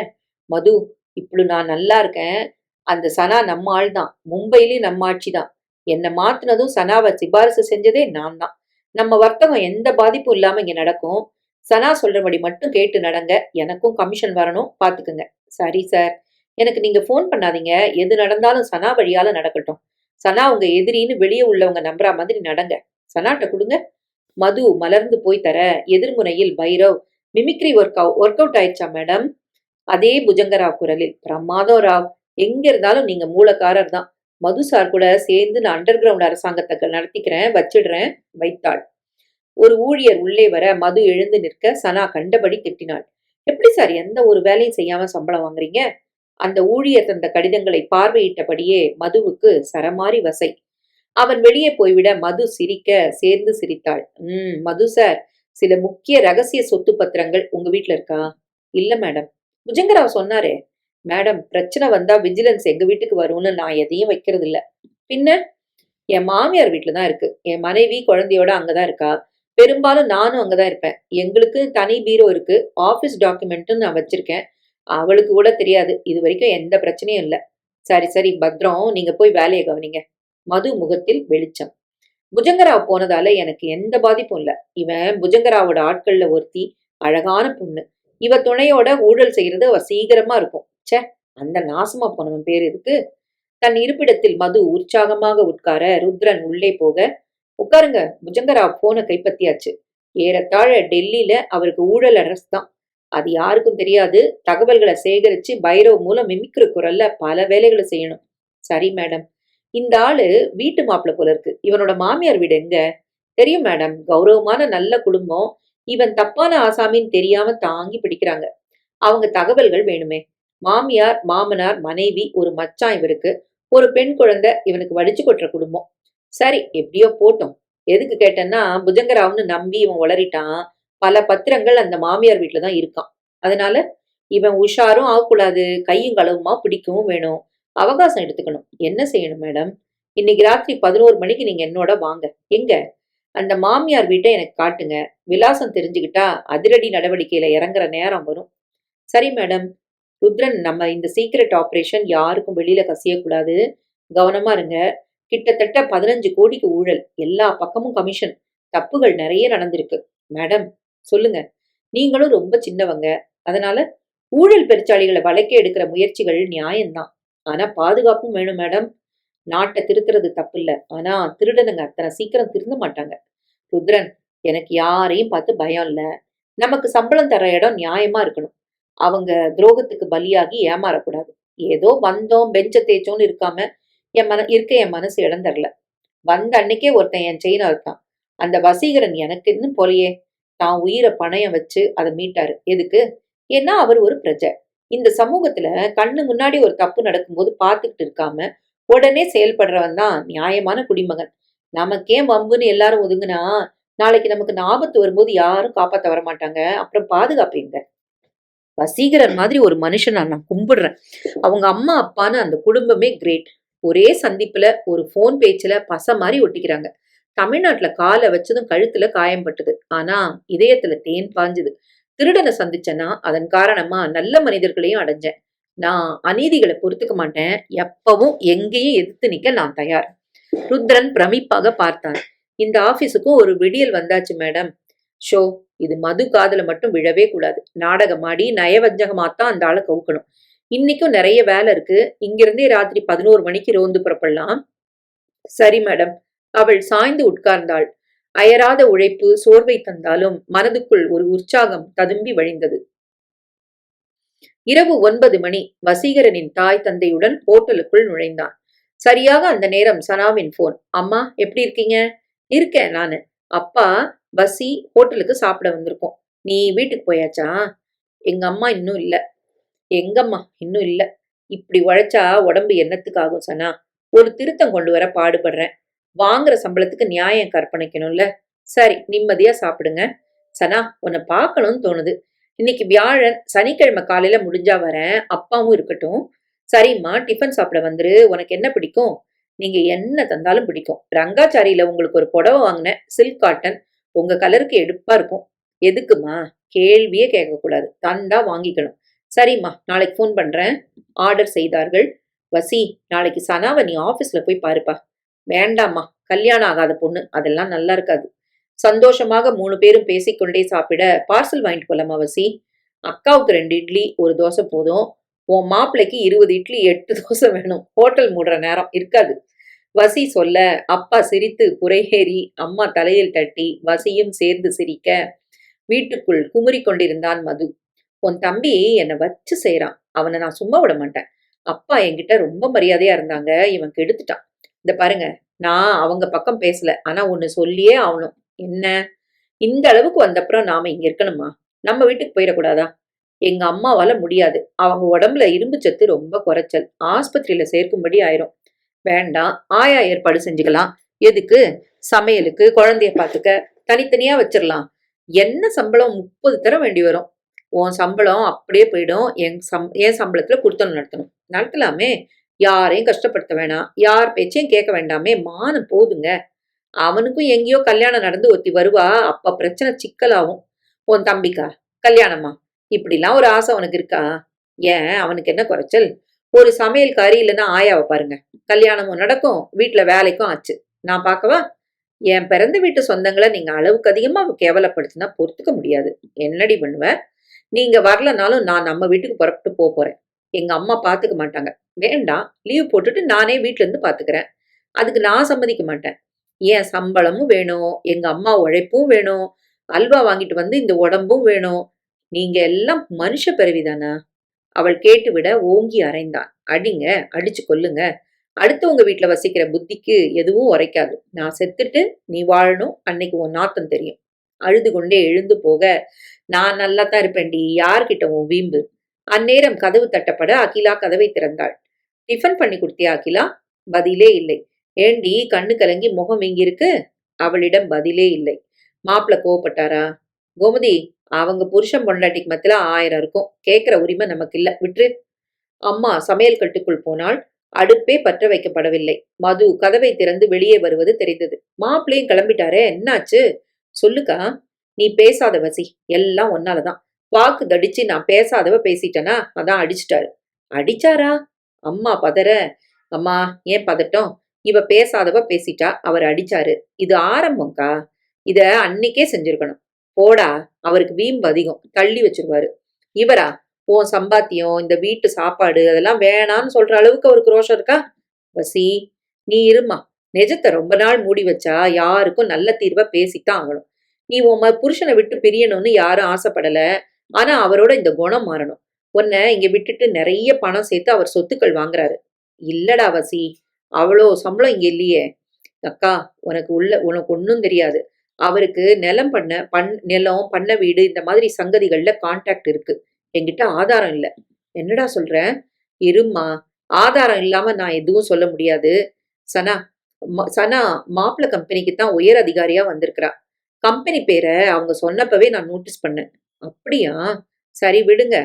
மது, இப்படி நான் நல்லா இருக்கேன். அந்த சனா நம்ம ஆள் தான். மும்பையிலயும் நம்ம ஆட்சி தான். என்னை மாத்தினதும் சனாவை சிபாரிசு செஞ்சதே நான் தான். நம்ம வர்த்தகம் எந்த பாதிப்பும் இல்லாம இங்க நடக்கும். சனா சொல்றபடி மட்டும் கேட்டு நடங்க. எனக்கும் கமிஷன் வரணும், பாத்துக்குங்க. சரி சார். எனக்கு நீங்க போன் பண்ணாதீங்க. எது நடந்தாலும் சனா வழியால நடக்கட்டும். சனா உங்க எதிரின்னு வெளியே உள்ளவங்க நம்புற மாதிரி நடங்க. சனாட்ட கொடுங்க. மது மலர்ந்து போய் தர எதிர்முனையில் பைரவ், மிமிக்ரி ஒர்க் அவுட் ஆயிடுச்சா மேடம்? அதே புஜங்கராவ் குரலில், பிரமாதம் ராவ். எங்க இருந்தாலும் நீங்க மூலக்காரர் தான். மது சார் கூட சேர்ந்து நான் அண்டர் கிரவுண்ட் அரசாங்கத்தை நடத்திக்கிறேன், வச்சிடுறேன். வைத்தாள். ஒரு ஊழியர் உள்ளே வர மது எழுந்து நிற்க சனா கண்டபடி திட்டினாள். எப்படி சார் எந்த ஒரு வேலையும் செய்யாம சம்பளம் வாங்குறீங்க? அந்த ஊழியர் தந்த கடிதங்களை பார்வையிட்டபடியே மதுவுக்கு சரமாரி வசை. அவன் வெளியே போய்விட மது சிரிக்க சேர்ந்து சிரித்தாள். மது சார், சில முக்கிய ரகசிய சொத்து பத்திரங்கள் உங்க வீட்டுல இருக்கா? இல்ல மேடம். புஜங்கராவ் சொன்னாரே. மேடம், பிரச்சனை வந்தா விஜிலன்ஸ் எங்க வீட்டுக்கு வரும்னு நான் எதையும் வைக்கிறது இல்ல. பின்ன என் மாமியார் வீட்டுலதான் இருக்கு. என் மனைவி குழந்தையோட அங்கதான் இருக்கா. பெரும்பாலும் நானும் அங்கதான் இருப்பேன். எங்களுக்கு தனி பீரோ இருக்கு. ஆபீஸ் டாக்குமெண்ட்டும் நான் வச்சிருக்கேன். அவளுக்கு கூட தெரியாது. இது வரைக்கும் எந்த பிரச்சனையும் இல்ல. சரி சரி, பத்ரம். நீங்க போய் வேலையை கவனிங்க. மது முகத்தில் வெளிச்சம். புஜங்கராவ் போனதால எனக்கு எந்த பாதிப்பும் இல்ல. இவன் புஜங்கராவோட ஆட்கள்ல ஒருத்தி, அழகான பொண்ணு. இவ துணையோட ஊழல் செய்யறது அவ சீக்கிரமா இருக்கும். ச்சே, அந்த நாசமா போனவன் பேர் இருக்கு. தன் இருப்பிடத்தில் மது உற்சாகமாக உட்கார ருத்ரன் உள்ளே போக, உட்காருங்க, புஜங்கராவ் போனை கைப்பற்றியாச்சு. ஏறத்தாழ டெல்லியில அவருக்கு ஊழல் அரசு தான். அது யாருக்கும் தெரியாது. தகவல்களை சேகரிச்சு பைரவ் மூலம் மிமிக்கிற குரல்ல பல வேலைகளை செய்யணும். சரி மேடம். இந்த ஆளு வீட்டு மாப்பிள்ள போல இருக்கு. இவனோட மாமியார் வீடு எங்க? தெரியும் மேடம். கௌரவமான நல்ல குடும்பம். இவன் தப்பான ஆசாமின்னு தெரியாம தாங்கி பிடிக்கிறாங்க. அவங்க தகவல்கள் வேணுமே. மாமியார், மாமனார், மனைவி, ஒரு மச்சான் இவருக்கு, ஒரு பெண் குழந்தை. இவனுக்கு வடிச்சு கொட்டுற குடும்பம். சரி, எப்படியோ போட்டோம். எதுக்கு கேட்டேன்னா, புஜங்கராவ்னு நம்பி இவன் உளறிட்டான். பல பத்திரங்கள் அந்த மாமியார் வீட்டுல தான் இருக்கான். அதனால இவன் உஷாரும் ஆகக்கூடாது, கையும் களவுமா பிடிக்கவும் வேணும். அவகாசம் எடுத்துக்கணும். என்ன செய்யணும் மேடம்? இன்னைக்கு ராத்திரி 11 மணிக்கு நீங்க என்னோட வாங்க. எங்க? அந்த மாமியார் வீட்டை எனக்கு காட்டுங்க. விலாசம் தெரிஞ்சுக்கிட்டா அதிரடி நடவடிக்கையில இறங்குற நேரம் வரும். சரி மேடம். ருத்ரன், நம்ம இந்த சீக்ரெட் ஆபரேஷன் யாருக்கும் வெளியில கசியக்கூடாது. கவனமா இருங்க. கிட்டத்தட்ட 15 கோடிக்கு ஊழல். எல்லா பக்கமும் கமிஷன். தப்புகள் நிறைய நடந்திருக்கு. மேடம், சொல்லுங்க. நீங்களும் ரொம்ப சின்னவங்க. அதனால ஊழல் பெருச்சாளிகளை வளைக்க எடுக்கிற முயற்சிகள் நியாயம்தான். ஆனா பாதுகாப்பும் வேணும் மேடம். நாட்டை திருத்துறது தப்பு இல்ல. ஆனா திருடனுங்க அத்தனை சீக்கிரம் திருந்த மாட்டாங்க. ருத்ரன், எனக்கு யாரையும் பார்த்து பயம் இல்ல. நமக்கு சம்பளம் தர இடம் நியாயமா இருக்கணும். அவங்க துரோகத்துக்கு பலியாகி ஏமாறக்கூடாது. ஏதோ வந்தோம் பெஞ்ச தேய்ச்சோன்னு இருக்காம என் மனசு இடம் தரல. வந்த அன்னைக்கே ஒருத்தன் என் செயினா இருக்கான். அந்த வசீகரன் எனக்கு இன்னும் போலையே. தான் உயிரை பணயம் வச்சு அதை மீட்டாரு. எதுக்கு? ஏன்னா அவர் ஒரு பிரஜை. இந்த சமூகத்துல கண்ணு முன்னாடி ஒரு தப்பு நடக்கும்போது பார்த்துக்கிட்டு இருக்காம உடனே செயல்படுறவன் தான் நியாயமான குடிமகன். நமக்கே வம்புன்னு எல்லாரும் ஒதுங்குனா நாளைக்கு நமக்கு ஆபத்து வரும்போது யாரும் காப்பாத்த வர மாட்டாங்க. அப்புறம் பாதுகாப்பு எங்க? வசீகரன் மாதிரி ஒரு மனுஷன் நான் கும்பிடுறேன். அவங்க அம்மா அப்பான்னு அந்த குடும்பமே கிரேட். ஒரே சந்திப்புல ஒரு போன் பேச்சுல பச மாதிரி ஒட்டிக்கிறாங்க. தமிழ்நாட்டுல காலை வச்சதும் கழுத்துல காயம் பட்டுது. ஆனா இதயத்துல தேன் பாஞ்சுது. திருடனை சந்திச்சேன்னா அதன் காரணமா நல்ல மனிதர்களையும் அடைஞ்சேன். நான் அநீதிகளை பொறுத்துக்க மாட்டேன். எப்பவும் எங்கேயும் எதிர்த்து நிக்க நான் தயார். ருத்ரன் பிரமிப்பாக பார்த்தான். இந்த ஆபீஸுக்கும் ஒரு விடியல் வந்தாச்சு மேடம். ஷோ, இது மது காதுல மட்டும் விழவே கூடாது. நாடகமாடி நயவஞ்சகமாத்தான் அந்த ஆளை கவுக்கணும். இன்னைக்கும் நிறைய வேலை இருக்கு. இங்கிருந்தே ராத்திரி 11 மணிக்கு ரோந்து புறப்படலாம். சரி மேடம். அவள் சாய்ந்து உட்கார்ந்தாள். அயராத உழைப்பு சோர்வை தந்தாலும் மனதுக்குள் ஒரு உற்சாகம் ததும்பி வழிந்தது. இரவு 9 மணி. வசீகரனின் தாய் தந்தையுடன் ஹோட்டலுக்குள் நுழைந்தான். சரியாக அந்த நேரம் சனாவின் போன். அம்மா, எப்படி இருக்கீங்க? இருக்கேன் நானு. அப்பா, வசி ஹோட்டலுக்கு சாப்பிட வந்திருக்கோம். நீ வீட்டுக்கு போயாச்சா? எங்க அம்மா இன்னும் இல்ல. எங்கம்மா இன்னும் இல்ல. இப்படி உழைச்சா உடம்பு என்னத்துக்கு ஆகும் சனா? ஒரு திருத்தம் கொண்டு வர பாடுபடுறேன். வாங்குற சம்பளத்துக்கு நியாயம் கற்பனைக்கணும்ல. சரி, நிம்மதியா சாப்பிடுங்க. சனா, உன்னை பார்க்கணும்னு தோணுது. இன்னைக்கு வியாழன், சனிக்கிழமை காலையில முடிஞ்சா வரேன். அப்பாவும் இருக்கட்டும். சரிம்மா, டிஃபன் சாப்பிட வந்துரு. உனக்கு என்ன பிடிக்கும்? நீங்க என்ன தந்தாலும் பிடிக்கும். ரங்காச்சாரியில உங்களுக்கு ஒரு புடவை வாங்கினேன், சில்க் காட்டன். உங்க கலருக்கு எடுப்பா இருக்கும். எதுக்குமா? கேள்வியே கேட்கக்கூடாது. தந்தா வாங்கிக்கணும். சரிம்மா, நாளைக்கு ஃபோன் பண்றேன். ஆர்டர் செய்தார்கள். வசி, நாளைக்கு சனாவை நீ ஆபீஸ்ல போய் பாருப்பா. வேண்டாம்மா, கல்யாணம் ஆகாத பொண்ணு, அதெல்லாம் நல்லா இருக்காது. சந்தோஷமாக 3 பேரும் பேசிக்கொண்டே சாப்பிட பார்சல் வாங்கிட்டு போலாமா வசி? அக்காவுக்கு 2 இட்லி 1 தோசை போதும். உன் மாப்பிள்ளைக்கு 20 இட்லி 8 தோசை வேணும். ஹோட்டல் மூடுற நேரம் இருக்காது. வசி சொல்ல அப்பா சிரித்து புரையேறி அம்மா தலையில் தட்டி வசியும் சேர்ந்து சிரிக்க வீட்டுக்குள் குமுறி கொண்டிருந்தான் மது. உன் தம்பி என்னை வச்சு செய்யறான். அவனை நான் சும்மா விட மாட்டேன். அப்பா என்கிட்ட ரொம்ப மரியாதையா இருந்தாங்க. இவன் கெடுத்துட்டான். இந்த பாருங்க, நான் அவங்க பக்கம் பேசல. ஆனா ஒண்ணு சொல்லியே ஆகணும். என்ன? இந்த அளவுக்கு வந்தப்புறம் நாம இங்க இருக்கணுமா? நம்ம வீட்டுக்கு போயிடக்கூடாதா? எங்க அம்மாவால முடியாது. அவங்க உடம்புல இரும்பு சத்து ரொம்ப குறைச்சல். ஆஸ்பத்திரியில சேர்க்கும்படி ஆயிரும். வேண்டாம், ஆயா ஏற்பாடு செஞ்சுக்கலாம். எதுக்கு? சமையலுக்கு, குழந்தைய பாத்துக்க தனித்தனியா வச்சிடலாம். என்ன சம்பளம் 30 தர வேண்டி வரும். உன் சம்பளம் அப்படியே போயிடும். என் சம்பளத்துல குடுத்தனம் நடத்தணும். நடத்தலாமே. யாரையும் கஷ்டப்படுத்த வேணாம். யார் பேச்சையும் கேட்க வேண்டாமே. மானம் போதுங்க. அவனுக்கும் எங்கேயோ கல்யாணம் நடந்து ஒருத்தி வருவா. அப்ப பிரச்சனை சிக்கலாகும். உன் தம்பிக்கா கல்யாணமா? இப்படிலாம் ஒரு ஆசை அவனுக்கு இருக்கா? ஏன், அவனுக்கு என்ன குறைச்சல்? ஒரு சமையல்காரி இல்லைன்னா ஆயாவை பாருங்க. கல்யாணமும் நடக்கும், வீட்டுல வேலைக்கும் ஆச்சு. நான் பார்க்கவா? என் பிறந்த வீட்டு சொந்தங்களை நீங்க அளவுக்கு அதிகமா கேவலப்படுத்தினா பொறுத்துக்க முடியாது. என்னடி பண்ணுவ? நீங்க வரலனாலும் நான் நம்ம வீட்டுக்கு புறப்பட்டு போறேன். எங்க அம்மா பாத்துக்க மாட்டாங்க. வேண்டாம், லீவ் போட்டுட்டு நானே வீட்ல இருந்து பாத்துக்கிறேன். அதுக்கு நான் சம்மதிக்க மாட்டேன். என் சம்பளமும் வேணும், எங்க அம்மா உழைப்பும் வேணும், அல்வா வாங்கிட்டு வந்து இந்த உடம்பும் வேணும். நீங்க எல்லாம் மனுஷ பிறவிதானா? அவள் கேட்டுவிட ஓங்கி அறைந்தான். அடிங்க, அடிச்சு கொல்லுங்க. அடுத்தவங்க வீட்ல வசிக்கிற புத்திக்கு எதுவும் உரைக்காது. நான் செத்துட்டு நீ வாழணும், அன்னைக்கு உன் நாத்தம் தெரியும். அழுது கொண்டே எழுந்து போக, நான் நல்லாத்தான் இருப்பேன்டி, யார்கிட்ட உன் வீம்பு? அந்நேரம் கதவு தட்டப்பட அகிலா கதவை திறந்தாள். டிஃபன் பண்ணி கொடுத்தியா அகிலா? பதிலே இல்லை. ஏண்டி கண்ணு கலங்கி முகம் வீங்கியிருக்கு? அவளிடம் பதிலே இல்லை. மாப்பிள கோவப்பட்டாரா? கோமதி, அவங்க புருஷன் பொண்டாட்டிக்கு மத்தில 1000 இருக்கும். கேட்கிற உரிமை நமக்கு இல்ல, விட்டுரு. அம்மா சமையல் கட்டுக்குள் போனாள். அடுப்பே பற்ற வைக்கப்படவில்லை. மது கதவை திறந்து வெளியே வருவது தெரிந்தது. மாப்பிள்ளையும் கிளம்பிட்டாரே, என்னாச்சு? சொல்லுக்கா. நீ பேசாத வசி, எல்லாம் ஒன்னாலதான். வாக்கு தடிச்சு நான் பேசாதவ பேசிட்டனா, அதான் அடிச்சிட்டாரு. அடிச்சாரா? அம்மா பதற. அம்மா, ஏன் பதட்டம்? இவ பேசாதவ பேசிட்டா, அவர் அடிச்சாரு. இது ஆரம்பம்க்கா. இத அன்னைக்கே செஞ்சிருக்கணும். போடா, அவருக்கு வீம்பு அதிகம், தள்ளி வச்சிருவாரு. இவரா? உன் சம்பாத்தியம், இந்த வீட்டு சாப்பாடு அதெல்லாம் வேணான்னு சொல்ற அளவுக்கு அவருக்கு ரோஷம் இருக்கா? வசி, நீ இருமா. நெஜத்தை ரொம்ப நாள் மூடி வச்சா யாருக்கும் நல்ல தீர்வா பேசித்தான் ஆகணும். நீ உன் புருஷனை விட்டு பிரியணும்னு யாரும் ஆசைப்படல. ஆனா அவரோட இந்த குணம் மாறணும். உன்னை இங்க விட்டுட்டு நிறைய பணம் சேர்த்து அவர் சொத்துக்கள் வாங்குறாரு. இல்லடா வசி, அவ்வளோ சம்பளம் இங்க இல்லையே. அக்கா, உனக்கு ஒன்னும் தெரியாது. அவருக்கு நிலம் பண்ண வீடு இந்த மாதிரி சங்கதிகள்ல கான்டாக்ட் இருக்கு. என்கிட்ட ஆதாரம் இல்ல. என்னடா சொல்ற? இரும்மா, ஆதாரம் இல்லாம நான் எதுவும் சொல்ல முடியாது. சனா, சனா மாப்பிள்ள கம்பெனிக்கு தான் உயர் அதிகாரியா வந்திருக்கிறா. கம்பெனி பேரை அவங்க சொன்னப்பவே நான் நோட்டீஸ் பண்ணேன். அப்படியா? சரி விடுங்க.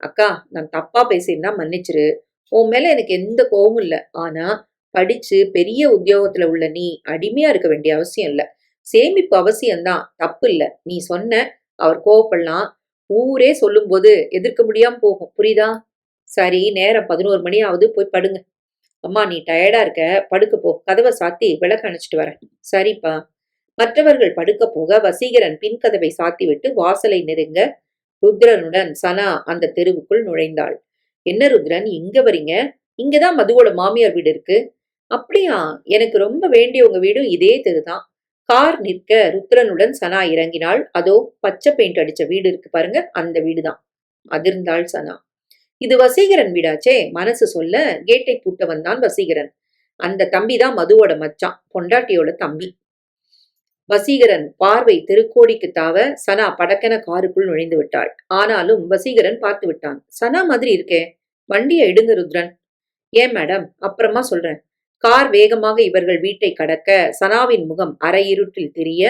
அக்கா, நான் தப்பா பேசியிருந்தா மன்னிச்சிரு. உன் மேல எனக்கு எந்த கோவமும் இல்ல. ஆனா படிச்சு பெரிய உத்தியோகத்துல உள்ள நீ அடிமையா இருக்க வேண்டிய அவசியம் இல்ல. சேமிப்பு அவசியம்தான், தப்பு இல்ல. நீ சொன்ன, அவர் கோவப்படலாம். ஊரே சொல்லும்போது எதிர்க்க முடியாம போகும், புரியுதா? சரி, நேரம் 11 மணி ஆகுது, போய் படுங்க. அம்மா, நீ டயர்டா இருக்க, படுக்க போ. கதவை சாத்தி விளக்கு அணைச்சிட்டு வரேன். சரிப்பா. மற்றவர்கள் படுக்க போக வசீகரன் பின் கதவை சாத்திவிட்டு வாசலை நெருங்க ருத்ரனுடன் சனா அந்த தெருவுக்குள் நுழைந்தாள். என்ன ருத்ரன், இங்க வரீங்க? இங்கதான் மதுவோட மாமியார் வீடு இருக்கு. அப்படியா? எனக்கு ரொம்ப வேண்டியவங்க வீடும் இதே தெருதான். கார் நிற்க ருத்ரனுடன் சனா இறங்கினாள். அதோ பச்சை பெயிண்ட் அடிச்ச வீடு இருக்கு பாருங்க, அந்த வீடுதான். அதிர்ந்தாள் சனா. இது வசீகரன் வீடாச்சே, மனசு சொல்ல கேட்டை பூட்ட வந்தான் வசீகரன். அந்த தம்பிதான் மதுவோட மச்சான், பொண்டாட்டியோட தம்பி. வசீகரன் பார்வை தெருக்கோடிக்கு தாவ சனா படக்கென காருக்குள் நுழைந்து விட்டாள். ஆனாலும் வசீகரன் பார்த்து விட்டான். சனா மாதிரி இருக்கே, வண்டியை எடுங்க ருத்ரன். ஏன் மேடம், அப்புறமா சொல்றேன். கார் வேகமாக இவர்கள் வீட்டை கடக்க சனாவின் முகம் அரை இருட்டில் தெரிய,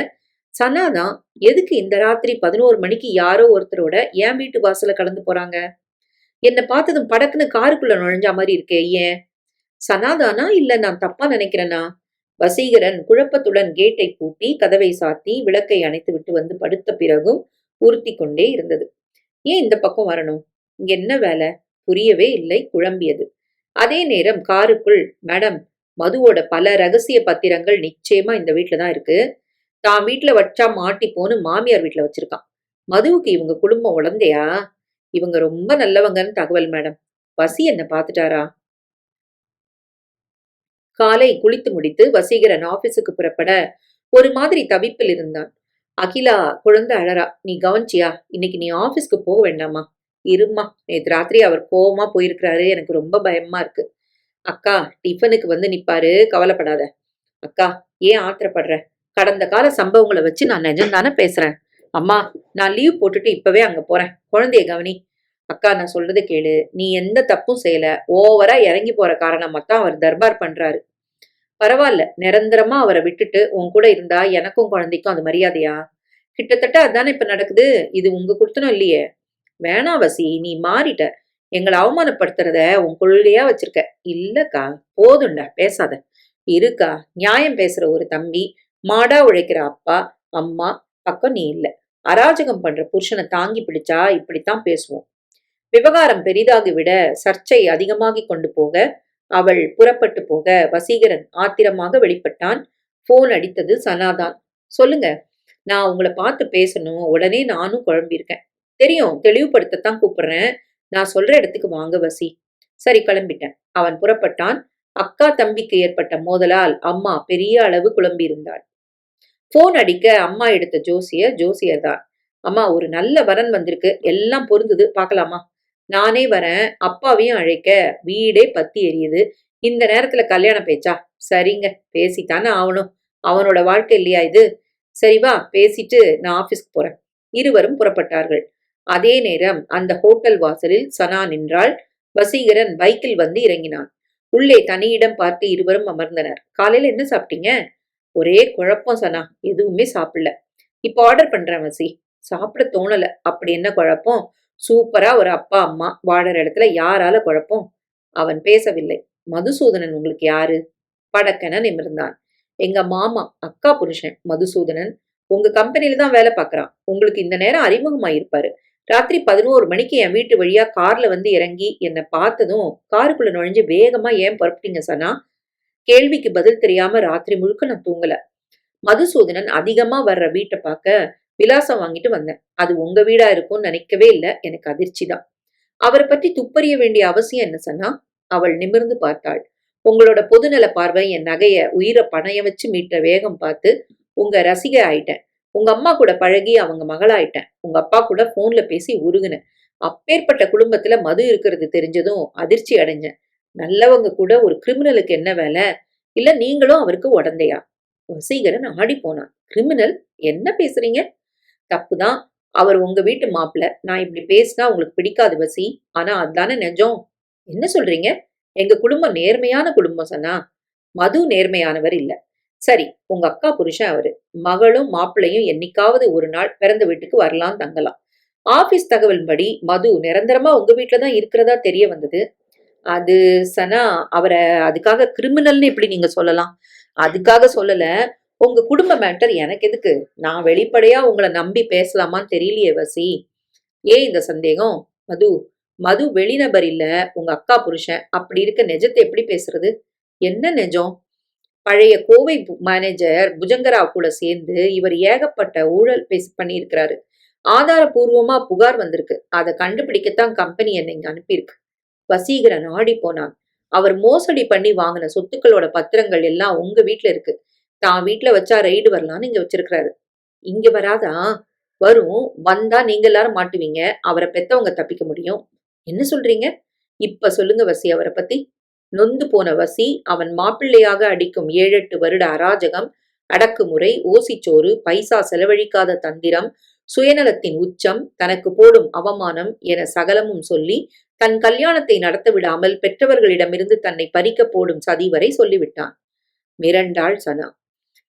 சனாதான் எதுக்கு இந்த ராத்திரி 11 மணிக்கு யாரோ ஒருத்தரோட என் வீட்டு வாசல கடந்து போறாங்க? என்னை பார்த்ததும் படக்குன்னு காருக்குள்ள நுழைஞ்ச மாதிரி இருக்கே, ஏன்? சனாதானா இல்ல நான் தப்பா நினைக்கிறேனா? வசீகரன் குழப்பத்துடன் கேட்டை பூட்டி கதவை சாத்தி விளக்கை அணைத்து விட்டு வந்து படுத்த பிறகும் உறுத்தி கொண்டே இருந்தது. ஏன் இந்த பக்கம் வரணும்? இங்க என்ன வேலை? புரியவே இல்லை, குழம்பியது. அதே நேரம் காருக்குள், மேடம், மதுவோட பல ரகசிய பத்திரங்கள் நிச்சயமா இந்த வீட்டுல தான் இருக்கு. தான் வீட்டுல வச்சா மாட்டிப்போன்னு மாமியார் வீட்டுல வச்சிருக்கான். மதுவுக்கு இவங்க குடும்பம் உடந்தையா? இவங்க ரொம்ப நல்லவங்கன்னு தகவல் மேடம். வசி என்ன பாத்துட்டாரா? காலை குளித்து முடித்து வசீகரன் ஆபீஸுக்கு புறப்பட ஒரு மாதிரி தவிப்பில் இருந்தான். அகிலா குழந்தை அழறா. நீ கவனிச்சியா? இன்னைக்கு நீ ஆபீஸ்க்கு போக வேண்டாமா? இருமா, நேற்று ராத்திரி அவர் கோவமா போயிருக்கிறாரு, எனக்கு ரொம்ப பயமா இருக்கு. அக்கா, டிஃபனுக்கு வந்து நிப்பாரு, கவலைப்படாத. அக்கா, ஏன் ஆத்திரப்படுற? கடந்த கால சம்பவங்களை வச்சு நான் நிஜம்தானே பேசுறேன். அம்மா, நான் லீவ் போட்டுட்டு இப்பவே அங்க போறேன். குழந்தைய கவனி. அக்கா, நான் சொல்றது கேளு. நீ எந்த தப்பும் செய்யல. ஓவரா இறங்கி போற காரணமாத்தான் அவர் தர்பார் பண்றாரு. பரவாயில்ல, நிரந்தரமா அவரை விட்டுட்டு உன் கூட இருந்தா எனக்கும் குழந்தைக்கும் அது மரியாதையா? கிட்டத்தட்ட அதானே இப்ப நடக்குது. இது உங்க குடுத்தனும் இல்லையே. வேணா வசி, நீ மாறிட்ட. எங்களை அவமானப்படுத்துறத உன் கொள்கையா வச்சிருக்க. இல்லக்கா, போதும்டா, பேசாத. இருக்கா, நியாயம் பேசுற ஒரு தம்பி, மாடா உழைக்கிற அப்பா அம்மா பக்கம் நீ இல்ல. அராஜகம் பண்ற புருஷனை தாங்கி பிடிச்சா இப்படித்தான் பேசுவோம். விவகாரம் பெரிதாகிவிட சர்ச்சை அதிகமாகி கொண்டு போக அவள் புறப்பட்டு போக வசீகரன் ஆத்திரமாக வெளிப்பட்டான். போன் அடித்தது சனாதான். சொல்லுங்க, நான் உங்களை பார்த்து பேசணும். உடனே நானும் குழம்பியிருக்கேன். தெரியும், தெளிவுபடுத்தத்தான் கூப்பிடுறேன். நான் சொல்ற இடத்துக்கு வாங்க வசி. சரி கிளம்பிட்டேன். அவன் புறப்பட்டான். அக்கா தம்பிக்கு ஏற்பட்ட மோதலால் அம்மா பெரிய அளவு குழம்பியிருந்தாள். போன் அடிக்க அம்மா எடுத்த ஜோசியர் தான். அம்மா, ஒரு நல்ல வரன் வந்திருக்கு, எல்லாம் பொருந்துது, பார்க்கலாமா? நானே வரேன். அப்பாவையும் அழைக்க. வீடே பத்தி எரியுது. இந்த நேரத்துல கல்யாண பேச்சா? சரிங்க, பேசித்தானே ஆகணும். அவனோட வாழ்க்கை இல்லையா இது? சரி வா, பேசிட்டு நான் ஆபீஸ்க்கு போறேன். இருவரும் புறப்பட்டார்கள். அதே நேரம் அந்த ஹோட்டல் வாசலில் சனா நின்றாள். வசீகரன் பைக்கில் வந்து இறங்கினான். உள்ளே தனியிடம் பார்த்து இருவரும் அமர்ந்தனர். காலையில என்ன சாப்பிட்டீங்க? ஒரே குழப்பம் சனா, எதுவுமே சாப்பிடல. இப்ப ஆர்டர் பண்றேன் வசி. சாப்பிட தோணல. அப்படி என்ன குழப்பம்? சூப்பரா ஒரு அப்பா அம்மா வாழற இடத்துல யாரால குழப்பம்? அவன் பேசவில்லை. மதுசூதனன் உங்களுக்கு யாரு? படக்கென நிமிர்ந்தான். எங்க மாமா, அக்கா புருஷன் மதுசூதனன். உங்க கம்பெனில தான் வேலை பார்க்கறான். உங்களுக்கு இந்த நேரம் அறிமுகமாயிருப்பாரு. ராத்திரி 11 மணிக்கு என் வீட்டு வழியா கார்ல வந்து இறங்கி என்னை பார்த்ததும் காருக்குள்ள நுழைஞ்சு வேகமா ஏன் புறப்பட்டீங்க சனா? கேள்விக்கு பதில் தெரியாம ராத்திரி முழுக்க நான் தூங்கல. மதுசூதனன் அதிகமா வர்ற வீட்டை பார்க்க விலாசம் வாங்கிட்டு வந்தேன். அது உங்க வீடா இருக்கும்னு நினைக்கவே இல்ல. எனக்கு அதிர்ச்சி தான். அவரை பற்றி துப்பறிய வேண்டிய அவசியம் என்ன சனா? அவள் நிமிர்ந்து பார்த்தாள். உங்களோட பொதுநல பார்வை என் நகைய உயிரை பணைய வச்சு மீட்ட வேகம் பார்த்து உங்க ரசிகை ஆயிட்டேன். உங்க அம்மா கூட பழகி அவங்க மகளாயிட்டேன். உங்க அப்பா கூட போன்ல பேசி உருகுனேன். அப்பேற்பட்ட குடும்பத்துல மது இருக்கிறது தெரிஞ்சதும் அதிர்ச்சி அடைஞ்சேன். நல்லவங்க கூட ஒரு கிரிமினலுக்கு என்ன வேலை? இல்ல நீங்களும் அவருக்கு உடந்தையா? வசீகரன் ஆடி போனான். கிரிமினல்? என்ன பேசுறீங்க? தப்புதான். அவர் உங்க வீட்டு மாப்பிள்ள. நான் இப்படி பேசினா உங்களுக்கு பிடிக்காது வசி. ஆனா அதுதானே நிஜம். என்ன சொல்றீங்க? எங்க குடும்பம் நேர்மையான குடும்பம் சனா. மது நேர்மையானவர் இல்ல. சரி, உங்க அக்கா புருஷன் அவரு. மகளும் மாப்பிள்ளையும் என்னைக்காவது ஒரு நாள் பிறந்த வீட்டுக்கு வரலாம், தங்கலாம். ஆபீஸ் தகவலின்படி மது நிரந்தரமா உங்க வீட்டுல தான் இருக்கிறதா தெரிய வந்தது. அது சனா, அவரை அதுக்காக கிரிமினல்னு எப்படி நீங்க சொல்லலாம்? அதுக்காக சொல்லல. உங்க குடும்ப மேட்டர் எனக்கு எதுக்கு? நான் வெளிப்படையா உங்களை நம்பி பேசலாமான்னு தெரியலையே வசி. ஏன் இந்த சந்தேகம்? மது, மது வெளிநபர் இல்ல, உங்க அக்கா புருஷன். அப்படி இருக்க நிஜத்தை எப்படி பேசுறது? என்ன நிஜம்? பழைய கோவை மேனேஜர் புஜங்கராவ் கூட சேர்ந்து இவர் ஏகப்பட்ட ஊழல் பண்ணியிருக்கிறாரு. ஆதாரபூர்வமா புகார் வந்திருக்கு. அதை கண்டுபிடிக்கத்தான் கம்பெனி என்னை இங்க அனுப்பியிருக்கு. வசீகரன் ஆடி போனான். அவர் மோசடி பண்ணி வாங்கின சொத்துக்களோட பத்திரங்கள் எல்லாம் உங்க வீட்டுல இருக்கு. தான் வீட்டுல வச்சா ரைடு வரலான்னு இங்க வச்சிருக்கிறாரு. இங்க வராதா? வரும். வந்தா நீங்க எல்லாரும் மாட்டுவீங்க. அவரை பெத்தவங்க தப்பிக்க முடியும். என்ன சொல்றீங்க? இப்ப சொல்லுங்க வசி அவரை பத்தி. நொந்து போன வசி அவன் மாப்பிள்ளையாக அடிக்கும் 7-8 வருட அராஜகம், அடக்குமுறை, ஓசிச்சோறு, பைசா செலவழிக்காத தந்திரம், சுயநலத்தின் உச்சம், தனக்கு போடும் அவமானம் என சகலமும் சொல்லி தன் கல்யாணத்தை நடத்த விடாமல் பெற்றவர்களிடமிருந்து தன்னை பறிக்க போடும் சதி வரை சொல்லிவிட்டான். மிரண்டாள் சனா.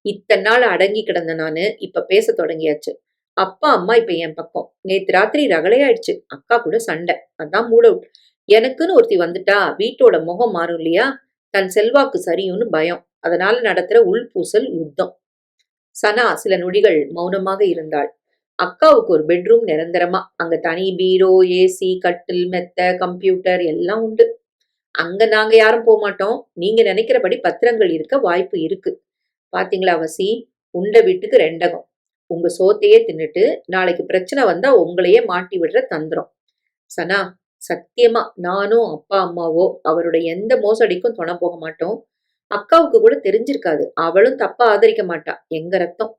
இத்தனை நாள் அடங்கி கிடந்த நானு இப்ப பேச தொடங்கியாச்சு. அப்பா அம்மா இப்ப என் பக்கம். நேத்து ராத்திரி ரகளையாயிடுச்சு. அக்கா கூட சண்டை. அதான் மூட் அவுட். எனக்குன்னு ஒருத்தி வந்துட்டா வீட்டோட முகம் மாறும் இல்லையா? தன் செல்வாக்கு சரியும்னு பயம். அதனால நடத்துற உள்பூசல் யுத்தம். சனா சில நொடிகள் மௌனமாக இருந்தாள். அக்காவுக்கு ஒரு பெட்ரூம் நிரந்தரமா. அங்க தனி பீரோ, ஏசி, கட்டில், மெத்த, கம்ப்யூட்டர் எல்லாம் உண்டு. அங்க நாங்க யாரும் போக மாட்டோம். நீங்க நினைக்கிறபடி பத்திரங்கள் இருக்க வாய்ப்பு இருக்கு. பாத்தீங்களா வசி, உண்ட வீட்டுக்கு ரெண்டகம். உங்க சோத்தையே தின்னுட்டு நாளைக்கு பிரச்சனை வந்தா உங்களையே மாட்டி விடுற தந்திரம். சனா, சத்தியமா நானும் அப்பா அம்மாவோ அவரோட எந்த மோசடிக்கும் துணை போக மாட்டோம். அக்காவுக்கு கூட தெரிஞ்சிருக்காது. அவளும் தப்பா ஆதரிக்க மாட்டா. எங்க ரத்தம்.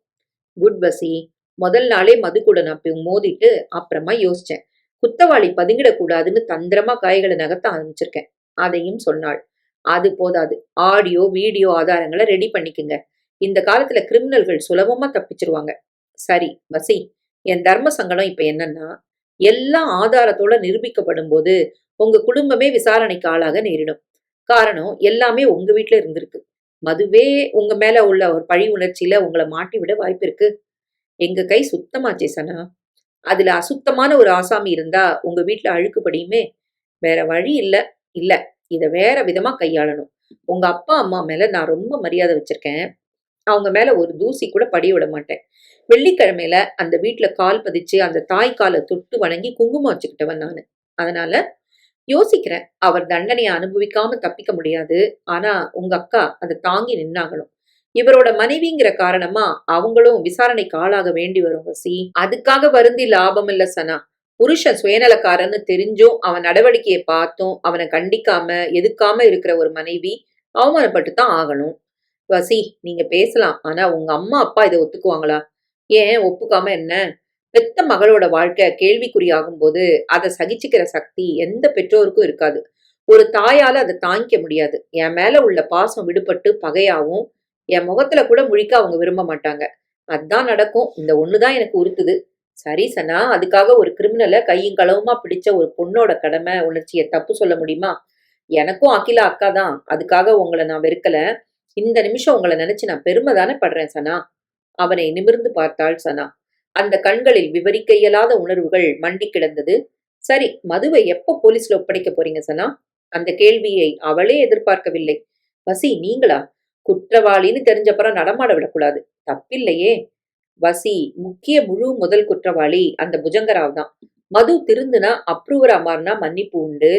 குட் வசி. முதல் நாளே மது கூட நான் மோதிட்டு அப்புறமா யோசிச்சேன். குத்தவாளி பதுங்கிடக்கூடாதுன்னு தந்திரமா காய்களை நகர்த்த ஆரம்பிச்சிருக்கேன். அதையும் சொன்னாள். அது போதாது. ஆடியோ வீடியோ ஆதாரங்களை ரெடி பண்ணிக்குங்க. இந்த காலத்துல கிரிமினல்கள் சுலபமா தப்பிச்சிருவாங்க. சரி வசி, என் தர்ம சங்கடம் இப்ப என்னன்னா, எல்லாம் ஆதாரத்தோட நிரூபிக்கப்படும் போது உங்க குடும்பமே விசாரணைக்கு ஆளாக நேரிடும். காரணம் எல்லாமே உங்க வீட்டுல இருந்திருக்கு. மதுவே உங்க மேல உள்ள ஒரு பழி உணர்ச்சியில உங்களை மாட்டி விட வாய்ப்பு இருக்கு. எங்க கை சுத்தமாச்சே சனா. அதுல அசுத்தமான ஒரு ஆசாமி இருந்தா உங்க வீட்டுல அழுக்கு படியுமே. வேற வழி இல்ல. இல்ல, இத வேற விதமா கையாளணும். உங்க அப்பா அம்மா மேல நான் ரொம்ப மரியாதை வச்சிருக்கேன். அவங்க மேல ஒரு தூசி கூட படிய விட மாட்டேன். வெள்ளிக்கிழமையில அந்த வீட்டுல கால் பதிச்சு அந்த தாய் காலை தொட்டு வணங்கி குங்குமம் வச்சுக்கிட்டவன் நானு. அதனால யோசிக்கிறேன். அவர் தண்டனையை அனுபவிக்காம தப்பிக்க முடியாது. ஆனா உங்க அக்கா அதை தாங்கி நின்னாகணும். இவரோட மனைவிங்கிற காரணமா அவங்களும் விசாரணைக்கு ஆளாக வேண்டி வரும் வசி. அதுக்காக வருந்தி லாபம் இல்ல சனா. புருஷன் சுயநலக்காரன்னு தெரிஞ்சும் அவன் நடவடிக்கையை பார்த்தும் அவனை கண்டிக்காம எதுக்காம இருக்கிற ஒரு மனைவி அவமானப்பட்டு தான் ஆகணும். வசி, நீங்க பேசலாம், ஆனா உங்க அம்மா அப்பா இதை ஒத்துக்குவாங்களா? ஏன் ஒப்புக்காம என்ன? பெத்த மகளோட வாழ்க்கை கேள்விக்குறியாகும் போது அதை சகிச்சுக்கிற சக்தி எந்த பெற்றோருக்கும் இருக்காது. ஒரு தாயால அதை தாங்கிக்க முடியாது. என் மேல உள்ள பாசம் விடுபட்டு பகையாவும் என் முகத்துல கூட முழிக்க அவங்க விரும்ப மாட்டாங்க. அதான் நடக்கும். இந்த ஒண்ணுதான் எனக்கு உறுத்துது. சரி சனா, அதுக்காக ஒரு கிரிமினலை கையும் களவுமா பிடிச்ச ஒரு பொண்ணோட கடமை உணர்ச்சியை தப்பு சொல்ல முடியுமா? எனக்கும் அகிலா அக்கா தான். அதுக்காக உங்களை நான் வெறுக்கல. இந்த நிமிஷம் உங்களை நினைச்சு நான் பெருமை தானே படுறேன் சனா. அவனை நிமிர்ந்து பார்த்தாள் சனா. அந்த கண்களில் விவரிக்க இயலாத உணர்வுகள் மண்டி கிடந்தது. சரி, மதுவை எப்போ போலீஸ்ல ஒப்படைக்க போறீங்க சனா? அந்த கேள்வியை அவளே எதிர்பார்க்கவில்லை. வசி, நீங்களா? குற்றவாளின்னு தெரிஞ்சப்பறம் நடமாட விடக்கூடாது. தப்பில்லையே. வசி, முக்கிய முழு முதல் குற்றவாளி அந்த புஜங்கராவ் தான். மது திருந்துனா அப்ரூவரா மாறினா மன்னிப்பு உண்டு.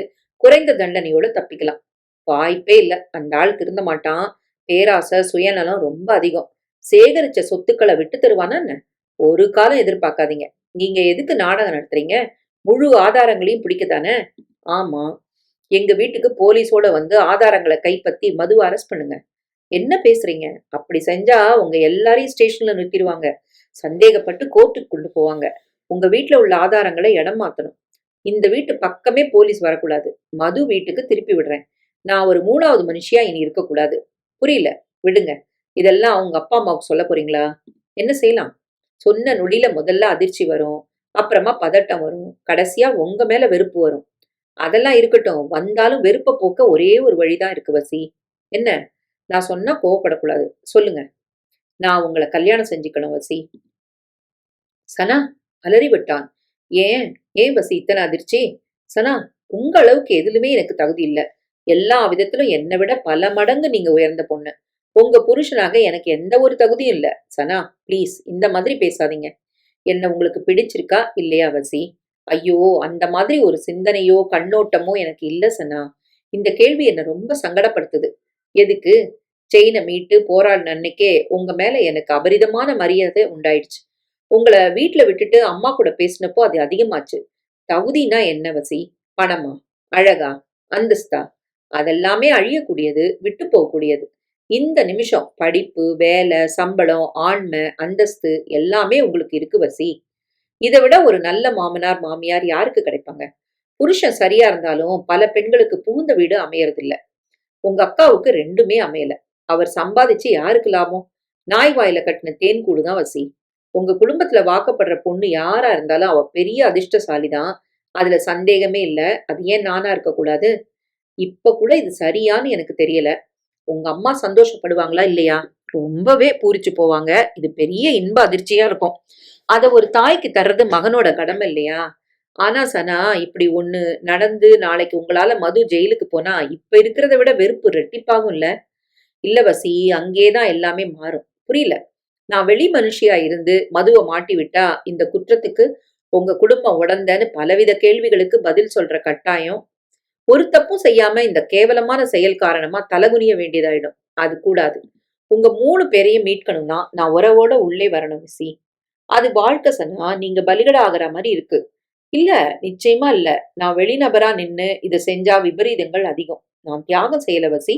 குறைந்த தண்டனையோட தப்பிக்கலாம். வாய்ப்பே இல்ல. அந்த ஆள் திருந்த மாட்டான். பேராசை சுயநலம் ரொம்ப அதிகம். சேகரிச்ச சொத்துக்களை விட்டு தருவானா என்ன? ஒரு காலம் எதிர்பார்க்காதீங்க. நீங்க எதுக்கு நாடகம் நடத்துறீங்க? முழு ஆதாரங்களையும் பிடிக்கத்தானே? ஆமா. எங்க வீட்டுக்கு போலீஸோட வந்து ஆதாரங்களை கைப்பத்தி மதுவை அரெஸ்ட் பண்ணுங்க. என்ன பேசுறீங்க? அப்படி செஞ்சா உங்க எல்லாரையும் ஸ்டேஷன்ல நிறுத்திடுவாங்க. சந்தேகப்பட்டு கோர்ட்டுக்கு கொண்டு போவாங்க. உங்க வீட்டுல உள்ள ஆதாரங்களை இடம் மாத்தணும். இந்த வீட்டு பக்கமே போலீஸ் வரக்கூடாது. மது வீட்டுக்கு திருப்பி விடுறேன். நான் ஒரு மூணாவது மனுஷியா இனி இருக்கக்கூடாது. புரியல. விடுங்க. இதெல்லாம் அவங்க அப்பா அம்மாவுக்கு சொல்ல போறீங்களா? என்ன செய்யலாம்? சொன்ன நொடியில முதல்ல அதிர்ச்சி வரும். அப்புறமா பதட்டம் வரும். கடைசியா உங்க மேல வெறுப்பு வரும். அதெல்லாம் இருக்கட்டும். வந்தாலும் வெறுப்ப போக்க ஒரே ஒரு வழிதான் இருக்கு வசி. என்ன? நான் சொன்னா கோவப்படக்கூடாது. சொல்லுங்க. நான் உங்களை கல்யாணம் செஞ்சுக்கணும் வசி. சனா அலறி விட்டான். ஏன்? ஏன் வசி இத்தனை அதிர்ச்சி? சனா, உங்க அளவுக்கு எதுலுமே எனக்கு தகுதி இல்ல. எல்லா விதத்திலும் என்னை விட பல மடங்கு நீங்க உயர்ந்த பொண்ணு. உங்க புருஷனாக எனக்கு எந்த ஒரு தகுதியும் இல்ல. சனா, ப்ளீஸ் இந்த மாதிரி பேசாதீங்க. என்ன உங்களுக்கு பிடிச்சிருக்கா இல்லையா வசி? ஐயோ, அந்த மாதிரி ஒரு சிந்தனையோ கண்ணோட்டமோ எனக்கு இல்ல சனா. இந்த கேள்வி என்ன ரொம்ப சங்கடப்படுத்துது. எதுக்கு? செயினை மீட்டு போராடின அன்னைக்கே உங்க மேல எனக்கு அபரிதமான மரியாதை உண்டாயிடுச்சு. உங்களை வீட்டுல விட்டுட்டு அம்மா கூட பேசினப்போ அது அதிகமாச்சு. தகுதினா என்ன வசி? பணமா? அழகா? அந்தஸ்தா? அதெல்லாமே அழியக்கூடியது, விட்டு போகக்கூடியது. இந்த நிமிஷம் படிப்பு, வேலை, சம்பளம், ஆண்மை, அந்தஸ்து எல்லாமே உங்களுக்கு இருக்கு வசி. இதை விட ஒரு நல்ல மாமனார் மாமியார் யாருக்கு கிடைப்பாங்க? புருஷன் சரியா இருந்தாலும் பல பெண்களுக்கு புகுந்த வீடு அமையறதில்ல. உங்க அக்காவுக்கு ரெண்டுமே அமையல. அவர் சம்பாதிச்சு யாருக்கு லாபம்? நாய் வாயில கட்டின தேன் கூடுதான் வசி. உங்க குடும்பத்துல வாக்கப்படுற பொண்ணு யாரா இருந்தாலும் அவ பெரிய அதிர்ஷ்டசாலிதான். அதுல சந்தேகமே இல்ல. அது ஏன் நானா இருக்கக்கூடாது? இப்ப கூட இது சரியான்னு எனக்கு தெரியல. உங்க அம்மா சந்தோஷப்படுவாங்களா இல்லையா? ரொம்பவே பூரிச்சு போவாங்க. இது பெரிய இன்ப அதிர்ச்சியா இருக்கும். அத ஒரு தாய்க்கு தர்றது மகனோட கடமை இல்லையா? ஆனா சனா, இப்படி ஒண்ணு நடந்து நாளைக்கு உங்களால மது ஜெயிலுக்கு போனா இப்ப இருக்கிறத விட வெறுப்பு ரெட்டிப்பாகும்ல? இல்ல வசி, அங்கேதான் எல்லாமே மாறும். புரியல. நான் வெளி மனுஷியா இருந்து மதுவை மாட்டி விட்டா இந்த குற்றத்துக்கு உங்க குடும்பம் உடந்தன்னு பலவித கேள்விகளுக்கு பதில் சொல்ற கட்டாயம். ஒரு தப்பும் செய்யாம இந்த கேவலமான செயல் காரணமா தலகுனிய வேண்டியதாயிடும். அது கூடாது. உங்க 3 பேரையும் மீட்கணும்னா நான் உறவோட உள்ளே வரணும் விசி. அது வாழ்க்கை சனா. நீங்க பலிகடா ஆகுற மாதிரி இருக்கு. இல்ல, நிச்சயமா இல்ல. நான் வெளிநபரா நின்னு இதை செஞ்சா விபரீதங்கள் அதிகம். நான் தியாகம் செய்யல வசி.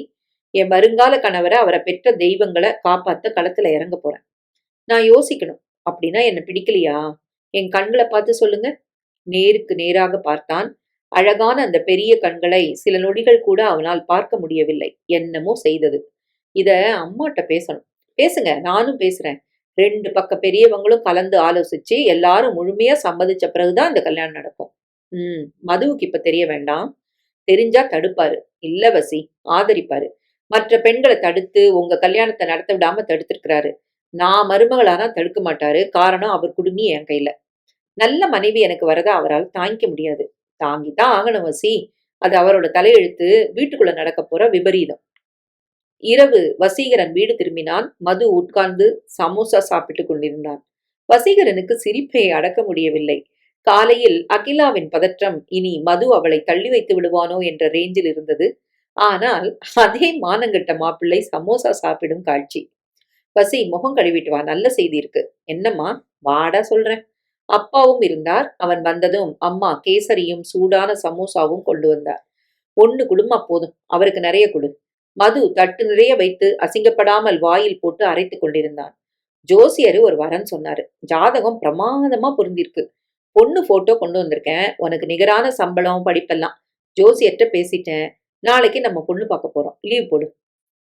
என் வருங்கால கணவரை அவரை பெற்ற தெய்வங்களை காப்பாத்த களத்துல இறங்க போறேன். நான் யோசிக்கணும். அப்படின்னா என்ன பிடிக்கலையா? என் கண்களை பார்த்து சொல்லுங்க. நேருக்கு நேராக பார்த்தான். அழகான அந்த பெரிய கண்களை சில நொடிகள் கூட அவனால் பார்க்க முடியவில்லை. என்னமோ செய்தது. இத அம்மாட்ட பேசணும். பேசுங்க, நானும் பேசுறேன். 2 பக்க பெரியவங்களும் கலந்து ஆலோசிச்சு எல்லாரும் முழுமையா சம்மதிச்ச பிறகுதான் இந்த கல்யாணம் நடக்கும். மதுவுக்கு இப்ப தெரிய வேண்டாம். தெரிஞ்சா தடுப்பாரு. இல்ல வசி, ஆதரிப்பாரு. மற்ற பெண்களை தடுத்து உங்க கல்யாணத்தை நடத்த விடாம தடுத்திருக்கிறாரு. நான் மருமகளானா தடுக்க மாட்டாரு. காரணம் அவர் குடுமி என் கையில. நல்ல மனைவி எனக்கு வரத அவரால் தாங்கிக்க முடியாது. தாங்கித்தான் ஆகணும் வசி. அது அவரோட தலையெழுத்து. வீட்டுக்குள்ள நடக்க போற விபரீதம். இரவு வசீகரன் வீடு திரும்பினான். மது உட்கார்ந்து சமோசா சாப்பிட்டுக் கொண்டிருந்தான். வசீகரனுக்கு சிரிப்பை அடக்க முடியவில்லை. காலையில் அகிலாவின் பதற்றம் இனி மது அவளை தள்ளி வைத்து விடுவானோ என்ற ரேஞ்சில் இருந்தது. ஆனால் அதே மானங்கெட்ட மாப்பிள்ளை சமோசா சாப்பிடும் காட்சி. வசி, முகம் கழுவிட்டு வா, நல்ல செய்தி இருக்கு. என்னம்மா? வாடா சொல்றேன். அப்பாவும் இருந்தார். அவன் வந்ததும் அம்மா கேசரியும் சூடான சமோசாவும் கொண்டு வந்தார். ஒண்ணு குடுமா போதும், அவருக்கு நிறைய குடு. மது தட்டு நிறைய வைத்து அசிங்கப்படாமல் வாயில் போட்டு அரைத்துக் கொண்டிருந்தான். ஜோசியரு ஒரு வரன் சொன்னாரு. ஜாதகம் பிரமாதமா பொருந்திருக்கு. பொண்ணு போட்டோ கொண்டு வந்திருக்கேன். உனக்கு நிகரான சம்பளம் படிப்பெல்லாம். ஜோசியர்கிட்ட பேசிட்டேன். நாளைக்கு நம்ம பொண்ணு பார்க்க போறோம். லீவ் போடு.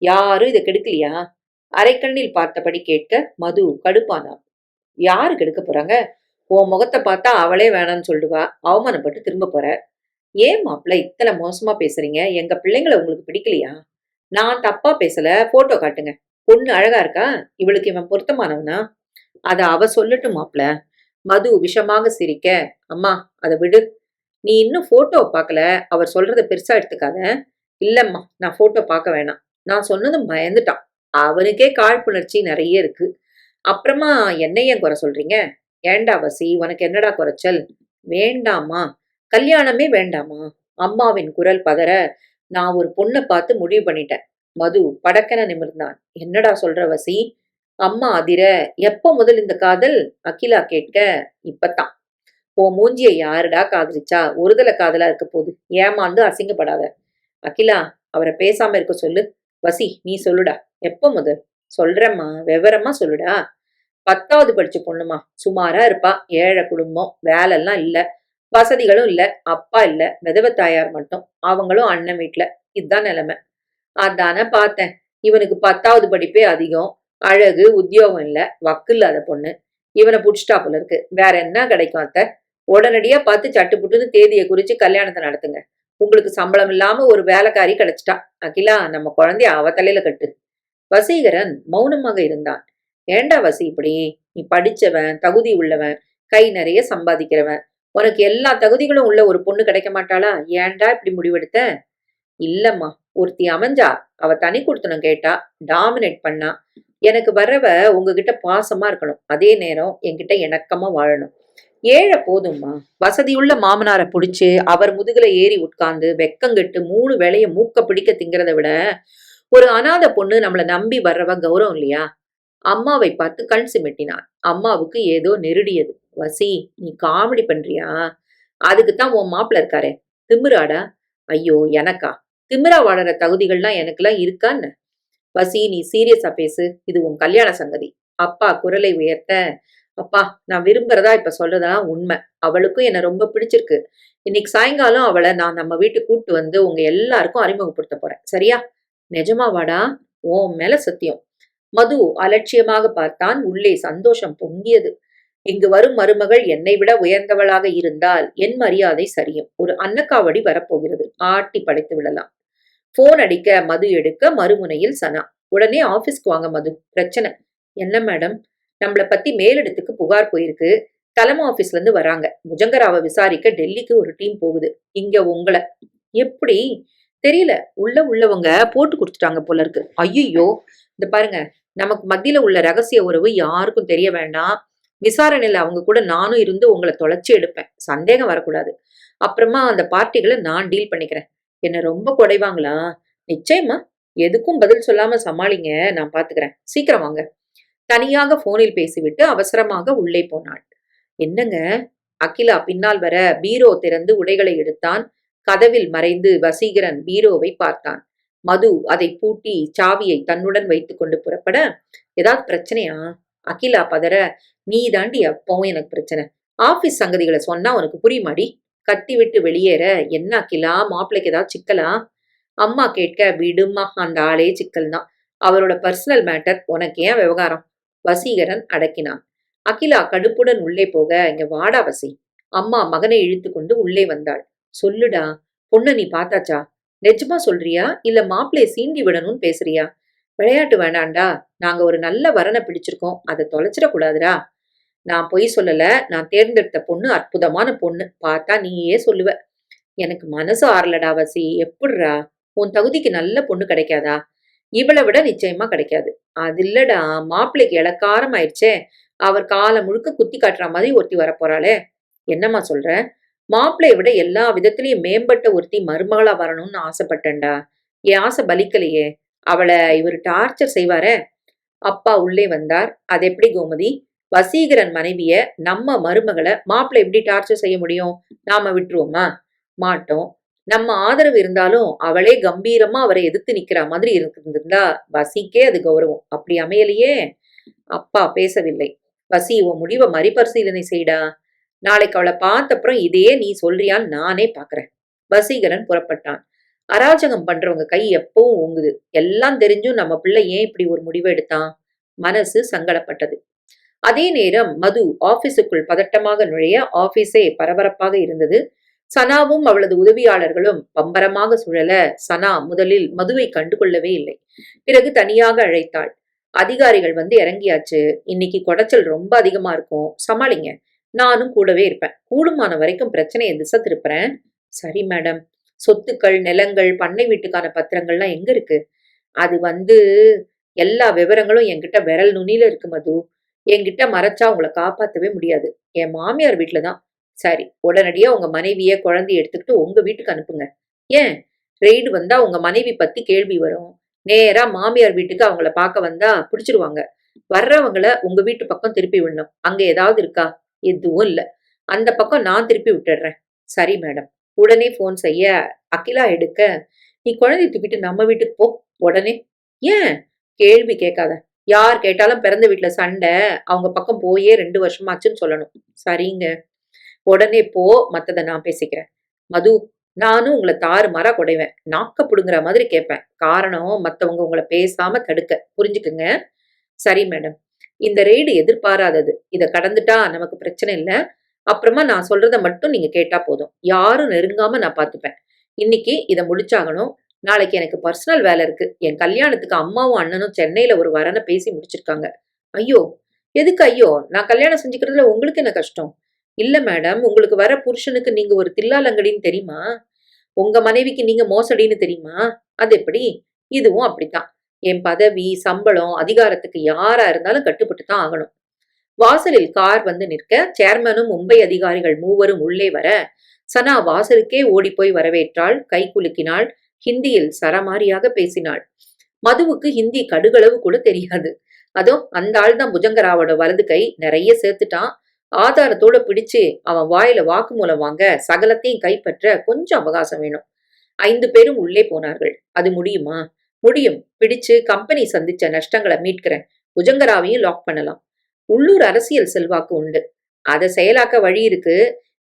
யாரும் இதை கெடுக்கலையா? அரைக்கண்ணில் பார்த்தபடி கேட்க மது கடுப்பானான். யாரு கெடுக்க போறாங்க? உன் முகத்தை பார்த்தா அவளே வேணான்னு சொல்லுவா. அவமானப்பட்டு திரும்ப போற. ஏன் மாப்பிள்ள இத்தனை மோசமா பேசுறீங்க? எங்க பிள்ளைங்களை உங்களுக்கு பிடிக்கலையா? நான் தப்பா பேசல. போட்டோ காட்டுங்க. பொண்ணு அழகா இருக்கா? இவளுக்கு இவன் பொருத்தமானவனா? அத அவ சொல்லட்டும் மாப்ள. மது விஷமாக சிரிக்க, அம்மா அத விடு. நீ இன்னும் போட்டோ பார்க்கல. அவர் சொல்றத பெருசா எடுத்துக்காத. இல்லம்மா, நான் போட்டோ பார்க்க வேணாம். நான் சொன்னதும் பயந்துட்டான். அவனுக்கே காழ்ப்புணர்ச்சி நிறைய இருக்கு. அப்புறமா என்னை ஏன் குறை சொல்றீங்க? ஏண்டா வசி, உனக்கு என்னடா குறைச்சல்? வேண்டாமா, கல்யாணமே வேண்டாமா? அம்மாவின் குரல் பதற, நான் ஒரு பொண்ணை பார்த்து முடிவு பண்ணிட்டேன். மது படக்கென நிமிர்ந்தான். என்னடா சொல்ற வசி? அம்மா அதிர, எப்ப முதல் இந்த காதல்? அகிலா கேட்க, இப்பத்தான். உன் மூஞ்சியை யாருடா காதலிச்சா? ஒருதலை காதலா இருக்க போது. ஏமாந்து அசிங்கப்படாத. அகிலா, அவரை பேசாம இருக்க சொல்லு. வசி, நீ சொல்லுடா. எப்ப முதல்? சொல்றேம்மா, விவரமா சொல்லுடா. 10வது படிச்ச பொண்ணுமா. சுமாரா இருப்பா. ஏழை குடும்பம். வேலைலாம் இல்ல. வசதிகளும் இல்ல. அப்பா இல்ல. விதவை தாயார் மட்டும். அவங்களும் அண்ணன் வீட்ல. இதுதான் நிலைமை. அதானே பார்த்தேன். இவனுக்கு 10வது படிப்பே அதிகம். அழகு, உத்தியோகம் இல்ல. வக்கு இல்லாத பொண்ணு. இவனை புடிச்சிட்டா போல இருக்கு. வேற என்ன கிடைக்கும் அத்தை? உடனடியா பார்த்து சட்டுப்புட்டுன்னு தேதியை குறிச்சு கல்யாணத்தை நடத்துங்க. உங்களுக்கு சம்பளம் இல்லாம ஒரு வேலைக்காரி கிடைச்சிட்டா. அகிலா, நம்ம குழந்தைய அவ தலையில கட்டு. வசீகரன் மௌனமாக இருந்தான். ஏண்டா வசி இப்படி? நீ படிச்சவன், தகுதி உள்ளவன், கை நிறைய சம்பாதிக்கிறவன். உனக்கு எல்லா தகுதிகளும் உள்ள ஒரு பொண்ணு கிடைக்க மாட்டாளா? ஏன்டா இப்படி முடிவெடுத்த? இல்லம்மா, ஒருத்தி அமைஞ்சா. அவ தனி கொடுத்தனும் கேட்டா. டாமினேட் பண்ணா. எனக்கு வர்றவ உங்ககிட்ட பாசமா இருக்கணும். அதே நேரம் என்கிட்ட இணக்கமா வாழணும். ஏழை போதும்மா. வசதியுள்ள மாமனாரை புடிச்சு அவர் முதுகுல ஏறி உட்கார்ந்து வெக்கங்கெட்டு 3 வேளைய மூக்க பிடிக்க திங்கிறத விட ஒரு அனாதை பொண்ணு நம்மள நம்பி வர்றவ கௌரவம் இல்லையா? அம்மாவை பார்த்து கண் சிமிட்டினான். அம்மாவுக்கு ஏதோ நெருடியது. வசி, நீ காமெடி பண்றியா? அதுக்குத்தான் உன் மாப்பிள்ள இருக்காரே. திமிராடா? ஐயோ எனக்கா? திமிரா வாழற தகுதிகள்லாம் எனக்கெல்லாம் இருக்கான்னு? வசி, நீ சீரியஸா பேசு. இது உன் கல்யாண சங்கதி. அப்பா குரலை உயர்த்த, அப்பா, நான் விரும்புறதா இப்ப சொல்றதெல்லாம் உண்மை. அவளுக்கும் என்ன ரொம்ப பிடிச்சிருக்கு. இன்னைக்கு சாயங்காலம் அவளை நான் நம்ம வீட்டுக்கு கூட்டு வந்து உங்க எல்லாருக்கும் அறிமுகப்படுத்த போறேன். சரியா? நிஜமாவாடா? உன் மேல சத்தியம். மது அலட்சியமாக பார்த்தான். உள்ளே சந்தோஷம் பொங்கியது. இங்கு வரும் மருமகள் என்னை விட உயர்ந்தவளாக இருந்தால் என் மரியாதை சரியும். ஒரு அன்னக்காவடி வரப்போகிறது. ஆட்டி படைத்து விடலாம். போன் அடிக்க மது எடுக்க, மறுமுனையில் சனா. உடனே ஆபீஸ்க்கு வாங்க மது. பிரச்சனை. என்ன மேடம்? நம்மள பத்தி மேலிடத்துக்கு புகார் போயிருக்கு. தலைமை ஆபீஸ்ல இருந்து வராங்க. முஜங்கராவை விசாரிக்க டெல்லிக்கு ஒரு டீம் போகுது. இங்க உங்களை எப்படி தெரியல. உள்ளவங்க போட்டு கொடுத்துட்டாங்க போல இருக்கு. ஐயோ, இந்த பாருங்க, நமக்கு மத்தியில உள்ள ரகசிய உறவு யாருக்கும் தெரிய வேண்டாம். விசாரணையில அவங்க கூட நானும் இருந்து உங்களை தொலைச்சி எடுப்பேன். சந்தேகம் வரக்கூடாது. அப்புறமா அந்த பார்ட்டிகளை நான் டீல் பண்ணிக்கிறேன். என்ன ரொம்ப குறைவாங்களா? நிச்சயமா. எதுக்கும் பதில் சொல்லாம சமாளிங்க. நான் பாத்துக்கிறேன். சீக்கிரம் வாங்க. தனியாக போனில் பேசிவிட்டு அவசரமாக உள்ளே போனாள். என்னங்க? அகிலா பின்னால் வர பீரோ திறந்து உடைகளை எடுத்தான். கதவில் மறைந்து வசீகரன் பீரோவை பார்த்தான். மது அதை பூட்டி சாவியை தன்னுடன் வைத்துக் கொண்டு புறப்பட, ஏதாவது பிரச்சனையா? அகிலா பதற, நீ தாண்டி அப்பவும் எனக்கு பிரச்சனை. ஆபீஸ் சங்கதிகளை சொன்னா உனக்கு புரியுமாடி? கத்தி விட்டு வெளியேற, என்ன அகிலா, மாப்பிள்ளைக்கு ஏதாவது சிக்கலா? அம்மா கேட்க, விடுமா, அந்த ஆளே சிக்கல் தான். அவரோட பர்சனல் மேட்டர். உனக்கு ஏன் விவகாரம்? வசீகரன் அடக்கினான். அகிலா கடுப்புடன் உள்ளே போக, இங்க வாடா வசி. அம்மா மகனை இழுத்து கொண்டு உள்ளே வந்தாள். சொல்லுடா, பொண்ணு நீ பார்த்தாச்சா? நிஜமா சொல்றியா இல்ல மாப்பிள்ளைய சீண்டி விடணும்னு பேசுறியா? விளையாட்டு வேண்டாண்டா. நாங்க ஒரு நல்ல வரனை பிடிச்சிருக்கோம். அதை தொலைச்சிடக்கூடாதுடா. நான் பொய் சொல்லல. நான் தேர்ந்தெடுத்த பொண்ணு அற்புதமான பொண்ணு. பார்த்தா நீயே சொல்லுவ. எனக்கு மனசு ஆறலடா வசி. எப்படிரா? உன் தகுதிக்கு நல்ல பொண்ணு கிடைக்காதா? இவளை விட நிச்சயமா கிடைக்காது. அது இல்லடா, மாப்பிள்ளைக்கு இளக்காரம் ஆயிடுச்சே. அவர் காலம் முழுக்க குத்தி காட்டுற மாதிரி ஒருத்தி வரப்போறாளே. என்னம்மா சொல்ற? மாப்பிள்ளைய விட எல்லா விதத்திலயும் மேம்பட்ட ஒருத்தி மருமகளா வரணும்னு ஆசைப்பட்டேன்டா. என் ஆசை பலிக்கலையே. அவளை இவர் டார்ச்சர் செய்வாரே. அப்பா உள்ளே வந்தார். அது எப்படி கோமதி? வசீகரன் மனைவிய நம்ம மருமகளை மாப்பிள்ளை எப்படி டார்ச்சர் செய்ய முடியும்? நாம விட்டுருவோமா? மாட்டோம். நம்ம ஆதரவு இருந்தாலும் அவளே கம்பீரமா அவரை எதிர்த்து நிக்கிற மாதிரி இருந்திருந்தா வசிக்கே அது கௌரவம். அப்படி அமையலையே. அப்பா பேசவில்லை. வசி, உன் முடிவை மறுபரிசீலனை செய்டா. நாளைக்கு அவளை பார்த்தப்புறம் இதையே நீ சொல்றியான்னு நானே பாக்குறேன். வசீகரன் புறப்பட்டான். அராஜகம் பண்றவங்க கை எப்பவும் ஓங்குது. எல்லாம் தெரிஞ்சும் நம்ம பிள்ளை ஏன் இப்படி ஒரு முடிவை எடுத்தான்? மனசு சங்கடப்பட்டது. அதே நேரம் மது ஆபீஸுக்குள் பதட்டமாக நுழைய ஆபீஸே பரபரப்பாக இருந்தது. சனாவும் அவளது உதவியாளர்களும் பம்பரமாக சுழல சனா முதலில் மதுவை கண்டுகொள்ளவே இல்லை. பிறகு தனியாக அழைத்தாள். அதிகாரிகள் வந்து இறங்கியாச்சு. இன்னைக்கு குடைச்சல் ரொம்ப அதிகமா இருக்கும், சமாளிங்க. நானும் கூடவே இருப்பேன். கூடுமான வரைக்கும் பிரச்சனையை திசை திருப்புறேன். சரி மேடம். சொத்துக்கள், நிலங்கள், பண்ணை வீட்டுக்கான பத்திரங்கள்லாம் எங்க இருக்கு? அது எல்லா விவரங்களும் என்கிட்ட விரல் நுனியில இருக்கு மது. என்கிட்ட மறைச்சா உங்களை காப்பாத்தவே முடியாது. என் மாமியார் வீட்டுலதான். சரி, உடனடியா உங்க மனைவிய குழந்தைய எடுத்துக்கிட்டு உங்க வீட்டுக்கு அனுப்புங்க. ஏன்? ரெய்டு வந்தா உங்க மனைவி பத்தி கேள்வி வரும். நேரா மாமியார் வீட்டுக்கு அவங்கள பார்க்க வந்தா பிடிச்சிருவாங்க. வர்றவங்கள உங்க வீட்டு பக்கம் திருப்பி விடணும். அங்க ஏதாவது இருக்கா? எதுவும் இல்ல. அந்த பக்கம் நான் திருப்பி விட்டுடுறேன். சரி மேடம். உடனே போன் செய்ய அகிலா எடுக்க, நீ குழந்தை தூக்கிட்டு நம்ம வீட்டுக்கு போ உடனே. ஏன்? கேள்வி கேட்காத. யார் கேட்டாலும் பிறந்த வீட்டுல சண்டை, அவங்க பக்கம் போயே 2 வருஷமாச்சுன்னு சொல்லணும். சரிங்க. உடனே போ, மத்தத நான் பேசிக்கிறேன். மது, நானும் உங்களை தாறுமாறா குடைவேன். நாக்க புடுங்குற மாதிரி கேட்பேன். காரணம் மத்தவங்க உங்களை பேசாம தடுக்க. புரிஞ்சுக்குங்க. சரி மேடம். இந்த ரெய்டு எதிர்பாராதது. இத கடந்துட்டா நமக்கு பிரச்சனை இல்ல. அப்புறமா நான் சொல்றத மட்டும் நீங்க கேட்டா போதும். யாரும் நெருங்காம நான் பாத்துப்பேன். இன்னைக்கு இத முடிச்சாகணும். நாளைக்கு எனக்கு பர்சனல் வேலை இருக்கு. என் கல்யாணத்துக்கு அம்மாவும் அண்ணனும் சென்னையில ஒரு வரனை பேசி முடிச்சிருக்காங்க. ஐயோ! எதுக்கு ஐயோ? நான் கல்யாணம் செஞ்சுக்கிறதுல உங்களுக்கு என்ன கஷ்டம்? இல்ல மேடம், உங்களுக்கு வர புருஷனுக்கு நீங்க ஒரு தில்லாலங்கடின்னு தெரியுமா? உங்க மனைவிக்கு நீங்க மோசடின்னு தெரியுமா? அது எப்படி? இதுவும் அப்படித்தான். என் பதவி, சம்பளம், அதிகாரத்துக்கு யாரா இருந்தாலும் கட்டுப்பட்டு தான் ஆகணும். வாசலில் கார் வந்து நிற்க சேர்மனும் மும்பை அதிகாரிகள் மூவரும் உள்ளே வர சனா வாசலுக்கே ஓடிப்போய் வரவேற்றாள். கை குலுக்கினாள். ஹிந்தியில் சரமாரியாக பேசினாள். மதுவுக்கு ஹிந்தி கடுகளவு கூட தெரியாது. அதோ அந்த ஆள் தான் புஜங்கராவோட வலது கை. நிறைய சேர்த்துட்டான். ஆதாரத்தோட பிடிச்சு அவன் வாயில வாக்குமூலம் வாங்க, சகலத்தையும் கைப்பற்ற கொஞ்சம் அவகாசம் வேணும். 5 பேரும் உள்ளே போனார்கள். அது முடியுமா? முடியும். பிடிச்சு கம்பெனி சந்திச்ச நஷ்டங்களை மீட்கிறேன். புஜங்கராவையும் லாக் பண்ணலாம். உள்ளூர் அரசியல் செல்வாக்கு உண்டு. அதை செயலாக்க வழி இருக்கு.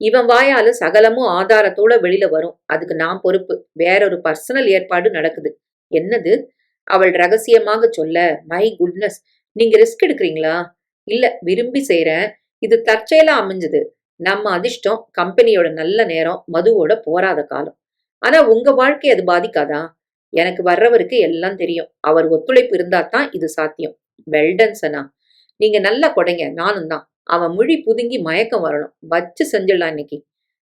இவன் வாயால சகலமும் ஆதாரத்தோட வெளியில வரும். அதுக்கு நான் பொறுப்பு. வேறொரு பர்சனல் ஏற்பாடு நடக்குது. என்னது? அவள் ரகசியமாக சொல்ல, மை குட்னஸ், நீங்க ரிஸ்க் எடுக்கிறீங்களா? இல்ல, விரும்பி செய்யறேன். இது தற்செயலா அமைஞ்சது. நம்ம அதிர்ஷ்டம், கம்பெனியோட நல்ல நேரம், மதுவோட போராத காலம். ஆனா உங்க வாழ்க்கை அது பாதிக்காதா? எனக்கு வர்றவருக்கு எல்லாம் தெரியும். அவர் ஒத்துழைப்பு இருந்தா தான் இது சாத்தியம். வெல்டன் சனா. நீங்க நல்லா கொடைங்க. நானும் தான். அவன் முழி புதுங்கி மயக்கம் வரணும். வச்சு செஞ்சிடலாம் இன்னைக்கு.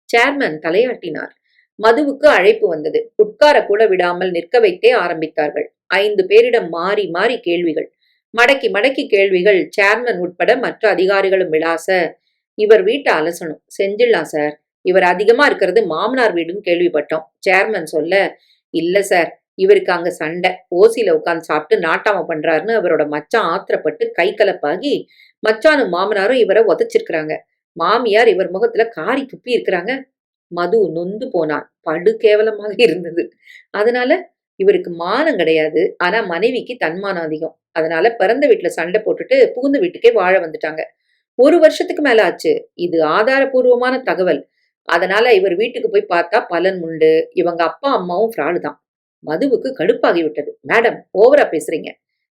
சேர்மன் தலையாட்டினார். மதுவுக்கு அழைப்பு வந்தது. உட்கார கூட விடாமல் நிற்க வைத்தே ஆரம்பித்தார்கள். 5 பேரிடம் மாறி மாறி கேள்விகள். மடக்கி மடக்கி கேள்விகள். சேர்மன் உட்பட மற்ற அதிகாரிகளும் விளாச, இவர் வீட்டை அலசணும். செஞ்சிடலாம் சார். இவர் அதிகமா இருக்கிறது மாமனார் வீடுன்னு கேள்விப்பட்டோம். சேர்மன் சொல்ல, இல்ல சார், இவருக்கு அங்க சண்டை. ஓசியில உட்கார்ந்து சாப்பிட்டு நாட்டாம பண்றாருன்னு அவரோட மச்சான் ஆத்திரப்பட்டு கை கலப்பாகி மச்சானும் மாமனாரும் இவரை உதைச்சிருக்கிறாங்க. மாமியார் இவர் முகத்துல காரி துப்பி இருக்கிறாங்க. மது நொந்து போனான். படு கேவலமாக இருந்தது. அதனால இவருக்கு மானம் கிடையாது. ஆனா மனைவிக்கு தன்மானம் அதிகம். அதனால பிறந்த வீட்டுல சண்டை போட்டுட்டு புகுந்த வீட்டுக்கே வாழ வந்துட்டாங்க. 1 வருஷத்துக்கு மேல ஆச்சு. இது ஆதாரபூர்வமான தகவல். அதனால இவர் வீட்டுக்கு போய் பார்த்தா பலன் உண்டு. இவங்க அப்பா அம்மாவும் ஃப்ராடு தான். மதுவுக்கு கடுப்பாகி விட்டது. மேடம், ஓவரா பேசுறீங்க.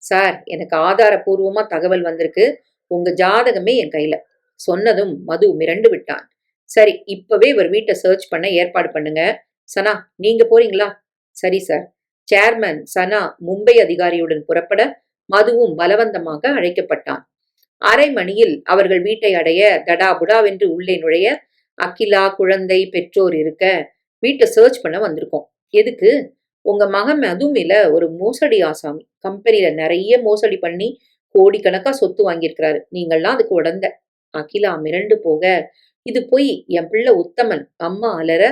சார், எனக்கு ஆதாரபூர்வமா தகவல் வந்திருக்கு. உங்க ஜாதகமே என் கையில. சொன்னதும் மது மிரண்டு விட்டான். சரி, இப்பவே இவர் வீட்டை சர்ச் பண்ண ஏற்பாடு பண்ணுங்க. சனா, நீங்க போறீங்களா? சரி சார். சேர்மன் சனா மும்பை அதிகாரியுடன் புறப்பட மதுவும் பலவந்தமாக அழைக்கப்பட்டான். அரை மணியில் அவர்கள் வீட்டை அடைய தடாபுடாவென்று உள்ளே நுழைய, அகிலா, குழந்தை, பெற்றோர் இருக்க, வீட்டை சர்ச் பண்ண வந்திருக்கோம். எதுக்கு? உங்க மகன் மதுமில ஒரு மோசடி ஆசாமி. கம்பெனில நிறைய மோசடி பண்ணி கோடிக்கணக்கா சொத்து வாங்கியிருக்கிறாரு. நீங்கள்லாம் அதுக்கு உடந்த. அகிலா மிரண்டு போக, இது பொய். என் பிள்ளை உத்தமன். அம்மா அலற,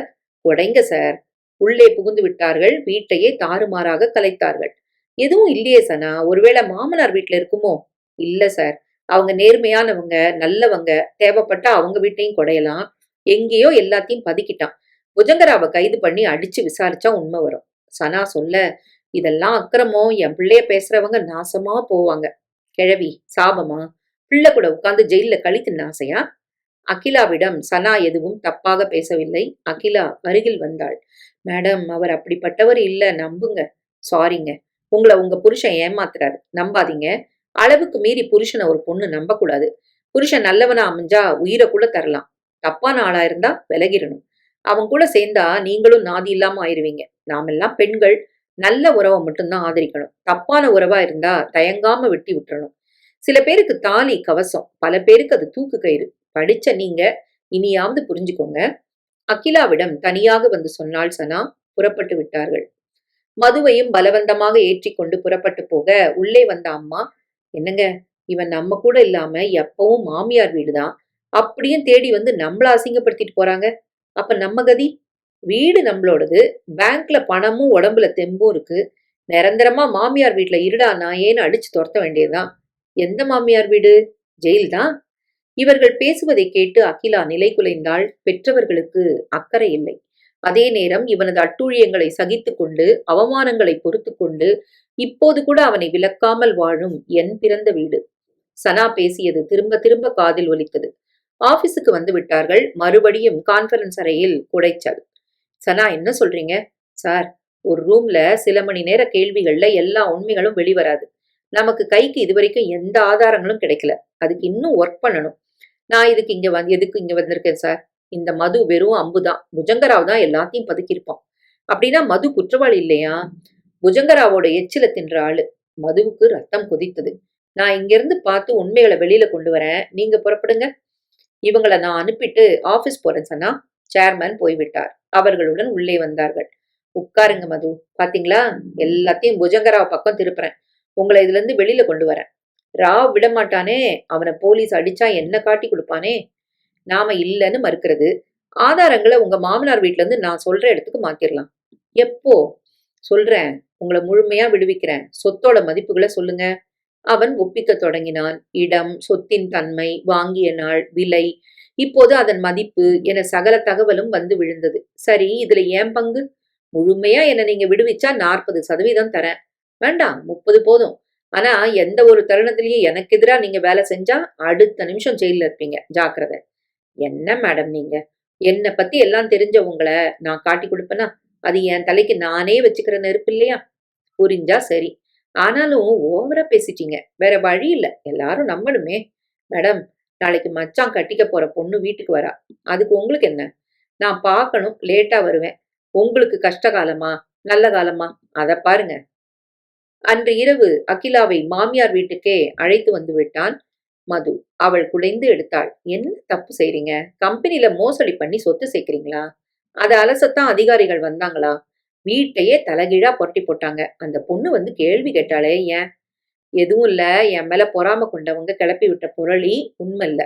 உடைங்க சார். உள்ளே புகுந்து விட்டார்கள். வீட்டையே தாறுமாறாக கலைத்தார்கள். எதுவும் இல்லையே சனா. ஒருவேளை மாமனார் வீட்டுல இருக்குமோ? இல்ல சார். அவங்க நேர்மையானவங்க, நல்லவங்க, தேவைப்பட்டா அவங்க வீட்டையும் குடையலாம். எங்கேயோ எல்லாத்தையும் பதுக்கிட்டான். புஜங்கராவ கைது பண்ணி அடிச்சு விசாரிச்சா உண்மை வரும். சனா சொல்ல, இதெல்லாம் அக்கிரமம், என் பிள்ளைய பேசுறவங்க நாசமா போவாங்க. கிழவி, சாபமா? பிள்ளை கூட உட்கார்ந்து ஜெயில்ல கழித்து ஆசையா? அகிலாவிடம் சனா எதுவும் தப்பாக பேசவில்லை. அகிலா அருகில் வந்தாள். மேடம், அவர் அப்படிப்பட்டவர் இல்ல, நம்புங்க. சாரிங்க. உங்களை உங்க புருஷன் ஏமாத்துறாரு, நம்பாதீங்க. அளவுக்கு மீறி புருஷனை ஒரு பொண்ணு நம்பக்கூடாது. புருஷன் நல்லவனா அமைஞ்சா உயிரை கூட தரலாம். தப்பான ஆளா இருந்தா விலகிடணும். அவன் கூட சேர்ந்தா நீங்களும் நாதி இல்லாம ஆயிருவீங்க. நாமெல்லாம் பெண்கள், நல்ல உறவை மட்டும்தான் ஆதரிக்கணும். தப்பான உறவா இருந்தா தயங்காம வெட்டி விட்டுறணும். சில பேருக்கு தாலி கவசம், பல பேருக்கு அது தூக்கு கயிறு. படிச்ச நீங்க இனியாவது புரிஞ்சுக்கோங்க. அகிலாவிடம் தனியாக வந்து சொன்னாள் சனா. புறப்பட்டு விட்டார்கள். மதுவையும் பலவந்தமாக ஏற்றிக்கொண்டு புறப்பட்டு போக உள்ளே வந்த அம்மா, என்னங்க, இவன் நம்ம கூட இல்லாம எப்பவும் மாமியார் வீடுதான், அப்படியும் தேடி வந்து நம்மள அசிங்கப்படுத்திட்டு போறாங்க. அப்ப நம்ம கதி? வீடு நம்மளோடது, பேங்க்ல பணமும் உடம்புல தெம்பும் இருக்கு. நிரந்தரமா மாமியார் வீட்டுல இருடா நாயேன்னு அடிச்சு துரத்த வேண்டியதுதான். எந்த மாமியார் வீடு? ஜெயில் தான். இவர்கள் பேசுவதை கேட்டு அகிலா நிலை குலைந்தாள். பெற்றவர்களுக்கு அக்கறை இல்லை. அதே நேரம் இவனது அட்டூழியங்களை சகித்துக் கொண்டு, அவமானங்களை பொறுத்து கொண்டு, இப்போது கூட அவனை விலக்காமல் வாழும் என் பிறந்த வீடு. சனா பேசியது திரும்ப திரும்ப காதில் ஒலித்தது. ஆபீஸுக்கு வந்து விட்டார்கள். மறுபடியும் கான்பரன்ஸ் அறையில் குடைச்சல். சனா, என்ன சொல்றீங்க? சார், ஒரு ரூம்ல சில மணி நேர கேள்விகள்ல எல்லா உண்மைகளும் வெளிவராது. நமக்கு கைக்கு இதுவரைக்கும் எந்த ஆதாரங்களும் கிடைக்கல. அதுக்கு இன்னும் ஒர்க் பண்ணணும். நான் எதுக்கு இங்க வந்திருக்கேன் சார்? இந்த மது வெறும் அம்புதான். புஜங்கராவ் தான் எல்லாத்தையும் பதுக்கியிருப்பான். அப்படின்னா மது குற்றவாளி இல்லையா? புஜங்கராவோட எச்சில தின்ற ஆளு. மதுவுக்கு ரத்தம் கொதித்தது. நான் இங்கிருந்து பார்த்து உண்மைகளை வெளியில கொண்டு வரேன். நீங்க புறப்படுங்க. இவங்களை நான் அனுப்பிட்டு ஆபீஸ் போறேன் சனா. சேர்மன் போய்விட்டார். அவர்களுடன் உள்ளே வந்தார்கள். உட்காருங்க மது. பாத்தீங்களா, எல்லாத்தையும் புஜங்கராவ் பக்கம் திருப்புறேன். உங்களை இதுல இருந்து வெளியில கொண்டு வரேன். ராவ் விடமாட்டானே. அவனை போலீஸ் அடிச்சா என்ன காட்டி கொடுப்பானே. நாம இல்லைன்னு மறுக்கிறது. ஆதாரங்களை உங்க மாமனார் வீட்டுல இருந்து நான் சொல்ற இடத்துக்கு மாத்திரலாம். எப்போ? சொல்றேன். உங்களை முழுமையா விடுவிக்கிறேன். சொத்தோட மதிப்புகளை சொல்லுங்க. அவன் ஒப்பிக்க தொடங்கினான். இடம், சொத்தின் தன்மை, வாங்கிய நாள், விலை, இப்போது அதன் மதிப்பு என சகல தகவலும் வந்து விழுந்தது. சரி, இதுல ஏன் பங்கு? முழுமையா என்ன நீங்க விடுவிச்சா 40% தரேன். வேண்டாம், 30 போதும். ஆனா எந்த ஒரு தருணத்திலயும் எனக்கு எதிரா நீங்க வேலை செஞ்சா அடுத்த நிமிஷம் ஜெயில இருப்பீங்க, ஜாக்கிரதை. என்ன மேடம் நீங்க? என்னை பத்தி எல்லாம் தெரிஞ்ச உங்களை நான் காட்டி கொடுப்பேனா? அது என் தலைக்கு நானே வச்சுக்கிற நெருப்பு இல்லையா? புரிஞ்சா சரி. ஆனாலும் ஓவரா பேசிட்டீங்க. வேற வழி இல்ல, எல்லாரும் நம்பணுமே. மேடம், நாளைக்கு மச்சான் கட்டிக்க போற பொண்ணு வீட்டுக்கு வரா. அதுக்கு உங்களுக்கு என்ன? நான் பார்க்கணும், லேட்டா வருவேன். உங்களுக்கு கஷ்ட காலமா நல்ல காலமா அத பாருங்க. அன்று இரவு அகிலாவை மாமியார் வீட்டுக்கே அழைத்து வந்து விட்டான் மது. அவள் குலைந்து எடுத்தாள். என்ன தப்பு செய்றீங்க? கம்பெனில மோசடி பண்ணி சொத்து சேர்க்கிறீங்களா? அத அலசத்தான் அதிகாரிகள் வந்தாங்களா? வீட்டையே தலைகீழா புரட்டி போட்டாங்க. அந்த பொண்ணு வந்து கேள்வி கேட்டாளே, ஏன்? எதுவும் இல்ல, என் மேல பொறாம கொண்டவங்க கிளப்பி விட்ட புரளி, உண்மை இல்ல.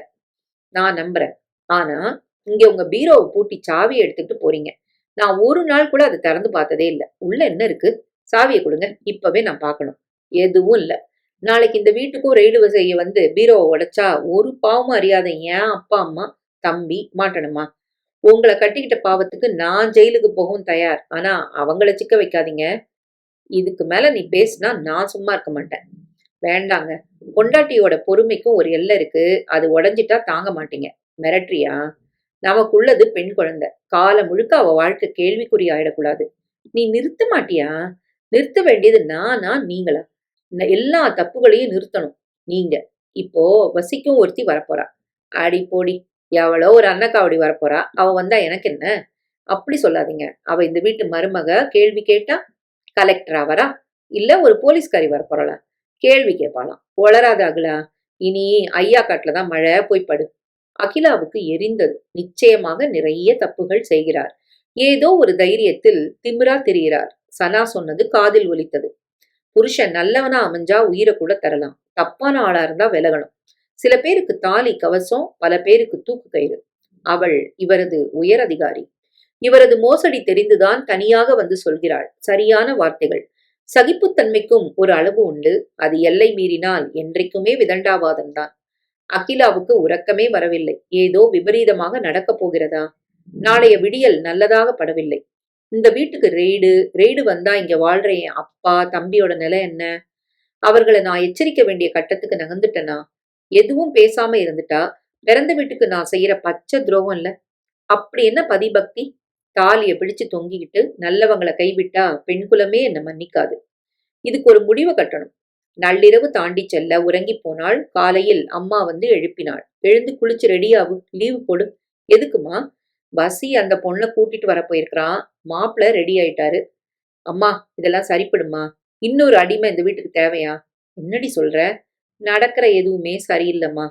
நான் நம்புறேன். ஆனா இங்க உங்க பீரோவை பூட்டி சாவியை எடுத்துட்டு போறீங்க. நான் ஒரு நாள் கூட அதை திறந்து பார்த்ததே இல்ல. உள்ள என்ன இருக்கு? சாவியை கொடுங்க, இப்பவே நான் பார்க்கணும். எதுவும் இல்ல. நாளைக்கு இந்த வீட்டுக்கும் ரெய்டு செய்ய வந்து பீரோவை உடைச்சா ஒரு பாவமும் அறியாத ஏன் அப்பா அம்மா தம்பி மாட்டணுமா? உங்களை கட்டிக்கிட்ட பாவத்துக்கு நான் ஜெயிலுக்கு போகவும் தயார். ஆனா அவங்கள சிக்க வைக்காதீங்க. இதுக்கு மேல நீ பேசுனா நான் சும்மா இருக்க மாட்டேன். வேண்டாங்க. பொண்டாட்டியோட பொறுமைக்கும் ஒரு எல்லை இருக்கு. அது உடைஞ்சிட்டா தாங்க மாட்டீங்க. மிரட்டுறியா? நமக்குள்ளது பெண் குழந்தை. காலம் முழுக்க அவ வாழ்க்கை கேள்விக்குறி ஆயிடக்கூடாது. நீ நிறுத்த மாட்டியா? நிறுத்த வேண்டியது நானா நீங்களா? எல்லா தப்புகளையும் நிறுத்தணும் நீங்க. இப்போ வசிக்கும் ஒருத்தி வரப்போறா. அடி போடி, எவ்வளோ ஒரு அன்னக்காவடி வரப்போறா. அவ வந்தா எனக்கு என்ன? அப்படி சொல்லாதீங்க. அவ இந்த வீட்டு மருமக. கேள்வி கேட்டா கலெக்டரா வரா? இல்ல ஒரு போலீஸ்காரி வரப்போறா? கேள்வி கேட்பாளாம். வளராத அகிலா. இனி ஐயா காட்டுலதான் மழை, போய் படு. அகிலாவுக்கு எரிந்தது. நிச்சயமாக நிறைய தப்புகள் செய்கிறார். ஏதோ ஒரு தைரியத்தில் திமிரா திரிகிறார். சனா சொன்னது காதில் ஒலித்தது. புருஷன் நல்லவனா அமைஞ்சா உயிரை கூட தரலாம். தப்பான ஆளா இருந்தா விலகணும். சில பேருக்கு தாலி கவசம், பல பேருக்கு தூக்கு கயிறு. அவள் இவரது உயர் அதிகாரி. இவரது மோசடி தெரிந்துதான் தனியாக வந்து சொல்கிறாள். சரியான வார்த்தைகள். சகிப்புத்தன்மைக்கும் ஒரு அளவு உண்டு. அது எல்லை மீறினால் என்றைக்குமே விதண்டாவாதம்தான். அகிலாவுக்கு உறக்கமே வரவில்லை. ஏதோ விபரீதமாக நடக்கப் போகிறதா? நாளைய விடியல் நல்லதாக படவில்லை. இந்த வீட்டுக்கு ரெய்டு ரெய்டு வந்தா இங்க வாழ்ற என் அப்பா தம்பியோட நிலை என்ன? அவர்களை நான் எச்சரிக்க வேண்டிய கட்டத்துக்கு நகர்ந்துட்டேனா? எதுவும் பேசாம இருந்துட்டா பிறந்த வீட்டுக்கு நான் செய்யற பச்சை துரோகம் இல்ல? அப்படி என்ன பதிபக்தி? தாலிய பிடிச்சு தொங்கிக்கிட்டு நல்லவங்களை கைவிட்டா பெண் குலமே என்ன மன்னிக்காது. இதுக்கு ஒரு முடிவு கட்டணும். நள்ளிரவு தாண்டி செல்ல உறங்கி போனாள். காலையில் அம்மா வந்து எழுப்பினாள். எழுந்து குளிச்சு ரெடியாகு, லீவு போடு. எதுக்குமா? வசி அந்த பொண்ணை கூட்டிட்டு வர போயிருக்கிறான். மாப்பிள்ள ரெடி ஆயிட்டாரு. அம்மா, இதெல்லாம் சரிப்படுமா? இன்னொரு அடிமை இந்த வீட்டுக்கு தேவையா? என்னடி சொல்ற? நடக்கிற எதுவுமே சரியில்லைம்மா.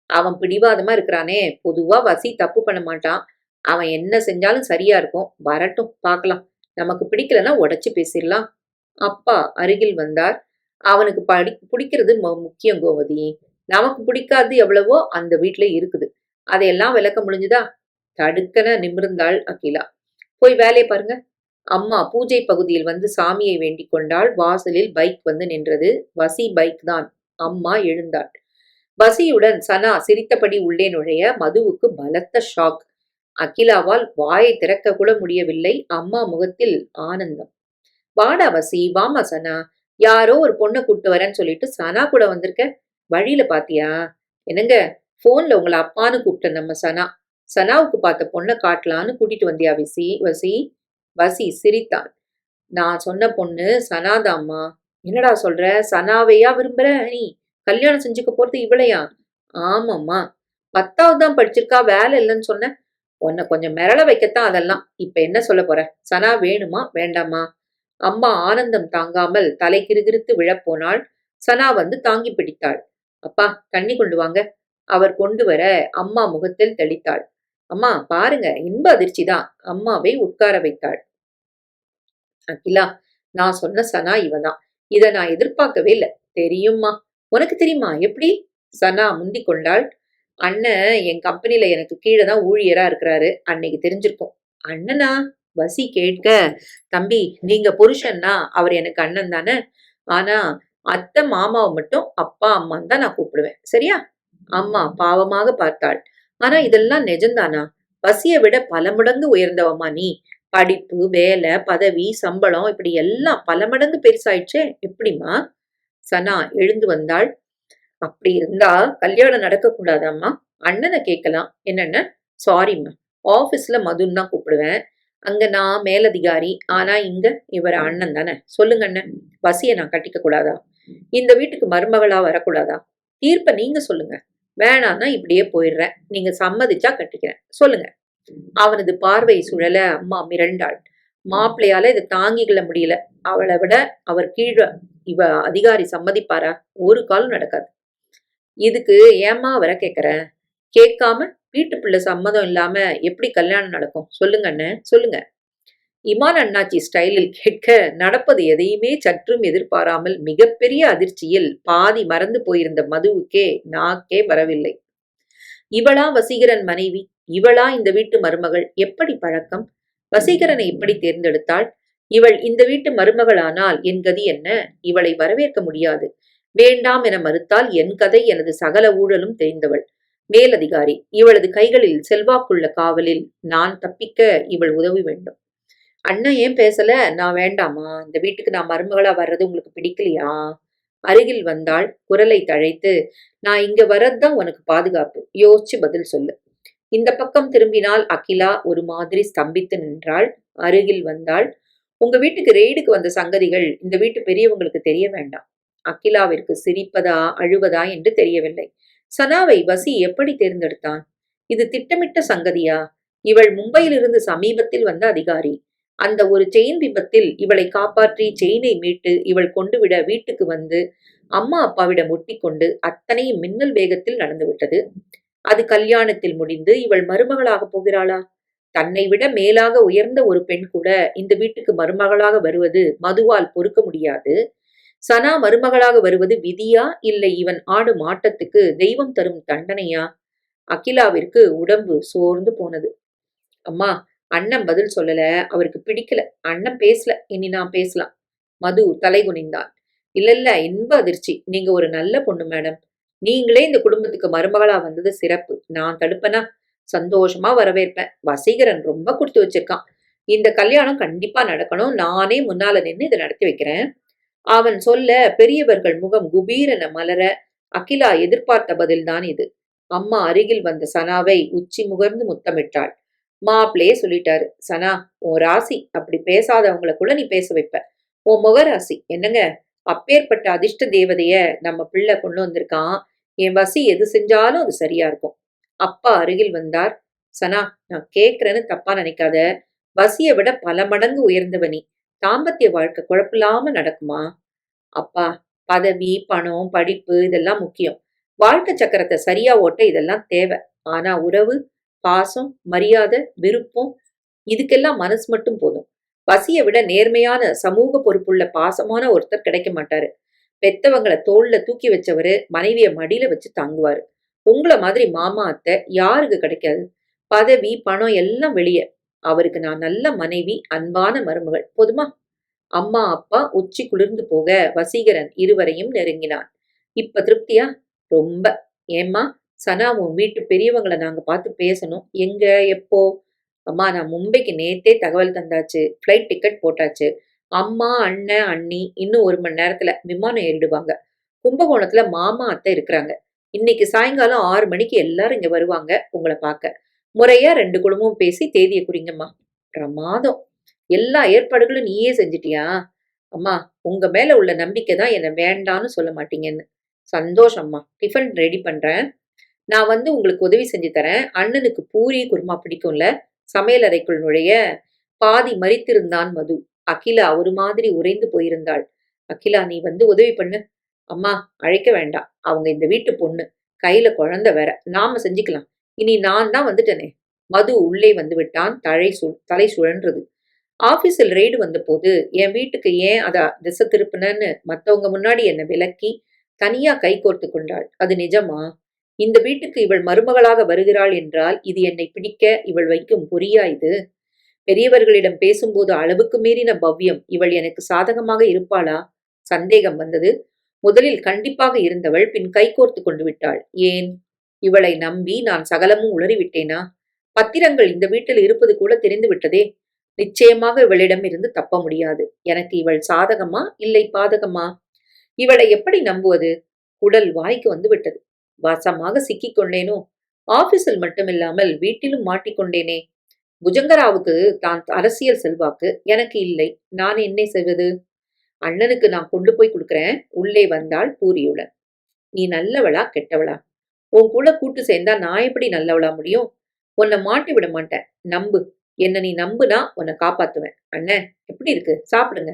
அவன் பிடிவாதமா இருக்கிறானே, பொதுவா வசி தப்பு பண்ண மாட்டான். அவன் என்ன செஞ்சாலும் சரியா இருக்கும். வரட்டும், பார்க்கலாம். நமக்கு பிடிக்கலன்னா உடைச்சு பேசிடலாம். அப்பா அருகில் வந்தார். அவனுக்கு பிடிக்கிறது முக்கியம் கோமதி. நமக்கு பிடிக்காது எவ்வளவோ அந்த வீட்டுல இருக்குது. அதையெல்லாம் விளக்க முடிஞ்சுதா? தடுக்கன நிமிர்ந்தாள் அகிலா. போய் வேலையை பாருங்க. அம்மா பூஜை பகுதியில் வந்து சாமியை வேண்டிக் கொண்டாள். வாசலில் பைக் வந்து நின்றது. வசி பைக் தான். அம்மா எழுந்தாள். வசியுடன் சனா சிரித்தபடி உள்ளே நுழைய மதுவுக்கு பலத்த ஷாக். அகிலாவால் வாயை திறக்க கூட முடியவில்லை. அம்மா முகத்தில் ஆனந்தம். வாடா வசி, வாமா சனா. யாரோ ஒரு பொண்ணை கூட்டு வரேன்னு சொல்லிட்டு சனா கூட வந்திருக்க. வழியில பாத்தியா? என்னங்க, போன்ல உங்களை அப்பான்னு கூப்பிட்ட நம்ம சனா. சனாவுக்கு பார்த்த பொண்ணை காட்டலான்னு கூட்டிட்டு வந்தியா வசி? வசி வசி சிரித்தான். நான் சொன்ன பொண்ணு சனாதாம்மா. என்னடா சொல்ற? சனாவையா விரும்புற நீ? கல்யாணம் செஞ்சுக்க போறது இவளையா? ஆமாம்மா. 10வது தான் படிச்சிருக்கா, வேலை இல்லைன்னு சொன்ன. உன்னை கொஞ்சம் மிரள வைக்கத்தான் அதெல்லாம். இப்ப என்ன சொல்ல போற? சனா வேணுமா வேண்டாமா? அம்மா ஆனந்தம் தாங்காமல் தலை கிறுகிறுத்து விழப்போனாள். சனா வந்து தாங்கி பிடித்தாள். அப்பா, தண்ணி கொண்டு வாங்க. அவர் கொண்டு வர அம்மா முகத்தில் தெளித்தாள். அம்மா பாருங்க, இன்ப அதிர்ச்சி தான். அம்மாவை உட்கார வைத்தாள். அகிலா, நான் சொன்ன சனா இவதான். இத நான் எதிர்பார்க்கவே இல்லை. தெரியுமா? உனக்கு தெரியுமா? எப்படி? சனா முந்தி கொண்டாள். அண்ணன் என் கம்பெனில எனக்கு கீழே தான் ஊழியரா இருக்கிறாரு. அன்னைக்கு தெரிஞ்சிருக்கும். அண்ணனா? வசி கேட்க, தம்பி, நீங்க புருஷன்னா அவர் எனக்கு அண்ணன் தானே. ஆனா அத்தை மாமாவை மட்டும் அப்பா அம்மான்னு தான் நான் கூப்பிடுவேன். சரியா? அம்மா பாவமாக பார்த்தாள். ஆனா இதெல்லாம் நிஜம்தானா? வசியை விட பல மடங்கு உயர்ந்தவமா நீ. படிப்பு, வேலை, பதவி, சம்பளம் இப்படி எல்லாம் பல மடங்கு பெருசாயிடுச்சே. எப்படிமா? சனா எழுந்து வந்தாள். அப்படி இருந்தா கல்யாணம் நடக்க கூடாதாம்மா? அண்ணனை கேட்கலாம். என்னென்ன? சாரிம்மா, ஆபீஸ்ல மதுன்னு தான் கூப்பிடுவேன். அங்க நான் மேலதிகாரி. ஆனா இங்க இவர் அண்ணன் தானே. சொல்லுங்க அண்ணன், வசிய நான் கட்டிக்க கூடாதா? இந்த வீட்டுக்கு மருமகளா வரக்கூடாதா? தீர்ப்ப நீங்க சொல்லுங்க. வேணான்னா இப்படியே போயிடுறேன். நீங்க சம்மதிச்சா கட்டிக்கிறேன். சொல்லுங்க. அவனது பார்வை சுழல அம்மா மிரண்டாள். மாப்பிள்ளையால இதை தாங்கிக்கல முடியல. அவளை விட அவர் கீழே இவ அதிகாரி சம்மதிப்பாரா? ஒரு காலம் நடக்காது. இதுக்கு ஏம்மா வர கேக்குற? கேட்காம வீட்டு பிள்ளை சம்மதம் இல்லாம எப்படி கல்யாணம் நடக்கும்? சொல்லுங்க அண்ணன், சொல்லுங்க. இமான் அண்ணாச்சி ஸ்டைலில் கேட்க, நடப்பது எதையுமே சற்றும் எதிர்பாராமல் மிகப்பெரிய அதிர்ச்சியில் பாதி மறந்து போயிருந்த மதுவுக்கே நாக்கே வரவில்லை. இவளா வசீகரன் மனைவி? இவளா இந்த வீட்டு மருமகள்? எப்படி பழக்கம்? வசீகரனை எப்படி தேர்ந்தெடுத்தாள்? இவள் இந்த வீட்டு மருமகளானால் என் கதி என்ன? இவளை வரவேற்க முடியாது. வேண்டாம் என மறுத்தால் என் கதை. எனது சகல ஊழலும் தெரிந்தவள், மேலதிகாரி. இவளது கைகளில் செல்வாக்குள்ள காவலில் நான் தப்பிக்க இவள் உதவி வேண்டும். அண்ணன் ஏன் பேசல? நான் வேண்டாமா? இந்த வீட்டுக்கு நான் மருமகளா வர்றது உங்களுக்கு பிடிக்கலையா? அருகில் வந்தாள். குரலை தழைத்து, நான் இங்க வர்றதுதான் உனக்கு பாதுகாப்பு. யோசிச்சு பதில் சொல்லு. இந்த பக்கம் திரும்பினால் அகிலா ஒரு மாதிரி ஸ்தம்பித்து நின்றாள். அருகில் வந்தாள். உங்க வீட்டுக்கு ரெய்டுக்கு வந்த சங்கதிகள் இந்த வீட்டு பெரியவங்களுக்கு தெரிய வேண்டாம். அகிலாவிற்கு சிரிப்பதா அழுவதா என்று தெரியவில்லை. சனாவை வசி எப்படி தேர்ந்தெடுத்தான்? இது திட்டமிட்ட சங்கதியா? இவள் மும்பையிலிருந்து சமீபத்தில் வந்த அதிகாரி. அந்த ஒரு செயின் விபத்தில் இவளை காப்பாற்றி செயினை மீட்டு இவள் கொண்டு விட வீட்டுக்கு வந்து அம்மா அப்பாவிடம் ஒட்டிக்கொண்டு அத்தனையும் மின்னல் வேகத்தில் நடந்துவிட்டது. அது கல்யாணத்தில் முடிந்து இவள் மருமகளாக போகிறாளா? தன்னை விட மேலாக உயர்ந்த ஒரு பெண் கூட இந்த வீட்டுக்கு மருமகளாக வருவது மதுவால் பொறுக்க முடியாது. சனா மருமகளாக வருவது விதியா, இல்லை இவன் ஆடும் ஆட்டத்துக்கு தெய்வம் தரும் தண்டனையா? அகிலாவிற்கு உடம்பு சோர்ந்து போனது. அம்மா, அண்ணன் பதில் சொல்லல. அவருக்கு பிடிக்கல. அண்ணன் பேசல. இனி நான் பேசலாம். மது தலை குனிந்தான். இல்ல இல்ல, இன்ப அதிர்ச்சி. நீங்க ஒரு நல்ல பொண்ணு மேடம். நீங்களே இந்த குடும்பத்துக்கு மருமகளா வந்தது சிறப்பு. நான் தடுப்பனா? சந்தோஷமா வரவேற்பேன். வசீகரன் ரொம்ப கொடுத்து வச்சிருக்கான். இந்த கல்யாணம் கண்டிப்பா நடக்கணும். நானே முன்னால நின்னு இதை நடத்தி வைக்கிறேன். அவன் சொல்ல பெரியவர்கள் முகம் குபீரென மலர அகிலா எதிர்பார்த்த பதில்தான் இது. அம்மா அருகில் வந்த சனாவை உச்சி முகர்ந்து முத்தமிட்டாள். மாப்பிள்ளையே சொல்லிட்டாரு. சனா, உன் ராசி அப்படி பேசாதவங்கள கூட நீ பேச வைப்ப. உன் முகராசி என்னங்க, அப்பேற்பட்ட அதிர்ஷ்ட தேவதைய நம்ம பிள்ளை கொண்டு வந்திருக்கான். என் வசி எது செஞ்சாலும் அது சரியா இருக்கும். அப்பா அருகில் வந்தார். சனா, நான் கேக்குறேன்னு தப்பா நினைக்காத. வசியை விட பல மடங்கு உயர்ந்தவ நீ. தாம்பத்திய வாழ்க்கை குழப்பில்லாம நடக்குமா? அப்பா, பதவி, பணம், படிப்பு இதெல்லாம் முக்கியம். வாழ்க்கை சக்கரத்தை சரியா ஓட்ட இதெல்லாம் தேவை. ஆனா உறவு, பாசம், மரியாதை, விருப்பம் இதுக்கெல்லாம் மனசு மட்டும் போதும். வசியை விட நேர்மையான சமூக பொறுப்புள்ள பாசமான ஒருத்தர் கிடைக்க மாட்டாரு. பெத்தவங்களை தோல்ல தூக்கி வச்சவரு மனைவிய மடியில வச்சு தாங்குவாரு. உங்களை மாதிரி மாமா அத்தை யாருக்கு கிடைக்காது? பதவி, பணம் எல்லாம் வெளியே. அவருக்கு நான் நல்ல மனைவி, அன்பான மருமகள். போதுமா? அம்மா அப்பா உச்சி குளிர்ந்து போக வசீகரன் இருவரையும் நெருங்கினான். இப்ப திருப்தியா? ரொம்ப. ஏம்மா, சனா உன் வீட்டு பெரியவங்களை நாங்க பார்த்து பேசணும். எங்க, எப்போ? அம்மா, நான் மும்பைக்கு நேத்தே தகவல் தந்தாச்சு. ஃப்ளைட் டிக்கெட் போட்டாச்சு. அம்மா, அண்ணன், அண்ணி இன்னும் 1 மணி நேரத்துல விமானம் ஏறிடுவாங்க. கும்பகோணத்துல மாமா அத்தை இருக்கிறாங்க. இன்னைக்கு சாயங்காலம் 6 மணிக்கு எல்லாரும் இங்க வருவாங்க உங்களை பார்க்க. முறையா 2 குடும்பமும் பேசி தேதியை குறிங்கம்மா. பிரமாதம். எல்லா ஏற்பாடுகளும் நீயே செஞ்சிட்டியா? அம்மா, உங்க மேல உள்ள நம்பிக்கை தான் என்ன வேண்டான்னு சொல்ல மாட்டீங்கன்னு. சந்தோஷம்மா. டிஃபன் ரெடி பண்றேன். நான் வந்து உங்களுக்கு உதவி செஞ்சு தரேன். அண்ணனுக்கு பூரி குருமா பிடிக்கும்ல? சமையல் அறைக்குள் நுழைய பாதி மறித்திருந்தான் மது. அகிலா ஒரு மாதிரி உறைந்து போயிருந்தாள். அகிலா, நீ வந்து உதவி பண்ணு. அம்மா, அழைக்க வேண்டாம். அவங்க இந்த வீட்டு பொண்ணு. கையில குழந்தை வேற. நாம செஞ்சுக்கலாம். இனி நான் தான் வந்துட்டனே. மது உள்ளே வந்து விட்டான். தலை சுழன்றது. ஆபீஸில் ரெய்டு வந்தபோது என் வீட்டுக்கு ஏன் அத திசை திருப்பினன்னு மத்தவங்க முன்னாடி என்னை விலக்கி தனியா கை கோர்த்து கொண்டாள். அது நிஜமா? இந்த வீட்டுக்கு இவள் மருமகளாக வருகிறாள் என்றால் இது என்னை பிடிக்க இவள் வைக்கும் பொறியா இது? பெரியவர்களிடம் பேசும்போது அளவுக்கு மீறின பவ்யம் இவள் எனக்கு சாதகமாக இருப்பாளா? சந்தேகம் வந்தது. முதலில் கண்டிப்பாக இருந்தவள் பின் கைகோர்த்து கொண்டு விட்டாள். ஏன்? இவளை நம்பி நான் சகலமும் உளறிவிட்டேனா? பத்திரங்கள் இந்த வீட்டில் இருப்பது கூட தெரிந்து விட்டதே. நிச்சயமாக இவளிடம் இருந்து தப்ப முடியாது. எனக்கு இவள் சாதகமா இல்லை பாதகமா? இவளை எப்படி நம்புவது? குடல் வாய்க்கு வந்து விட்டது. வாசமாக சிக்கிக் கொண்டேனோ? ஆபீஸில் மட்டுமில்லாமல் வீட்டிலும் மாட்டிக்கொண்டேனே. புஜங்கராவுக்கு தான் அரசியல் செல்வாக்கு, எனக்கு இல்லை. நான் என்ன செய்வது? அண்ணனுக்கு நான் கொண்டு போய் கொடுக்கிறேன். உள்ளே வந்தாள் பூரியுடன். நீ நல்லவளா கெட்டவளா? உன் கூட கூட்டு சேர்ந்தா நான் எப்படி நல்லவளா முடியும்? உன்னை மாட்டி விட மாட்டேன். நம்பு. என்ன நீ நம்புனா உன்னை காப்பாத்துவேன். அண்ணன், எப்படி இருக்கு? சாப்பிடுங்க.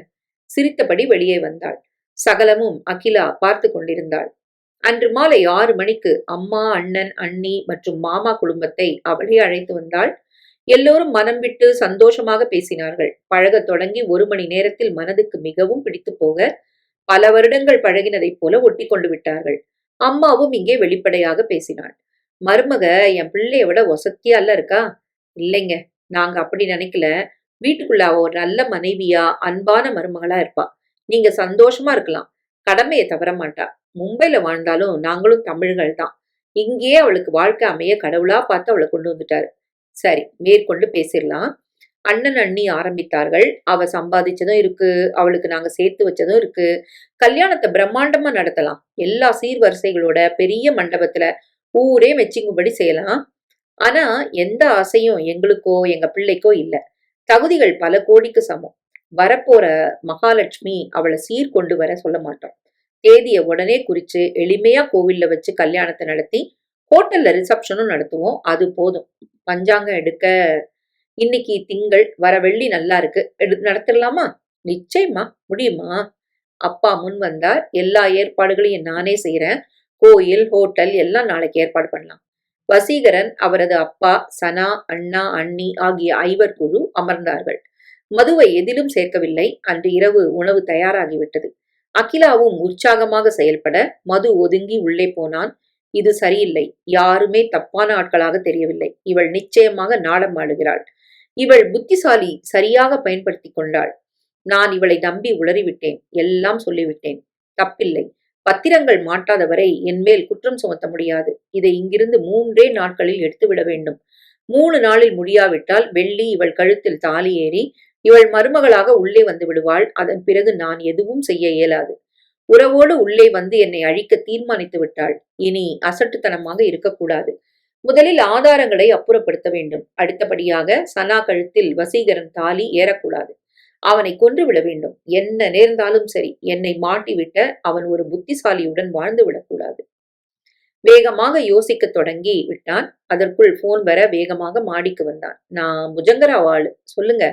சிரித்தபடி வெளியே வந்தாள். சகலமும் அகிலா பார்த்து கொண்டிருந்தாள். அன்று மாலை 6 மணிக்கு அம்மா, அண்ணன், அண்ணி மற்றும் மாமா குடும்பத்தை அவளே அழைத்து வந்தாள். எல்லோரும் மனம் விட்டு சந்தோஷமாக பேசினார்கள். பழகத் தொடங்கி 1 மணி நேரத்தில் மனதுக்கு மிகவும் பிடித்து போக பல வருடங்கள் பழகினதைப் போல ஒட்டி கொண்டு விட்டார்கள். அம்மாவும் இங்கே வெளிப்படையாக பேசினாள். மருமக என் பிள்ளைய விட ஒசத்தியால இருக்கா? இல்லைங்க, நாங்க அப்படி நினைக்கல. வீட்டுக்குள்ள அவ ஒரு நல்ல மனைவியா, அன்பான மருமகளா இருப்பா. நீங்க சந்தோஷமா இருக்கலாம். கடமையை தவற மாட்டா. மும்பைல வாழ்ந்தாலும் நாங்களும் தமிழ்கள் தான். இங்கேயே அவளுக்கு வாழ்க்கை அமைய கடவுளா பார்த்து அவளை கொண்டு வந்துட்டாரு. சரி, மேற்கொண்டு பேசிடலாம். அண்ணன், அண்ணி ஆரம்பித்தார்கள். அவ சம்பாதிச்சதும் இருக்கு, அவளுக்கு நாங்க சேர்த்து வச்சதும் இருக்கு. கல்யாணத்தை பிரம்மாண்டமா நடத்தலாம். எல்லா சீர்வரிசைகளோட பெரிய மண்டபத்துல ஊரே மெச்சிங்கும்படி செய்யலாம். ஆனா எந்த ஆசையும் எங்களுக்கோ எங்க பிள்ளைக்கோ இல்ல. தகுதிகள் பல கோடிக்கு சமம். வரப்போற மகாலட்சுமி அவளை சீர் கொண்டு வர சொல்ல மாட்டோம். தேதிய உடனே குறிச்சு எளிமையா கோவில்ல வச்சு கல்யாணத்தை நடத்தி ஹோட்டல்ல ரிசப்ஷனும் நடத்துவோம். அது போதும். பஞ்சாங்கம் எடுக்க இன்னைக்கு திங்கள், வர வெள்ளி நல்லா இருக்கு. நடத்திடலாமா? நிச்சயமா. முடியுமா? அப்பா முன் வந்தார். எல்லா ஏற்பாடுகளையும் நானே செய்யறேன். கோயில், ஹோட்டல் எல்லாம் நாளைக்கு ஏற்பாடு பண்ணலாம். வசீகரன், அவரது அப்பா, சனா, அண்ணா, அண்ணி ஆகிய 5 குழு அமர்ந்தார்கள். மதுவை எதிலும் சேர்க்கவில்லை. அன்று இரவு உணவு தயாராகிவிட்டது. அகிலாவும் உற்சாகமாக செயல்பட மது ஒதுங்கி உள்ளே போனான். இது சரியில்லை. யாருமே தப்பான ஆட்களாக தெரியவில்லை. இவள் நிச்சயமாக நாடம் ஆடுகிறாள். இவள் புத்திசாலி, சரியாக பயன்படுத்தி கொண்டாள். நான் இவளை நம்பி உளறிவிட்டேன். எல்லாம் சொல்லிவிட்டேன். தப்பில்லை. பத்திரங்கள் மாட்டாதவரை என் மேல் குற்றம் சுமத்த முடியாது. இதை இங்கிருந்து 3 நாட்களில் எடுத்துவிட வேண்டும். 3 நாளில் முடியாவிட்டால் வெள்ளி இவள் கழுத்தில் தாலி ஏறி இவள் மருமகளாக உள்ளே வந்து விடுவாள். அதன் பிறகு நான் எதுவும் செய்ய இயலாது. உறவோடு உள்ளே வந்து என்னை அழிக்க தீர்மானித்து விட்டாள். இனி அசட்டுத்தனமாக இருக்கக்கூடாது. முதலில் ஆதாரங்களை அப்புறப்படுத்த வேண்டும். அடுத்தபடியாக சனா கழுத்தில் வசீகரன் தாலி ஏறக்கூடாது. அவனை கொன்றுவிட வேண்டும். என்ன நேர்ந்தாலும் சரி, என்னை மாட்டிவிட்ட அவன் ஒரு புத்திசாலியுடன் வாழ்ந்து விடக்கூடாது. வேகமாக யோசிக்க தொடங்கி விட்டான். அதற்குள் போன் வர வேகமாக மாடிக்கு வந்தான். நான் புஜங்கராவ் ஆளு, சொல்லுங்க.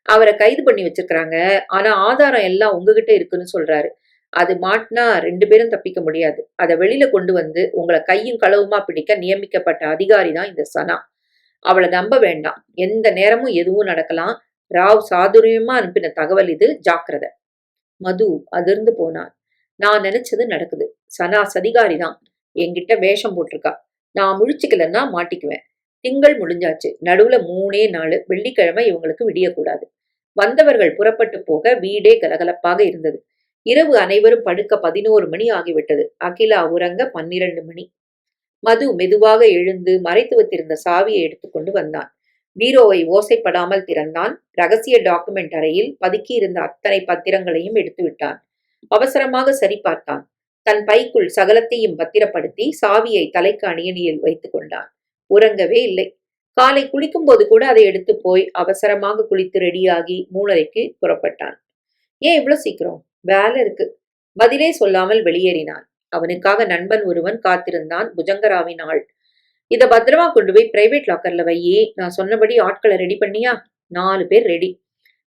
அவரை கைது பண்ணி வச்சிருக்கிறாங்க. ஆனா ஆதாரம் எல்லாம் உங்ககிட்ட இருக்குன்னு சொல்றாரு. அது மாட்டினா 2 பேரும் தப்பிக்க முடியாது. அதை வெளியில கொண்டு வந்து உங்களை கையும் களவுமா பிடிக்க நியமிக்கப்பட்ட அதிகாரி தான் இந்த சனா. அவளை நம்ப வேண்டாம். எந்த நேரமும் எதுவும் நடக்கலாம். ராவ் சாதுரியமா அனுப்பின தகவல் இது, ஜாக்கிரதை. மது அதிர்ந்து போனான். நான் நினைச்சது நடக்குது. சனா சதிகாரி தான். என்கிட்ட வேஷம் போட்டிருக்கா. நான் முழிச்சுக்கலன்னா மாட்டிக்குவேன். திங்கள் முடிஞ்சாச்சு. நடுவுல 3 நாள். வெள்ளிக்கிழமை இவங்களுக்கு விடியக்கூடாது. வந்தவர்கள் புறப்பட்டு போக வீடே கலகலப்பாக இருந்தது. இரவு அனைவரும் படுக்க 11 மணி ஆகிவிட்டது. அகிலா உறங்க 12 மணி. மது மெதுவாக எழுந்து மறைத்து வைத்திருந்த சாவியை எடுத்துக்கொண்டு வந்தான். பீரோவை ஓசைப்படாமல் திறந்தான். ரகசிய டாக்குமெண்ட் அறையில் பதுக்கியிருந்த அத்தனை பத்திரங்களையும் எடுத்து விட்டான். அவசரமாக சரி பார்த்தான். தன் பைக்குள் சகலத்தையும் பத்திரப்படுத்தி சாவியை தலைக்கு அணியணியில் வைத்துக் கொண்டான். உறங்கவே இல்லை. காலை குளிக்கும் போது கூட அதை எடுத்து போய் அவசரமாக குளித்து ரெடியாகி 3:30க்கு புறப்பட்டான். ஏன் இவ்வளவு சீக்கிரம்? வேலை இருக்கு. பதிலே சொல்லாமல் வெளியேறினான். அவனுக்காக நண்பன் ஒருவன் காத்திருந்தான். புஜங்கராவின் ஆள். இத பத்திரமா கொண்டு போய் பிரைவேட் லாக்கர்ல வையி. நான் சொன்னபடி ஆட்களை ரெடி பண்ணியா? 4 பேர் ரெடி.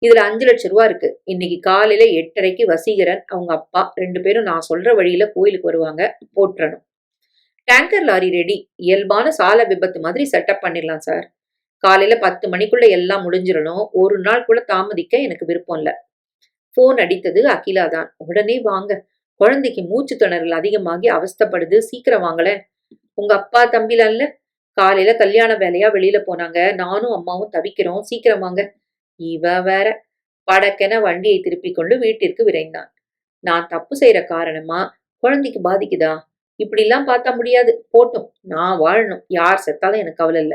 இதுல 5 லட்சம் ரூபா இருக்கு. இன்னைக்கு காலையில 8:30க்கு வசீகரன் அவங்க அப்பா 2 பேரும் நான் சொல்ற வழியில கோயிலுக்கு வருவாங்க. போட்டுறணும். Tanker lorry ready. இயல்பான சால விபத்து மாதிரி செட்டப் பண்ணிடலாம் சார். காலையில 10 மணிக்குள்ள எல்லாம் முடிஞ்சிடணும். ஒரு நாள் கூட தாமதிக்க எனக்கு விருப்பம் இல்ல. போன் அடித்தது அகிலா தான். உடனே வாங்க. குழந்தைக்கு மூச்சு திணறல் அதிகமாகி அவஸ்தைப்படுது. சீக்கிரம் வாங்கலேன். உங்க அப்பா தம்பிலாம் இல்ல? காலையில கல்யாண வேலையா வெளியில போனாங்க. நானும் அம்மாவும் தவிக்கிறோம். சீக்கிரம் வாங்க. இவ வேற. படக்கென வண்டியை திருப்பிக் கொண்டு வீட்டிற்கு விரைந்தான். நான் தப்பு செய்யற காரணமா குழந்தைக்கு பாதிக்குதா? இப்படிலாம் பார்த்தா முடியாது. போட்டும். நான் வாழணும். யார் செத்தாலும் எனக்கு கவலை இல்ல.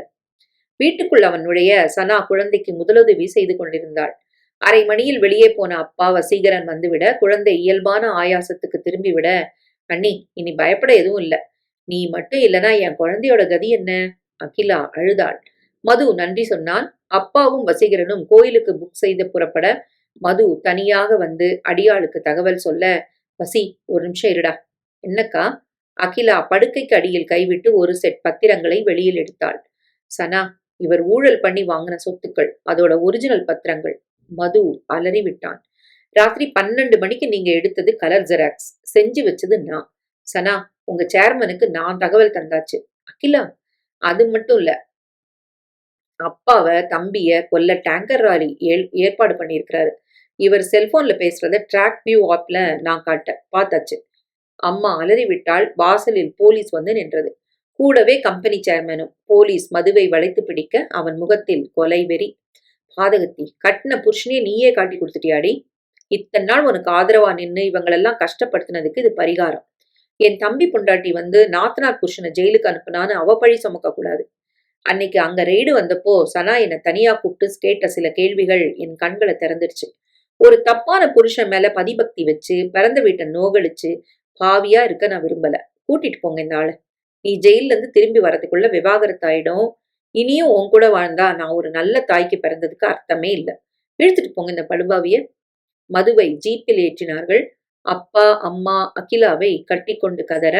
வீட்டுக்குள் அவன் நுழைய சனா குழந்தைக்கு முதலுதவி செய்து கொண்டிருந்தாள். அரை மணியில் வெளியே போன அப்பா வசீகரன் வந்துவிட குழந்தை இயல்பான ஆயாசத்துக்கு திரும்பிவிட, அண்ணி இனி பயப்பட எதுவும் இல்ல. நீ மட்டும் இல்லனா என் குழந்தையோட கதி என்ன? அகிலா அழுதாள். மது நன்றி சொன்னான். அப்பாவும் வசீகரனும் கோயிலுக்கு புக் செய்து புறப்பட மது தனியாக வந்து அடியாளுக்கு தகவல் சொல்ல, வசி ஒரு நிமிஷம் இருடா. என்னக்கா? அகிலா படுக்கைக்கு அடியில் கைவிட்டு ஒரு செட் பத்திரங்களை வெளியில் எடுத்தாள். சனா, இவர் ஊழல் பண்ணி வாங்கின சொத்துக்கள், அதோட ஒரிஜினல் பத்திரங்கள். மது அலறி விட்டான். ராத்திரி 12 மணிக்கு நீங்க எடுத்தது கலர் ஜெராக்ஸ். செஞ்சு வச்சது நான். சனா, உங்க சேர்மனுக்கு நான் தகவல் தந்தாச்சு. அகிலா, அது மட்டும் இல்ல. அப்பாவ தம்பிய கொல்ல டேங்கர் லாரி ஏற்பாடு பண்ணியிருக்கிறாரு. இவர் செல்போன்ல பேசுறத ட்ராக் வியூ ஆப்ல நான் பார்த்தாச்சு. அம்மா அலறி விட்டால் வாசலில் போலீஸ் வந்து நின்றது. கூடவே கம்பெனி சேர்மனும். போலீஸ் மதுவை வளைத்து பிடிக்க அவன் முகத்தில் கொலை வெறி. பாதகத்தி, கட்டின புருஷனே நீயே காட்டி கொடுத்துட்டியாடி. இத்தனை நாள் உனக்கு ஆதரவா நின்னு இவங்களெல்லாம் கஷ்டப்படுத்தினதுக்கு இது பரிகாரம். என் தம்பி பொண்டாட்டி வந்து நாத்தனார் புருஷனை ஜெயிலுக்கு அனுப்புனான்னு அவ பழி சுமக்க கூடாது. அன்னைக்கு அங்க ரெய்டு வந்தப்போ சனா என்னை தனியா கூப்பிட்டு கேட்ட சில கேள்விகள் என் கண்களை திறந்துடுச்சு. ஒரு தப்பான புருஷன் மேல பதிபக்தி வச்சு பிறந்த வீட்டை நோகடிச்சு பாவியா இருக்க நான் விரும்பல. கூட்டிட்டு போங்க இந்த ஆளு. நீ ஜெயில இருந்து திரும்பி வரதுக்குள்ள விவாகரத்து ஆயிடும். இனியும் உன் கூட வாழ்ந்தா நான் ஒரு நல்ல தாய்க்கு பிறந்ததுக்கு அர்த்தமே இல்ல. இழுத்துட்டு போங்க இந்த படுபாவிய. மதுவை ஜீப்பில் ஏற்றினார்கள். அப்பா அம்மா அகிலாவை கட்டி கொண்டு கதற,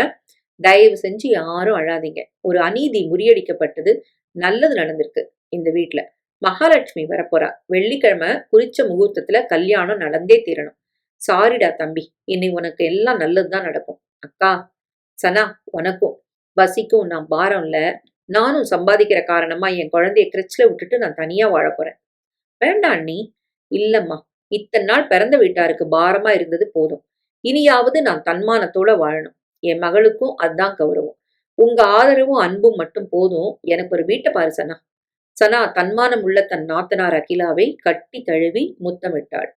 தயவு செஞ்சு யாரும் அழாதீங்க. ஒரு அநீதி முறியடிக்கப்பட்டது. நல்லது நடந்திருக்கு இந்த வீட்டுல. மகாலட்சுமி வரப்போறா. வெள்ளிக்கிழமை குறிச்ச முகூர்த்தத்துல கல்யாணம் நடந்தே தீரணும். சாரிடா தம்பி, இனி உனக்கு எல்லாம் நல்லதுதான் நடக்கும். அக்கா, சனா, உனக்கும் வசிக்கும் நான் பாரம் இல்ல. நானும் சம்பாதிக்கிற காரணமா என் குழந்தைய கிரச்சில விட்டுட்டு நான் தனியா வாழ போறேன். வேண்டாம் நீ. இல்லம்மா, இத்தனை நாள் பிறந்த வீட்டாருக்கு பாரமா இருந்தது போதும். இனியாவது நான் தன்மானத்தோட வாழணும். என் மகளுக்கும் அதான் கௌரவம். உங்க ஆதரவும் அன்பும் மட்டும் போதும். எனக்கு ஒரு வீட்டை பாரு சனா. சனா தன்மானம் உள்ள தன் நாத்தனார் அகிலாவை கட்டி தழுவி முத்தமிட்டாள்.